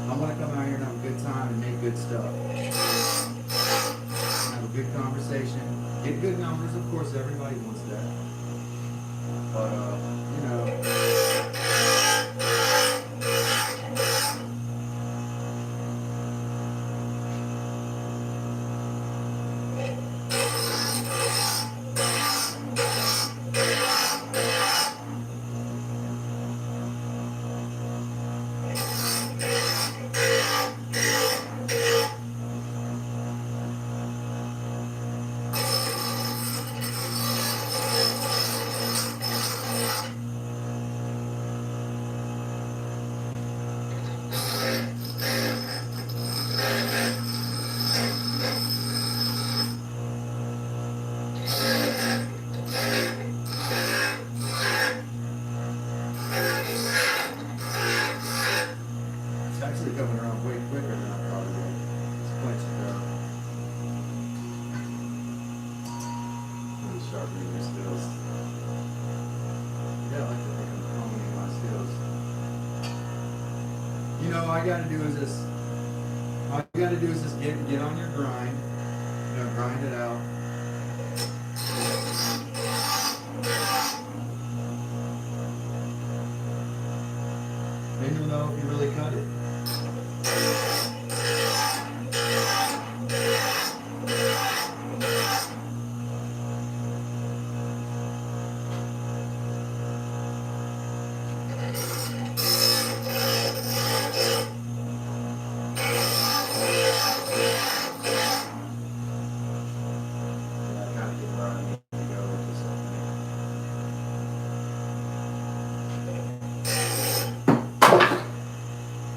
I want to come out here and have a good time and make good stuff. Have a good conversation. Get good numbers, of course, everybody wants that. But you know. sharpening your skills. Yeah, I like to think I'm honing my skills. You know, all I gotta do is this. All you gotta do is just get on your grind. You know, grind it out. Then you'll know if you really cut it.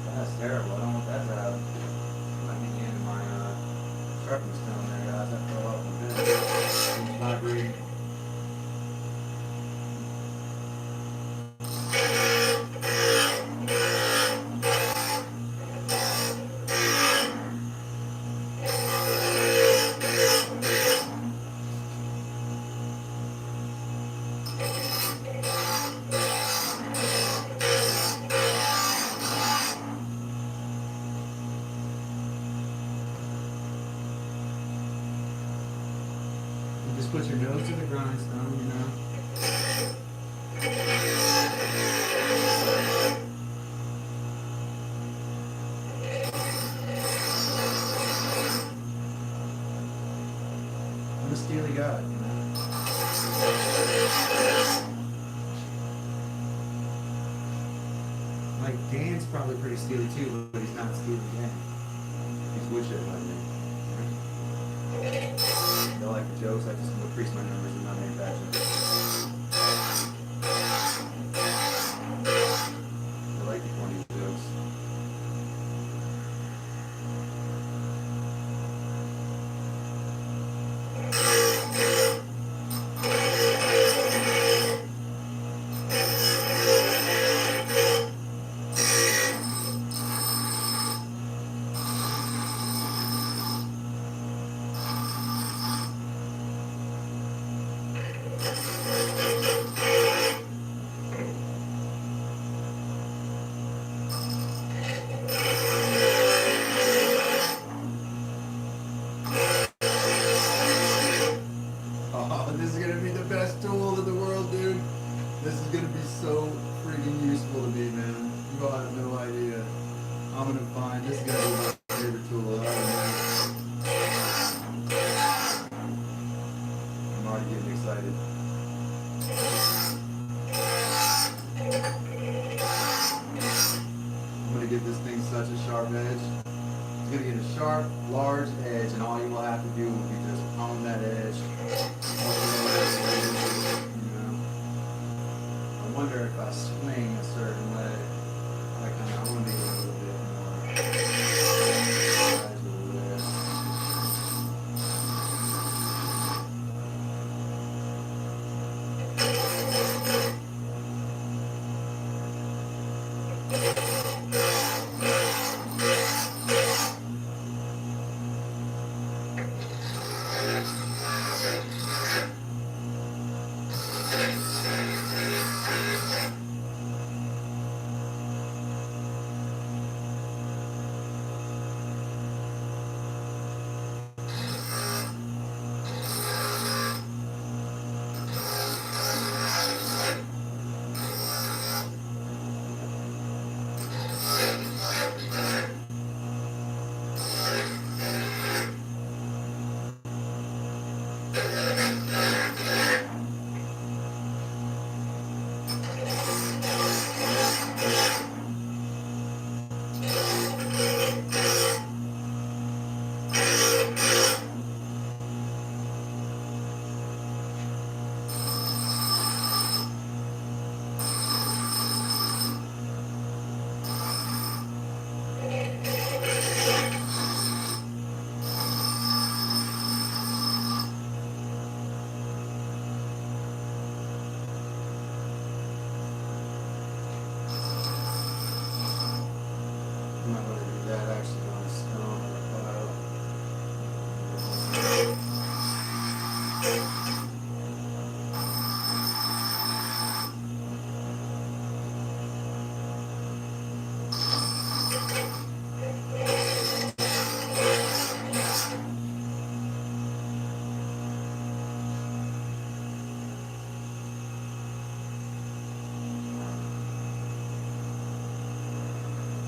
That's terrible. I don't want that to happen. Might be the end of my sharpening stone there, guys. I fell off a bit. It's not great. You just put your nose to the grindstone, you know. I'm a steely guy, you know. Like Dan's probably pretty steely too, but he's not steely Dan. He's woodshed like me. They like the jokes, I just increase my numbers and not manufacture. I like the corny jokes. Oh, this is gonna be the best tool in the world, dude. This is gonna be so freaking useful to me, man. You all have no idea. I'm gonna find this is gonna be my favorite tool. I'm already getting excited. I'm gonna get this thing such a sharp edge. It's gonna get a sharp, large edge, and all you will have to do will be just hone that edge. I wonder if I swing a certain way, I want to be a little bit more gradual there.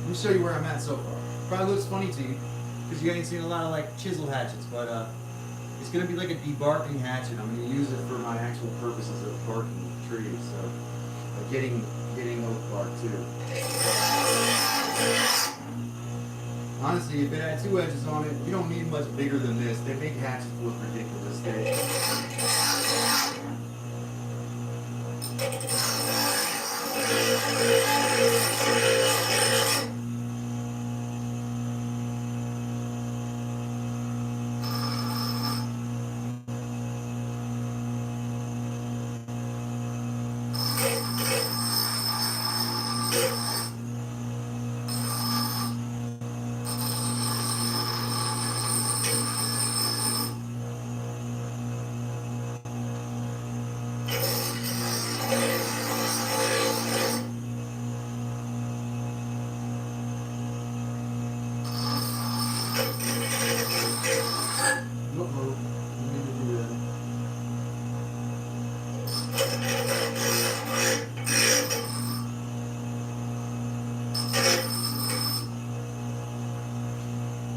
Let me show you where I'm at so far. Probably looks funny to you because you ain't seen a lot of like chisel hatchets, but it's gonna be like a debarking hatchet. I'm gonna use it for my actual purposes of barking trees, so getting oak bark too. Honestly, if it had 2 edges on it, you don't need much bigger than this. They make hatchets look ridiculous.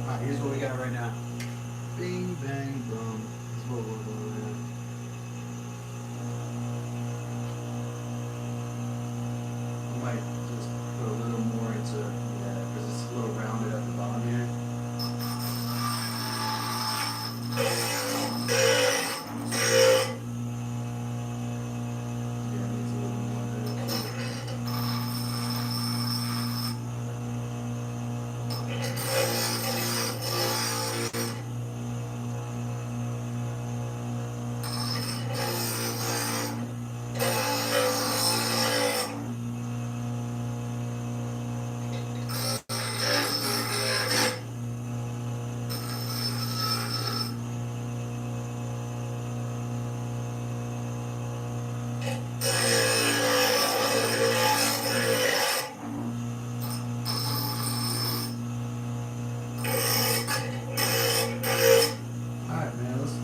Alright, here's what we got right now. Bing, bang, boom. This is what we're doing right now. I might just put a little more into, yeah, because it's a little rounded at the bottom here. Yeah, it needs a little more there. Alright man, let's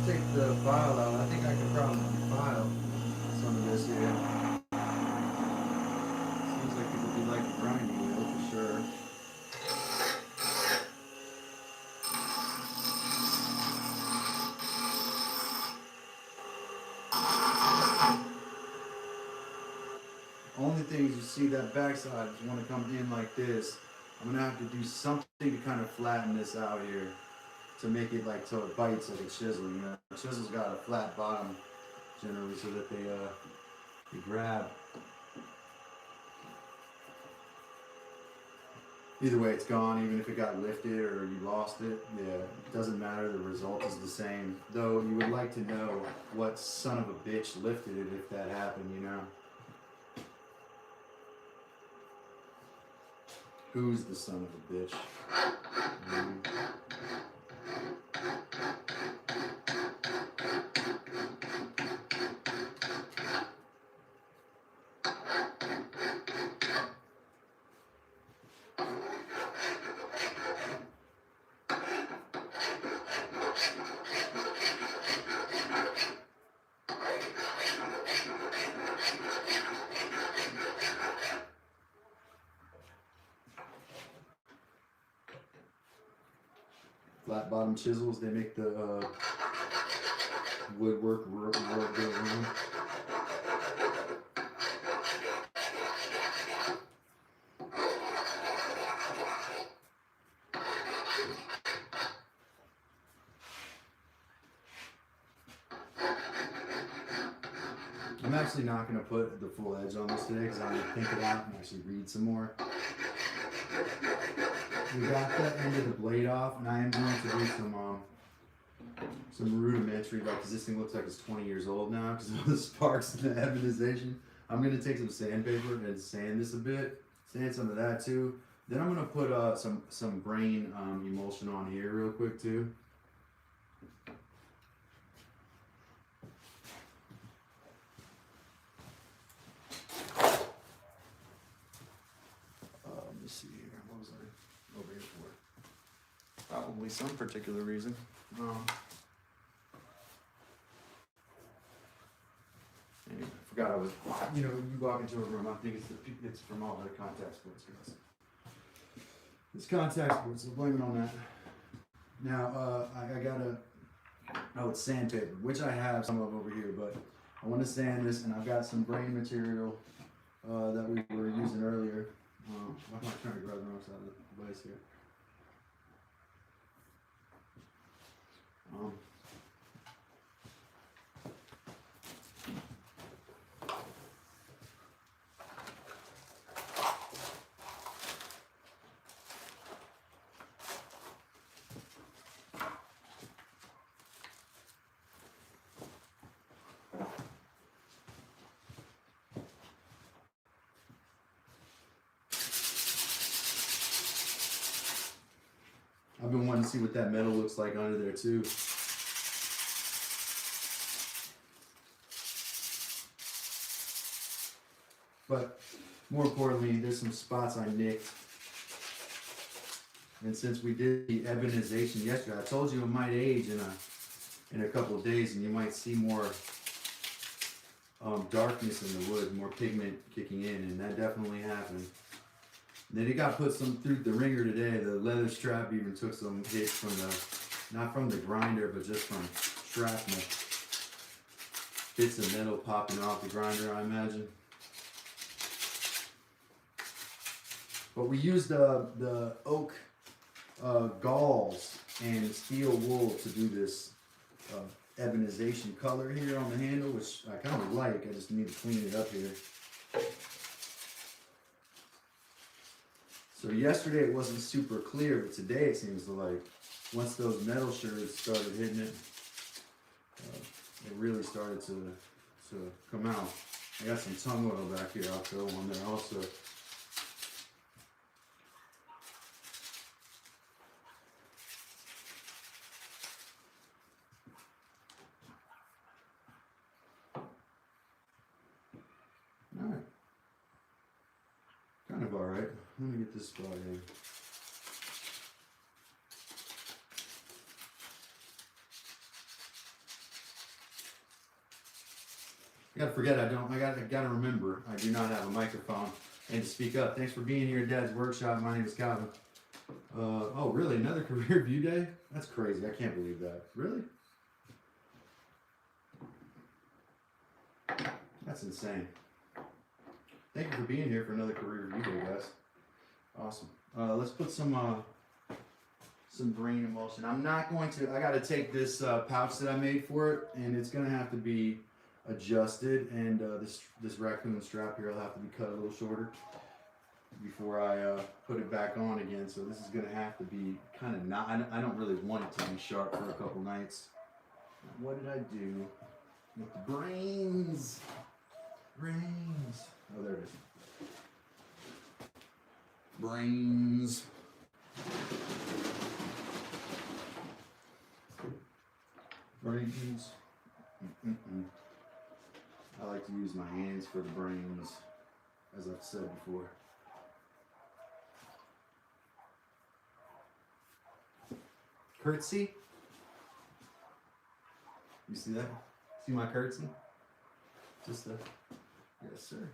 take the file out. I think I could probably file some of this here. Seems like it would be like a grinding wheel for sure. Only thing is you see that backside is want to come in like this. I'm gonna have to do something to kind of flatten this out here to make it like so it bites like a chisel. You know, a chisel's got a flat bottom generally so that they grab. Either way, it's gone. Even if it got lifted or you lost it, yeah, it doesn't matter. The result is the same. Though you would like to know what son of a bitch lifted it if that happened. You know. Who's the son of a bitch? Flat bottom chisels, they make the woodwork real good room. I'm actually not going to put the full edge on this today because I'm going to think it out and actually read some more. We got the end of the blade off, and I am going to do some rudimentary, like, because this thing looks like it's 20 years old now because of the sparks and the ebonization. I'm going to take some sandpaper and sand this a bit, sand some of that too. Then I'm going to put some grain emulsion on here real quick too. Let me see here. What was I over here for? Probably some particular reason. Anyway, I forgot I was. You know, you walk into a room, I think it's from all the contact sports guys. It's contact sport, so blame it on that. Now, I gotta, oh, it's sandpaper, which I have some of over here, but I want to sand this, and I've got some grain material that we were using earlier. Why am I trying to grab the wrong side of the device here? I've been wanting to see what that metal looks like under there too. But more importantly, there's some spots I nicked. And since we did the ebonization yesterday, I told you it might age in a couple of days, and you might see more darkness in the wood, more pigment kicking in, and that definitely happened. And then it got put some through the ringer today. The leather strap even took some hits from the, not from the grinder, but just from shrapnel. Bits of metal popping off the grinder, I imagine. But we used the oak galls and steel wool to do this ebonization color here on the handle, which I kind of like. I just need to clean it up here. So yesterday it wasn't super clear, but today it seems to, like, once those metal sherds started hitting it, it really started to come out. I got some tongue oil back here. I'll throw one there also. Alright. Kind of alright. Let me get this spot in. I gotta remember, I do not have a microphone and to speak up. Thanks for being here at Dad's Workshop. My name is Calvin. Oh really, another career view day? That's crazy, I can't believe that. Really? That's insane. Thank you for being here for another career view day, guys. Awesome. Let's put some grain emulsion. I'm not going to, I gotta take this pouch that I made for it, and it's gonna have to be adjusted, and this raccoon strap here will have to be cut a little shorter before I put it back on again. So this is gonna have to be kind of not, I don't really want it to be sharp for a couple nights. What did I do with the brains? Brains. Oh, there it is. Brains. Brains. I like to use my hands for the brains, as I've said before. Curtsy. You see that? See my curtsy? Just a, yes sir.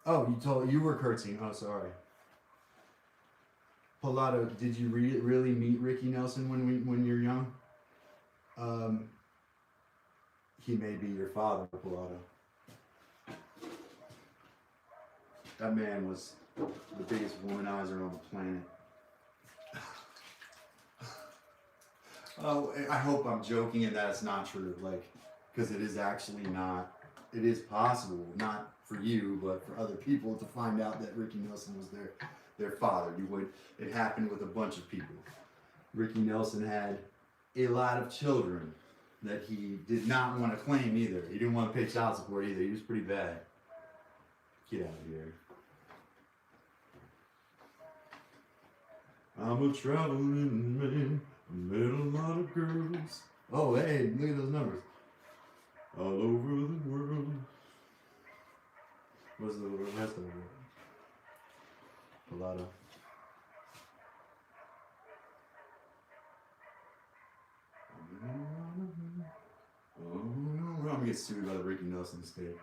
Oh, you were curtsying. Oh, sorry. Pilato, did you really meet Ricky Nelson when you're young? He may be your father, Pilato. That man was the biggest womanizer on the planet. Oh, I hope I'm joking and that it's not true, like, because it is actually not. It is possible, not for you, but for other people to find out that Ricky Nelson was their father. It happened with a bunch of people. Ricky Nelson had a lot of children that he did not want to claim either. He didn't want to pay child support either. He was pretty bad. Get out of here. I'm a traveling man. I met a lot of girls. Oh, hey, look at those numbers. All over the world. What's the rest of it? A lot of. Oh, I'm gonna get sued by the Ricky Nelson estate.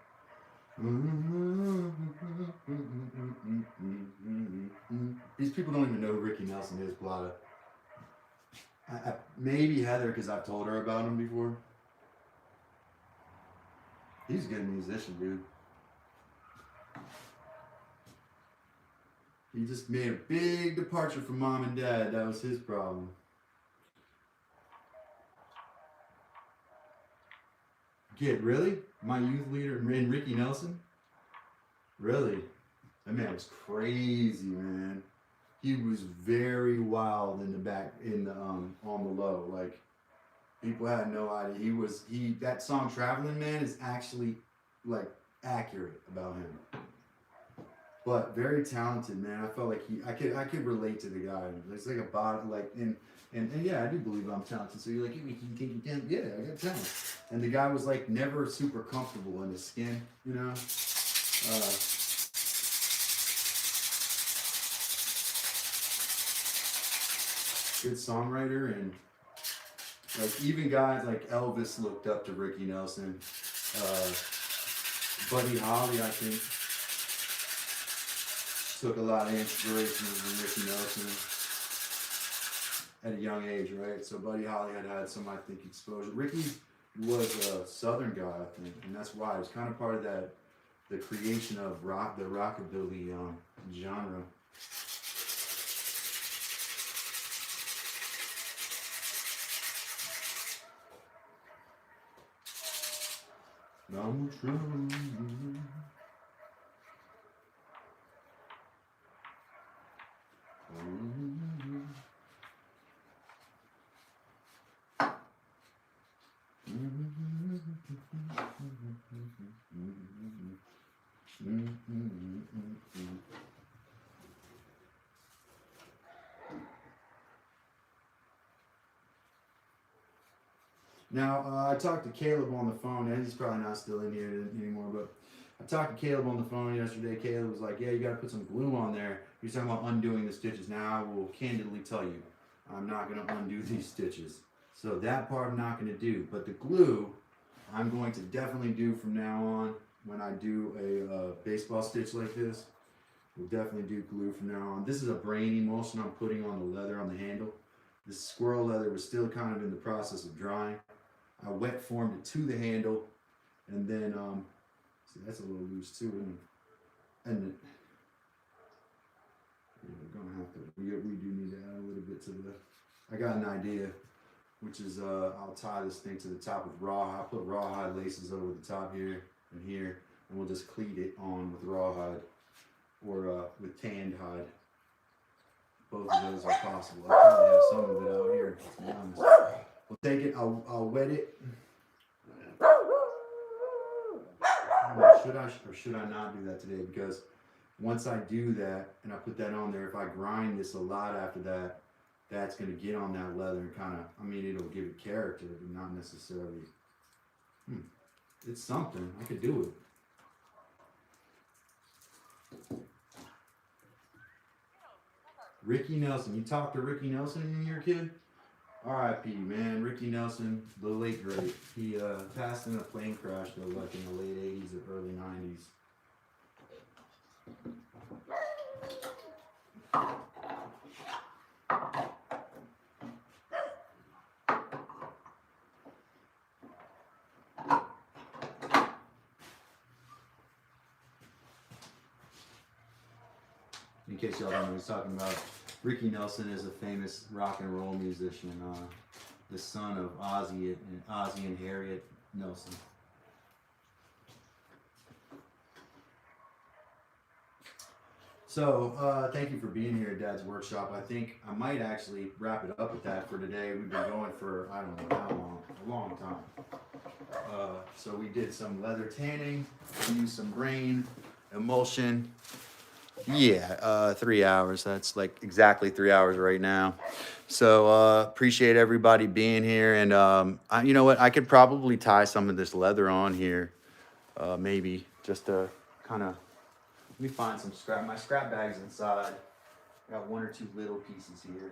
These people don't even know who Ricky Nelson is, Plata. Maybe Heather, because I've told her about him before. He's a good musician, dude. He just made a big departure from mom and dad. That was his problem. Kid, really? My youth leader in Ricky Nelson? Really? That man was crazy, man. He was very wild in the back, on the low. Like, people had no idea. That song Traveling Man is actually, like, accurate about him. But very talented, man. I felt like I could relate to the guy. It's like a body, like, and yeah, I do believe I'm talented. So you're like, you think you can? Yeah, I got talent. And the guy was like never super comfortable in his skin, you know. Good songwriter, and like even guys like Elvis looked up to Ricky Nelson. Buddy Holly, I think, took a lot of inspiration from Ricky Nelson at a young age, right? So Buddy Holly had some, I think, exposure. Ricky was a Southern guy, I think, and that's why it was kind of part of the creation of the rockabilly genre. I'm true. Now, I talked to Caleb on the phone, and he's probably not still in here anymore, but I talked to Caleb on the phone yesterday. Caleb was like, yeah, you got to put some glue on there. He's talking about undoing the stitches. Now, I will candidly tell you, I'm not going to undo these stitches. So that part I'm not going to do. But the glue, I'm going to definitely do from now on when I do a baseball stitch like this. We'll definitely do glue from now on. This is a brain emulsion I'm putting on the leather on the handle. This squirrel leather was still kind of in the process of drying. I wet formed it to the handle, and then, see, that's a little loose too, isn't it? And we're gonna have to, we do need to add a little bit to I got an idea, which is, I'll tie this thing to the top with rawhide. I'll put rawhide laces over the top here, and we'll just cleat it on with rawhide, or with tanned hide. Both of those are possible. I probably have some of it out here, to be honest. We'll take it, I'll wet it. Should I or should I not do that today? Because once I do that and I put that on there, if I grind this a lot after that, that's going to get on that leather and kind of, I mean, it'll give it character, but not necessarily. It's something. I could do it. Ricky Nelson. You talked to Ricky Nelson when you were a kid? R.I.P. man, Ricky Nelson, the late great. He passed in a plane crash though, like in the late 80s or early 90s. In case y'all don't know what he's talking about, Ricky Nelson is a famous rock and roll musician, the son of Ozzy and Harriet Nelson. So, thank you for being here at Dad's Workshop. I think I might actually wrap it up with that for today. We've been going for, I don't know how long, a long time. So we did some leather tanning, we used some grain, emulsion. Yeah, 3 hours. That's like exactly 3 hours right now. So appreciate everybody being here. And you know what? I could probably tie some of this leather on here, maybe just to kind of. Let me find some scrap. My scrap bag's inside. I got 1 or 2 little pieces here.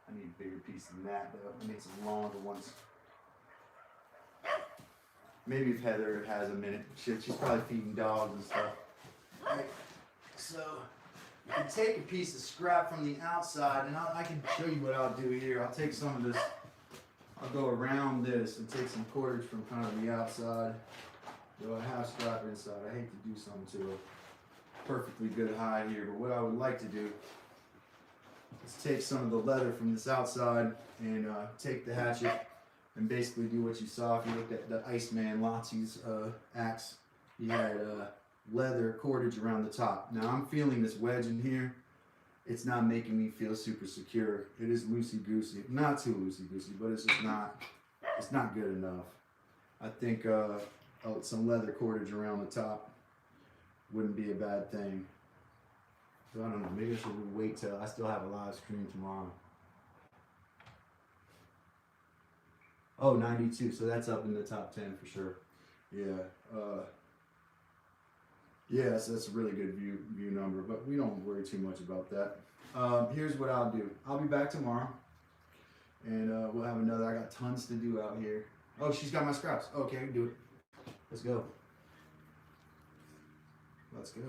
I need a bigger piece than that, though. I need some longer ones. Maybe if Heather has a minute, she's probably feeding dogs and stuff. Alright, so you can take a piece of scrap from the outside, and I can show you what I'll do here. I'll take some of this, I'll go around this and take some cordage from kind of the outside. Though I have scrap inside, I hate to do something to a perfectly good hide here, but what I would like to do is take some of the leather from this outside and take the hatchet and basically do what you saw if you looked at the Iceman Lotzi's axe. He had leather cordage around the top. Now I'm feeling this wedge in here. It's not making me feel super secure. It is loosey-goosey. Not too loosey-goosey, but it's just not, it's not good enough. I think some leather cordage around the top wouldn't be a bad thing. So I don't know, maybe I should wait till I still have a live stream tomorrow. Oh, 92, so that's up in the top 10 for sure. Yeah, yeah, so that's a really good view number, but we don't worry too much about that. Here's what I'll do. I'll be back tomorrow, and we'll have another. I got tons to do out here. Oh, she's got my scraps. Okay, I can do it. Let's go. Let's go.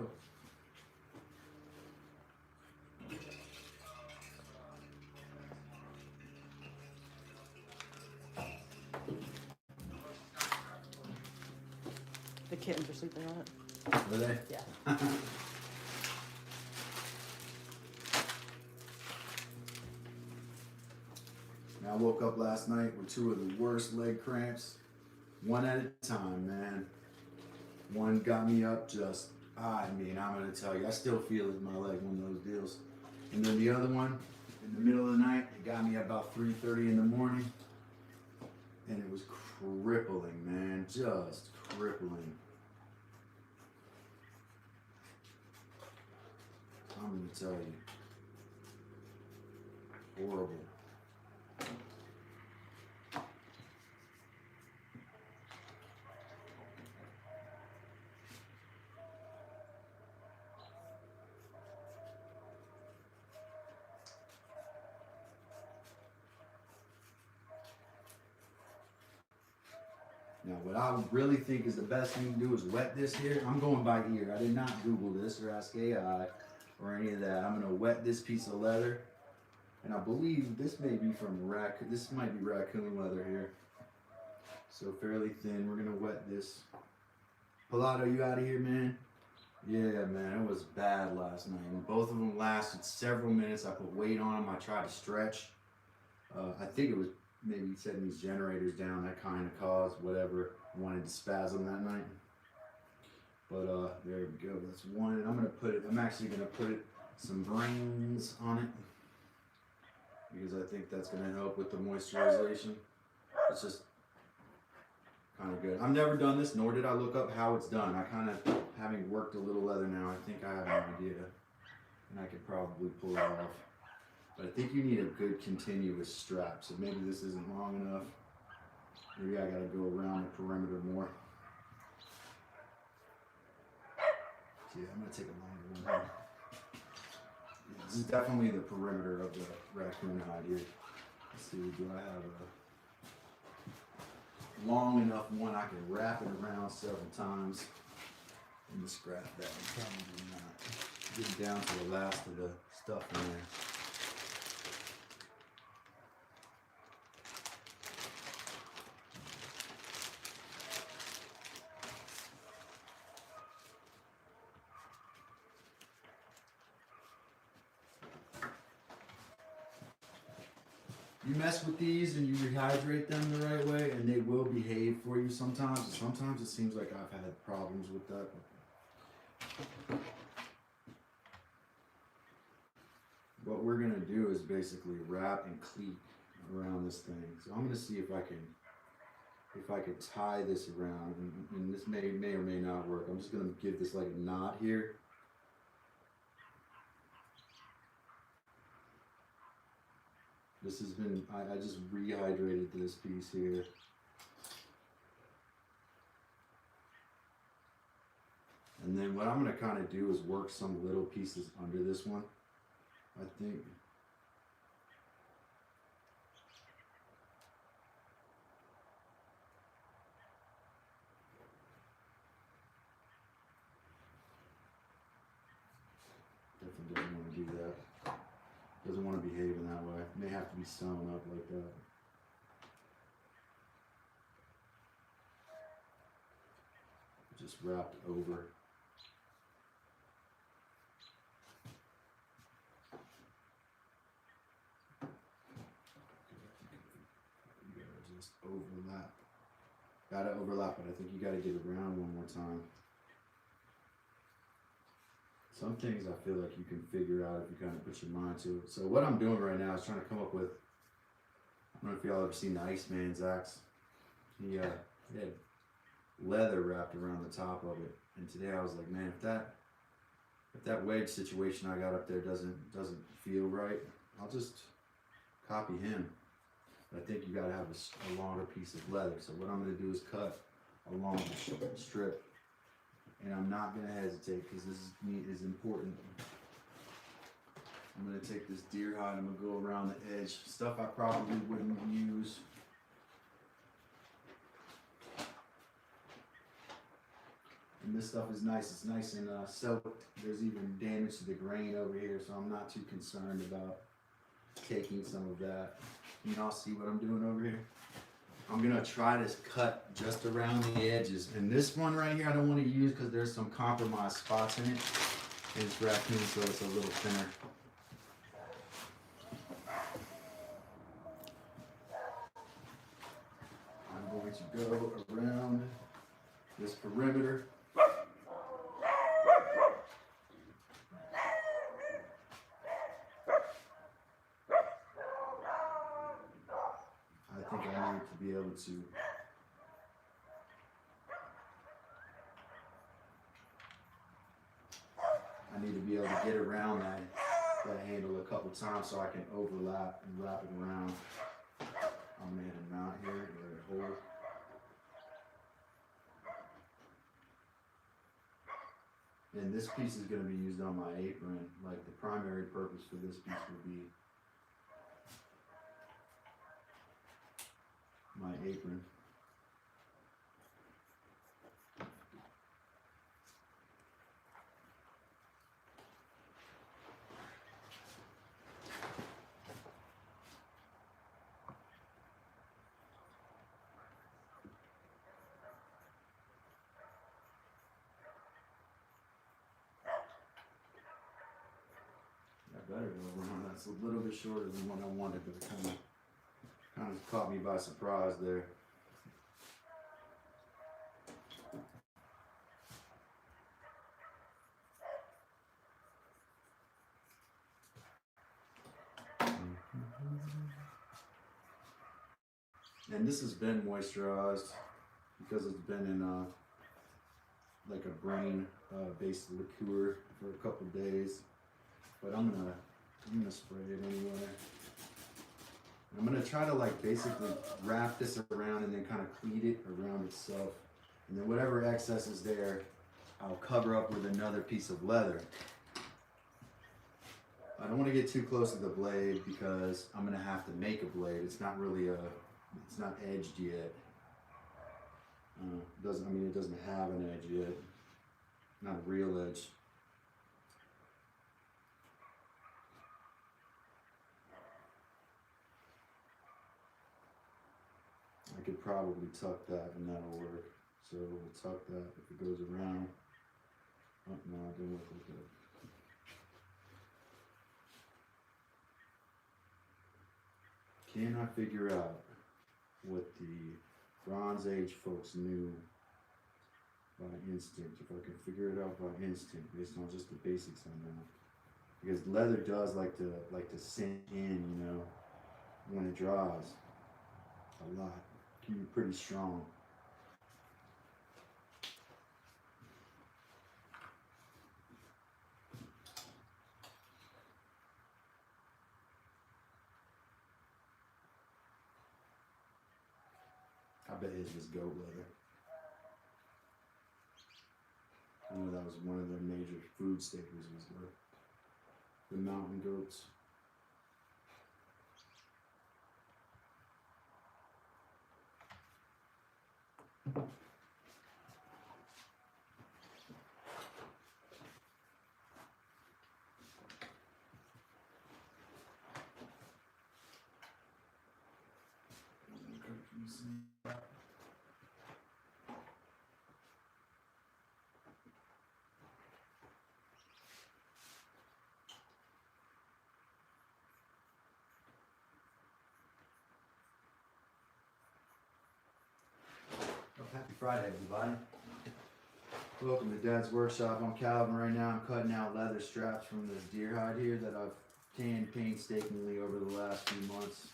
The kittens are sleeping on it. Are they? Yeah. Now, I woke up last night with 2 of the worst leg cramps. One at a time, man. One got me up just, I mean, I'm going to tell you, I still feel it in my leg, one of those deals. And then the other one, in the middle of the night, it got me about 3:30 in the morning. And it was crippling, man, just crippling. I'm going to tell you, horrible. Now, what I really think is the best thing to do is wet this here. I'm going by ear. I did not Google this or ask AI or any of that. I'm going to wet this piece of leather. And I believe this may be from raccoon. This might be raccoon leather here. So fairly thin. We're going to wet this. Pilato, you out of here, man? Yeah, man, it was bad last night. And both of them lasted several minutes. I put weight on them. I tried to stretch. I think it was maybe setting these generators down, that kind of caused whatever. I wanted to spasm that night. But there we go, that's one. And I'm actually gonna put some brains on it because I think that's gonna help with the moisturization. It's just kind of good. I've never done this, nor did I look up how it's done. I kind of, having worked a little leather now, I think I have an idea. And I could probably pull it off. But I think you need a good continuous strap, so maybe this isn't long enough. Maybe I gotta go around the perimeter more. Yeah, I'm gonna take a longer one here. Yeah, this is definitely the perimeter of the raccoon hide here. Let's see, do I have a long enough one I can wrap it around several times in the scrap bag? Probably not. Get down to the last of the stuff in there. You mess with these and you rehydrate them the right way and they will behave for you sometimes. Sometimes it seems like I've had problems with that. What we're gonna do is basically wrap and cleat around this thing. So I'm gonna see if I can tie this around, and this may or may not work. I'm just gonna give this like a knot here. This has been, I just rehydrated this piece here. And then what I'm gonna kind of do is work some little pieces under this one, I think. do that. Doesn't want to behave in that way. It may have to be sewn up like that. Just wrapped over. You gotta just overlap. Gotta overlap it. I think you gotta get it around one more time. Some things I feel like you can figure out if you kind of put your mind to it. So what I'm doing right now is trying to come up with, I don't know if y'all ever seen the Iceman's axe. He had leather wrapped around the top of it. And today I was like, man, if that wedge situation I got up there doesn't feel right, I'll just copy him. But I think you gotta have a longer piece of leather. So what I'm gonna do is cut a long strip. And I'm not gonna hesitate because this is important. I'm gonna take this deer hide, I'm gonna go around the edge. Stuff I probably wouldn't use. And this stuff is nice, it's nice and soaked. There's even damage to the grain over here, so I'm not too concerned about taking some of that. You all see what I'm doing over here? I'm gonna try to cut just around the edges. And this one right here I don't want to use because there's some compromised spots in it. And it's raccoon, so it's a little thinner. I'm going to go around this perimeter. I think I need to be able to get around that handle a couple times so I can overlap and wrap it around. I'm gonna hit a mount here, let it hold. And this piece is gonna be used on my apron. Like the primary purpose for this piece will be my apron. Better go around. That's a little bit shorter than what I wanted, but it kind of caught me by surprise there. And this has been moisturized because it's been in like a brain based liqueur for a couple days. But I'm gonna spray it anyway. I'm gonna try to like basically wrap this around and then kind of cleat it around itself. And then whatever excess is there, I'll cover up with another piece of leather. I don't want to get too close to the blade because I'm gonna have to make a blade. It's not really it's not edged yet. It doesn't have an edge yet. Not a real edge. I could probably tuck that and that'll work. So we'll tuck that if it goes around. Oh no, it didn't work like that. Can I figure out what the Bronze Age folks knew by instinct? If I can figure it out by instinct based on just the basics on that. Because leather does like to sink in, you know, when it dries a lot. Keep it pretty strong. I bet his was goat leather. I know that was one of their major food staples was the mountain goats. Happy Friday, everybody. Welcome to Dad's Workshop. I'm Calvin. Right now I'm cutting out leather straps from this deer hide here that I've tanned painstakingly over the last few months.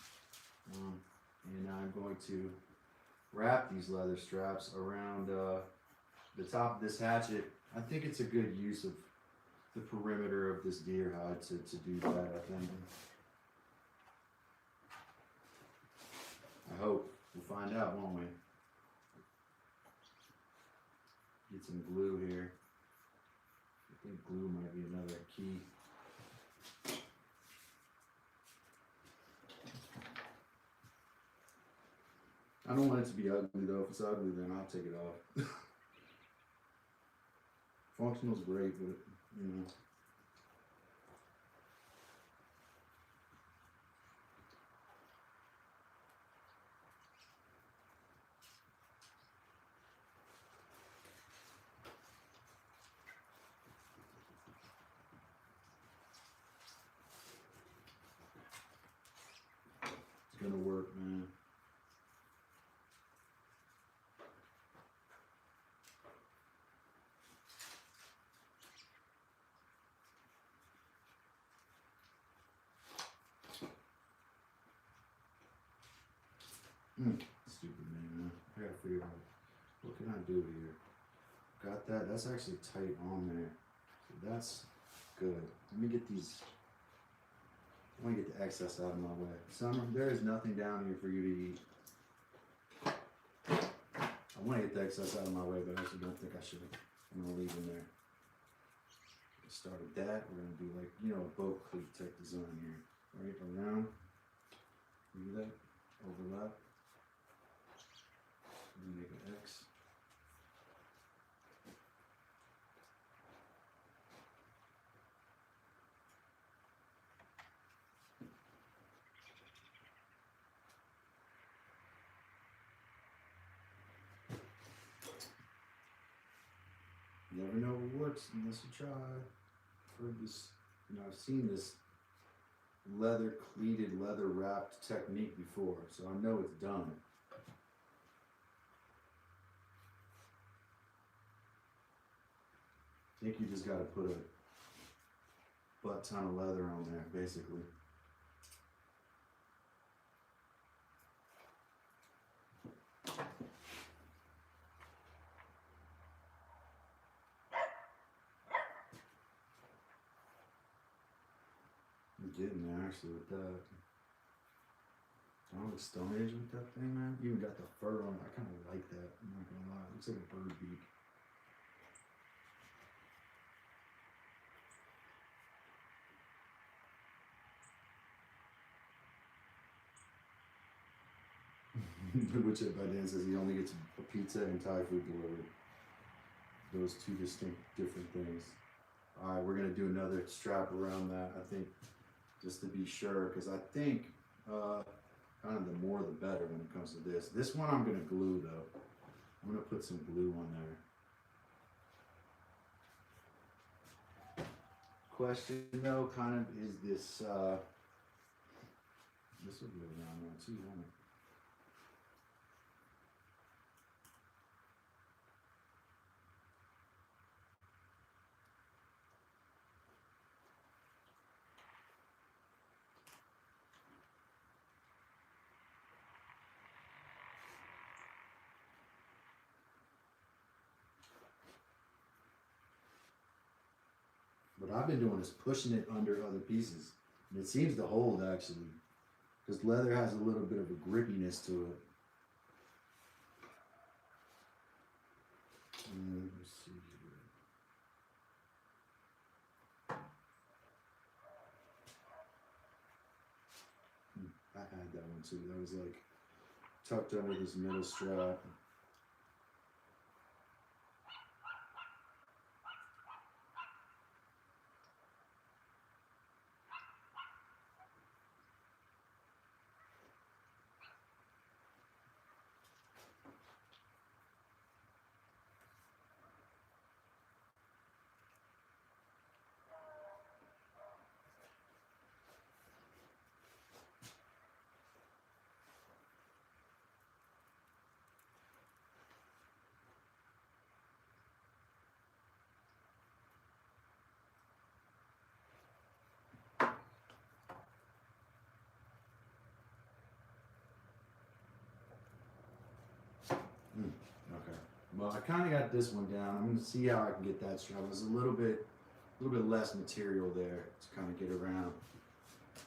And I'm going to wrap these leather straps around the top of this hatchet. I think it's a good use of the perimeter of this deer hide to do that, I think. I hope. We'll find out, won't we? Get some glue here. I think glue might be another key. I don't want it to be ugly though. If it's ugly, then I'll take it off. Functional's great, but you know. It's gonna work, man. Stupid man. I gotta figure out what can I do here. Got that. That's actually tight on there. So that's good. Let me get these. I want to get the excess out of my way. Summer, there is nothing down here for you to eat. I want to get the excess out of my way, but I actually don't think I should. I'm gonna leave them there. Start with that. We're gonna do like, you know, a boat cleat type design here. Right around. Do that. Overlap. Make an X. You never know what works unless you try. I've heard this, you know, I've seen this leather cleated, leather wrapped technique before, so I know it's done. I think you just got to put a butt ton of leather on there, basically. I'm getting there actually with that. I look Stone Age with that thing, man. You even got the fur on it. I kind of like that. I'm not gonna lie. It looks like a bird beak. Which by Dan says he only gets a pizza and Thai food delivered. Those two distinct different things. Alright, we're gonna do another strap around that, I think, just to be sure, because I think kind of the more the better when it comes to this. This one I'm gonna glue though. I'm gonna put some glue on there. Question though, kind of, is this this will be around one too, won't it? What I've been doing is pushing it under other pieces. And it seems to hold actually. Because leather has a little bit of a grippiness to it. Let me see here. I had that one too. That was like tucked under this middle strap. Okay. Well, I kind of got this one down. I'm gonna see how I can get that strap. There's a little bit less material there to kind of get around.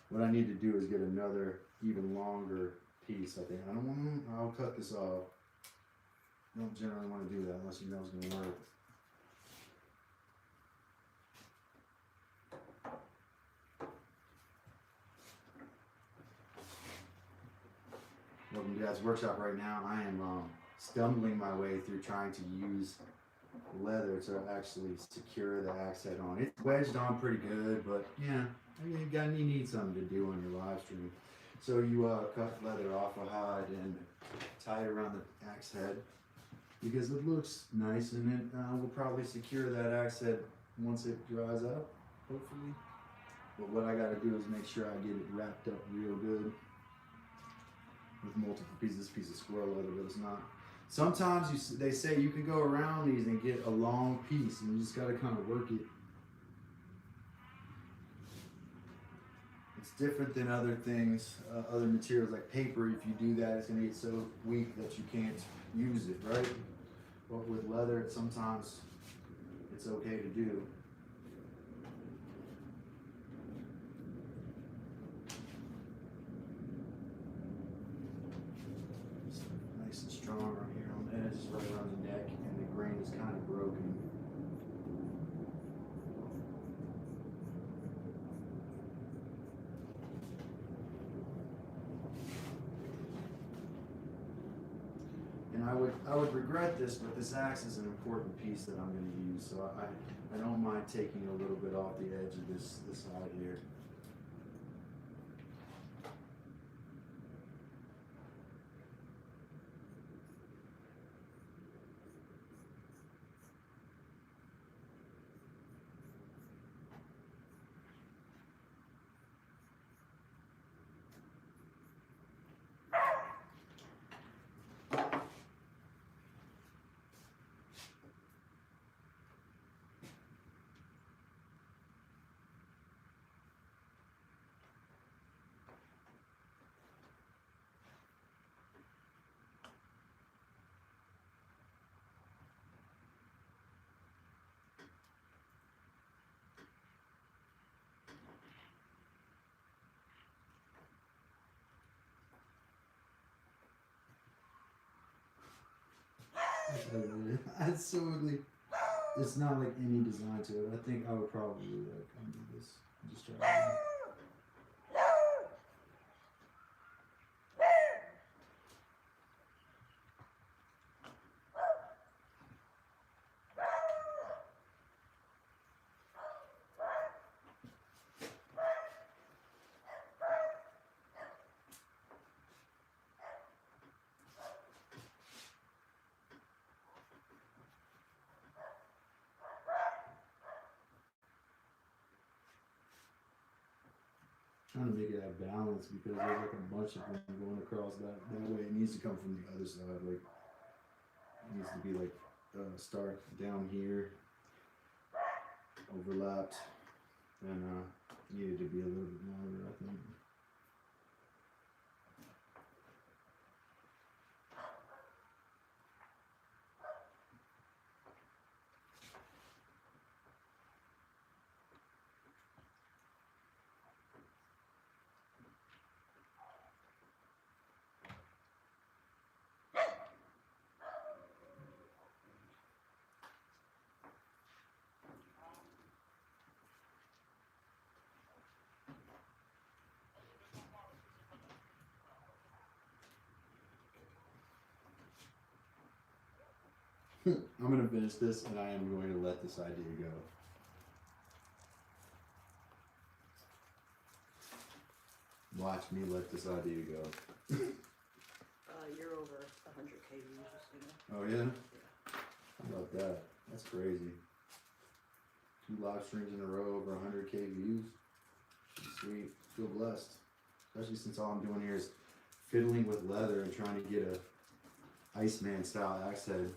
What I need to do is get another even longer piece. I think I don't want to. I'll cut this off. I don't generally want to do that unless you know it's gonna work. Welcome to Dad's workshop. Right now, I am stumbling my way through trying to use leather to actually secure the axe head on. It's wedged on pretty good, but yeah, you need something to do on your live stream. So you cut leather off a hide and tie it around the axe head because it looks nice, and then we'll probably secure that axe head once it dries up, hopefully. But what I got to do is make sure I get it wrapped up real good with multiple pieces. This piece of squirrel leather, but it's not. Sometimes they say you can go around these and get a long piece, and you just got to kind of work it. It's different than other things, other materials like paper. If you do that, it's going to get so weak that you can't use it, right? But with leather, sometimes it's okay to do. Nice and strong right here on the edge, right around the neck, and the grain is kind of broken. And I would regret this, but this axe is an important piece that I'm going to use, so I don't mind taking a little bit off the edge of this side here. It's so ugly. It's not like any design to it. I think I would probably like undo this and just try it. Trying to make it have balance because there's like a bunch of them going across that way. It needs to come from the other side. Like it needs to be like start down here, overlapped, and needed to be a little bit longer, I think. I'm going to finish this, and I am going to let this idea go. Watch me let this idea go. You're over 100K views, just so you know. Oh, yeah? Yeah. How about that? That's crazy. 2 live streams in a row over 100K views. Sweet. Feel blessed. Especially since all I'm doing here is fiddling with leather and trying to get a Iceman style axe head.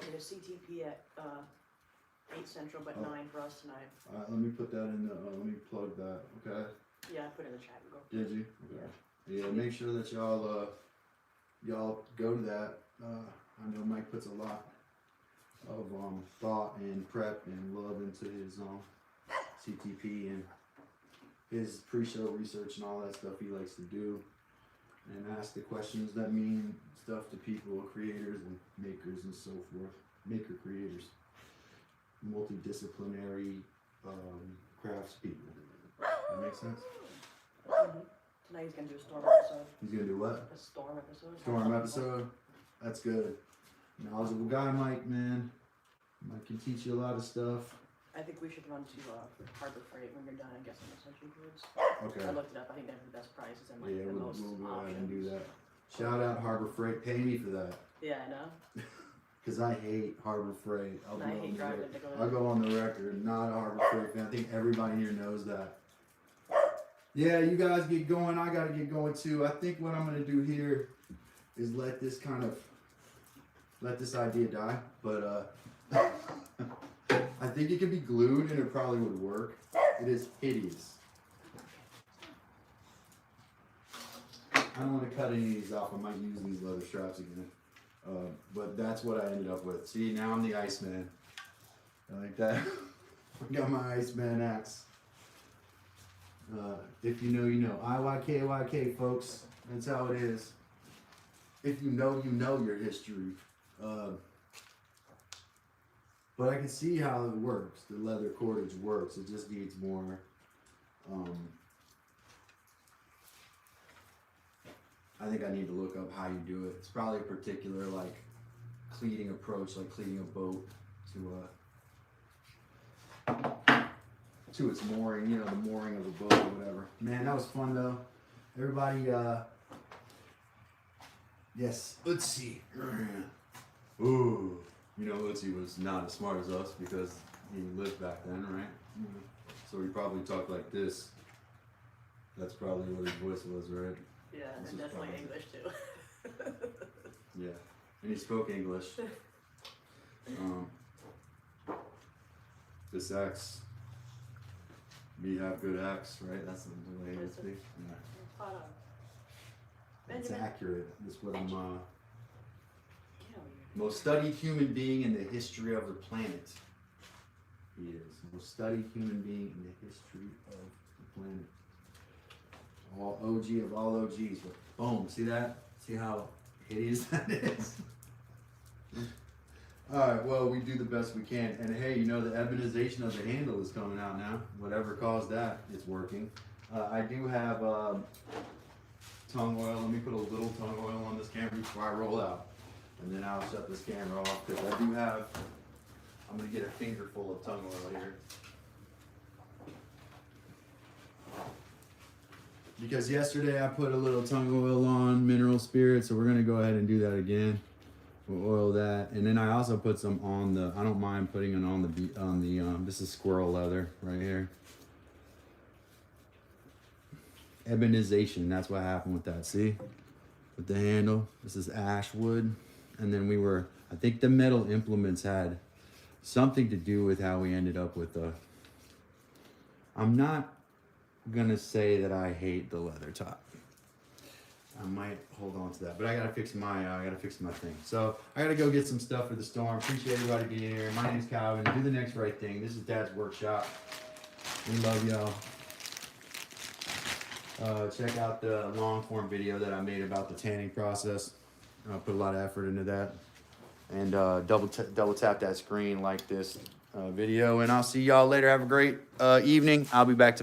And a CTP at 8 Central, but 9 for us tonight. Let me put that in the, let me plug that, okay? put it in the chat. Go. Did you? Okay. Yeah, make sure that y'all go to that. I know Mike puts a lot of thought and prep and love into his CTP and his pre-show research and all that stuff he likes to do, and ask the questions that mean stuff to people, creators and makers and so forth. Maker creators, multidisciplinary crafts people. That makes sense? Tonight he's gonna do a storm episode. He's gonna do what? A storm episode. Storm episode? That's good. Knowledgeable guy, Mike, man. Mike can teach you a lot of stuff. I think we should run to Harbor Freight when you're done, I guess, on the Century Goods. Okay. I looked it up. I think they have the best prices and like Yeah, the we'll most go ahead and options. do that. Shout out Harbor Freight. Pay me for that. Yeah, I know. Because I hate Harbor Freight. And I hate driving to go I'll go on the record. Not a Harbor Freight fan. I think everybody here knows that. Yeah, you guys get going. I got to get going too. I think what I'm going to do here is let this idea die. But I think it can be glued and it probably would work. It is hideous. I don't want to cut any of these off. I might use these leather straps again. But that's what I ended up with. See, now I'm the Iceman. I like that. I got my Iceman axe. If you know, you know. IYK, folks. That's how it is. If you know your history. But I can see how it works. The leather cordage works. It just needs more. I think I need to look up how you do it. It's probably a particular like cleating approach, like cleating a boat to its mooring, you know, the mooring of the boat or whatever. Man, that was fun though. Everybody, yes, Utsi. Ooh, you know, Utsi was not as smart as us because he lived back then, right? So he probably talked like this. That's probably what his voice was, right? Yeah, This and is definitely probably- English too. Yeah, and he spoke English. This axe, we have good axe, right? That's the way it would be. Yeah. Hold on. It's Benjamin, accurate. That's what I'm. get over here. Most studied human being in the history of the planet. He is most studied human being in the history of the planet. All OG of all OGs. But boom, see that? See how hideous that is? Alright, well, we do the best we can. And hey, you know, the ebonization of the handle is coming out now. Whatever caused that, it's working. I do have tongue oil. Let me put a little tongue oil on this camera before I roll out. And then I'll shut this camera off because I do have, I'm going to get a finger full of tongue oil here. Because yesterday I put a little tongue oil on mineral spirit, so we're gonna go ahead and do that again. We'll oil that, and then I also put some on the. I don't mind putting it on the. This is squirrel leather right here. Ebonization. That's what happened with that. See, with the handle. This is ash wood, and then we were. I think the metal implements had something to do with how we ended up with the. I'm not gonna say that I hate the leather top. I might hold on to that, but I gotta fix my thing. So I gotta go get some stuff for the storm. Appreciate everybody being here. My name's Calvin. Do the next right thing. This is Dad's workshop. We love y'all. Check out the long form video that I made about the tanning process. I put a lot of effort into that. And double tap that screen like this video. And I'll see y'all later. Have a great evening. I'll be back tomorrow.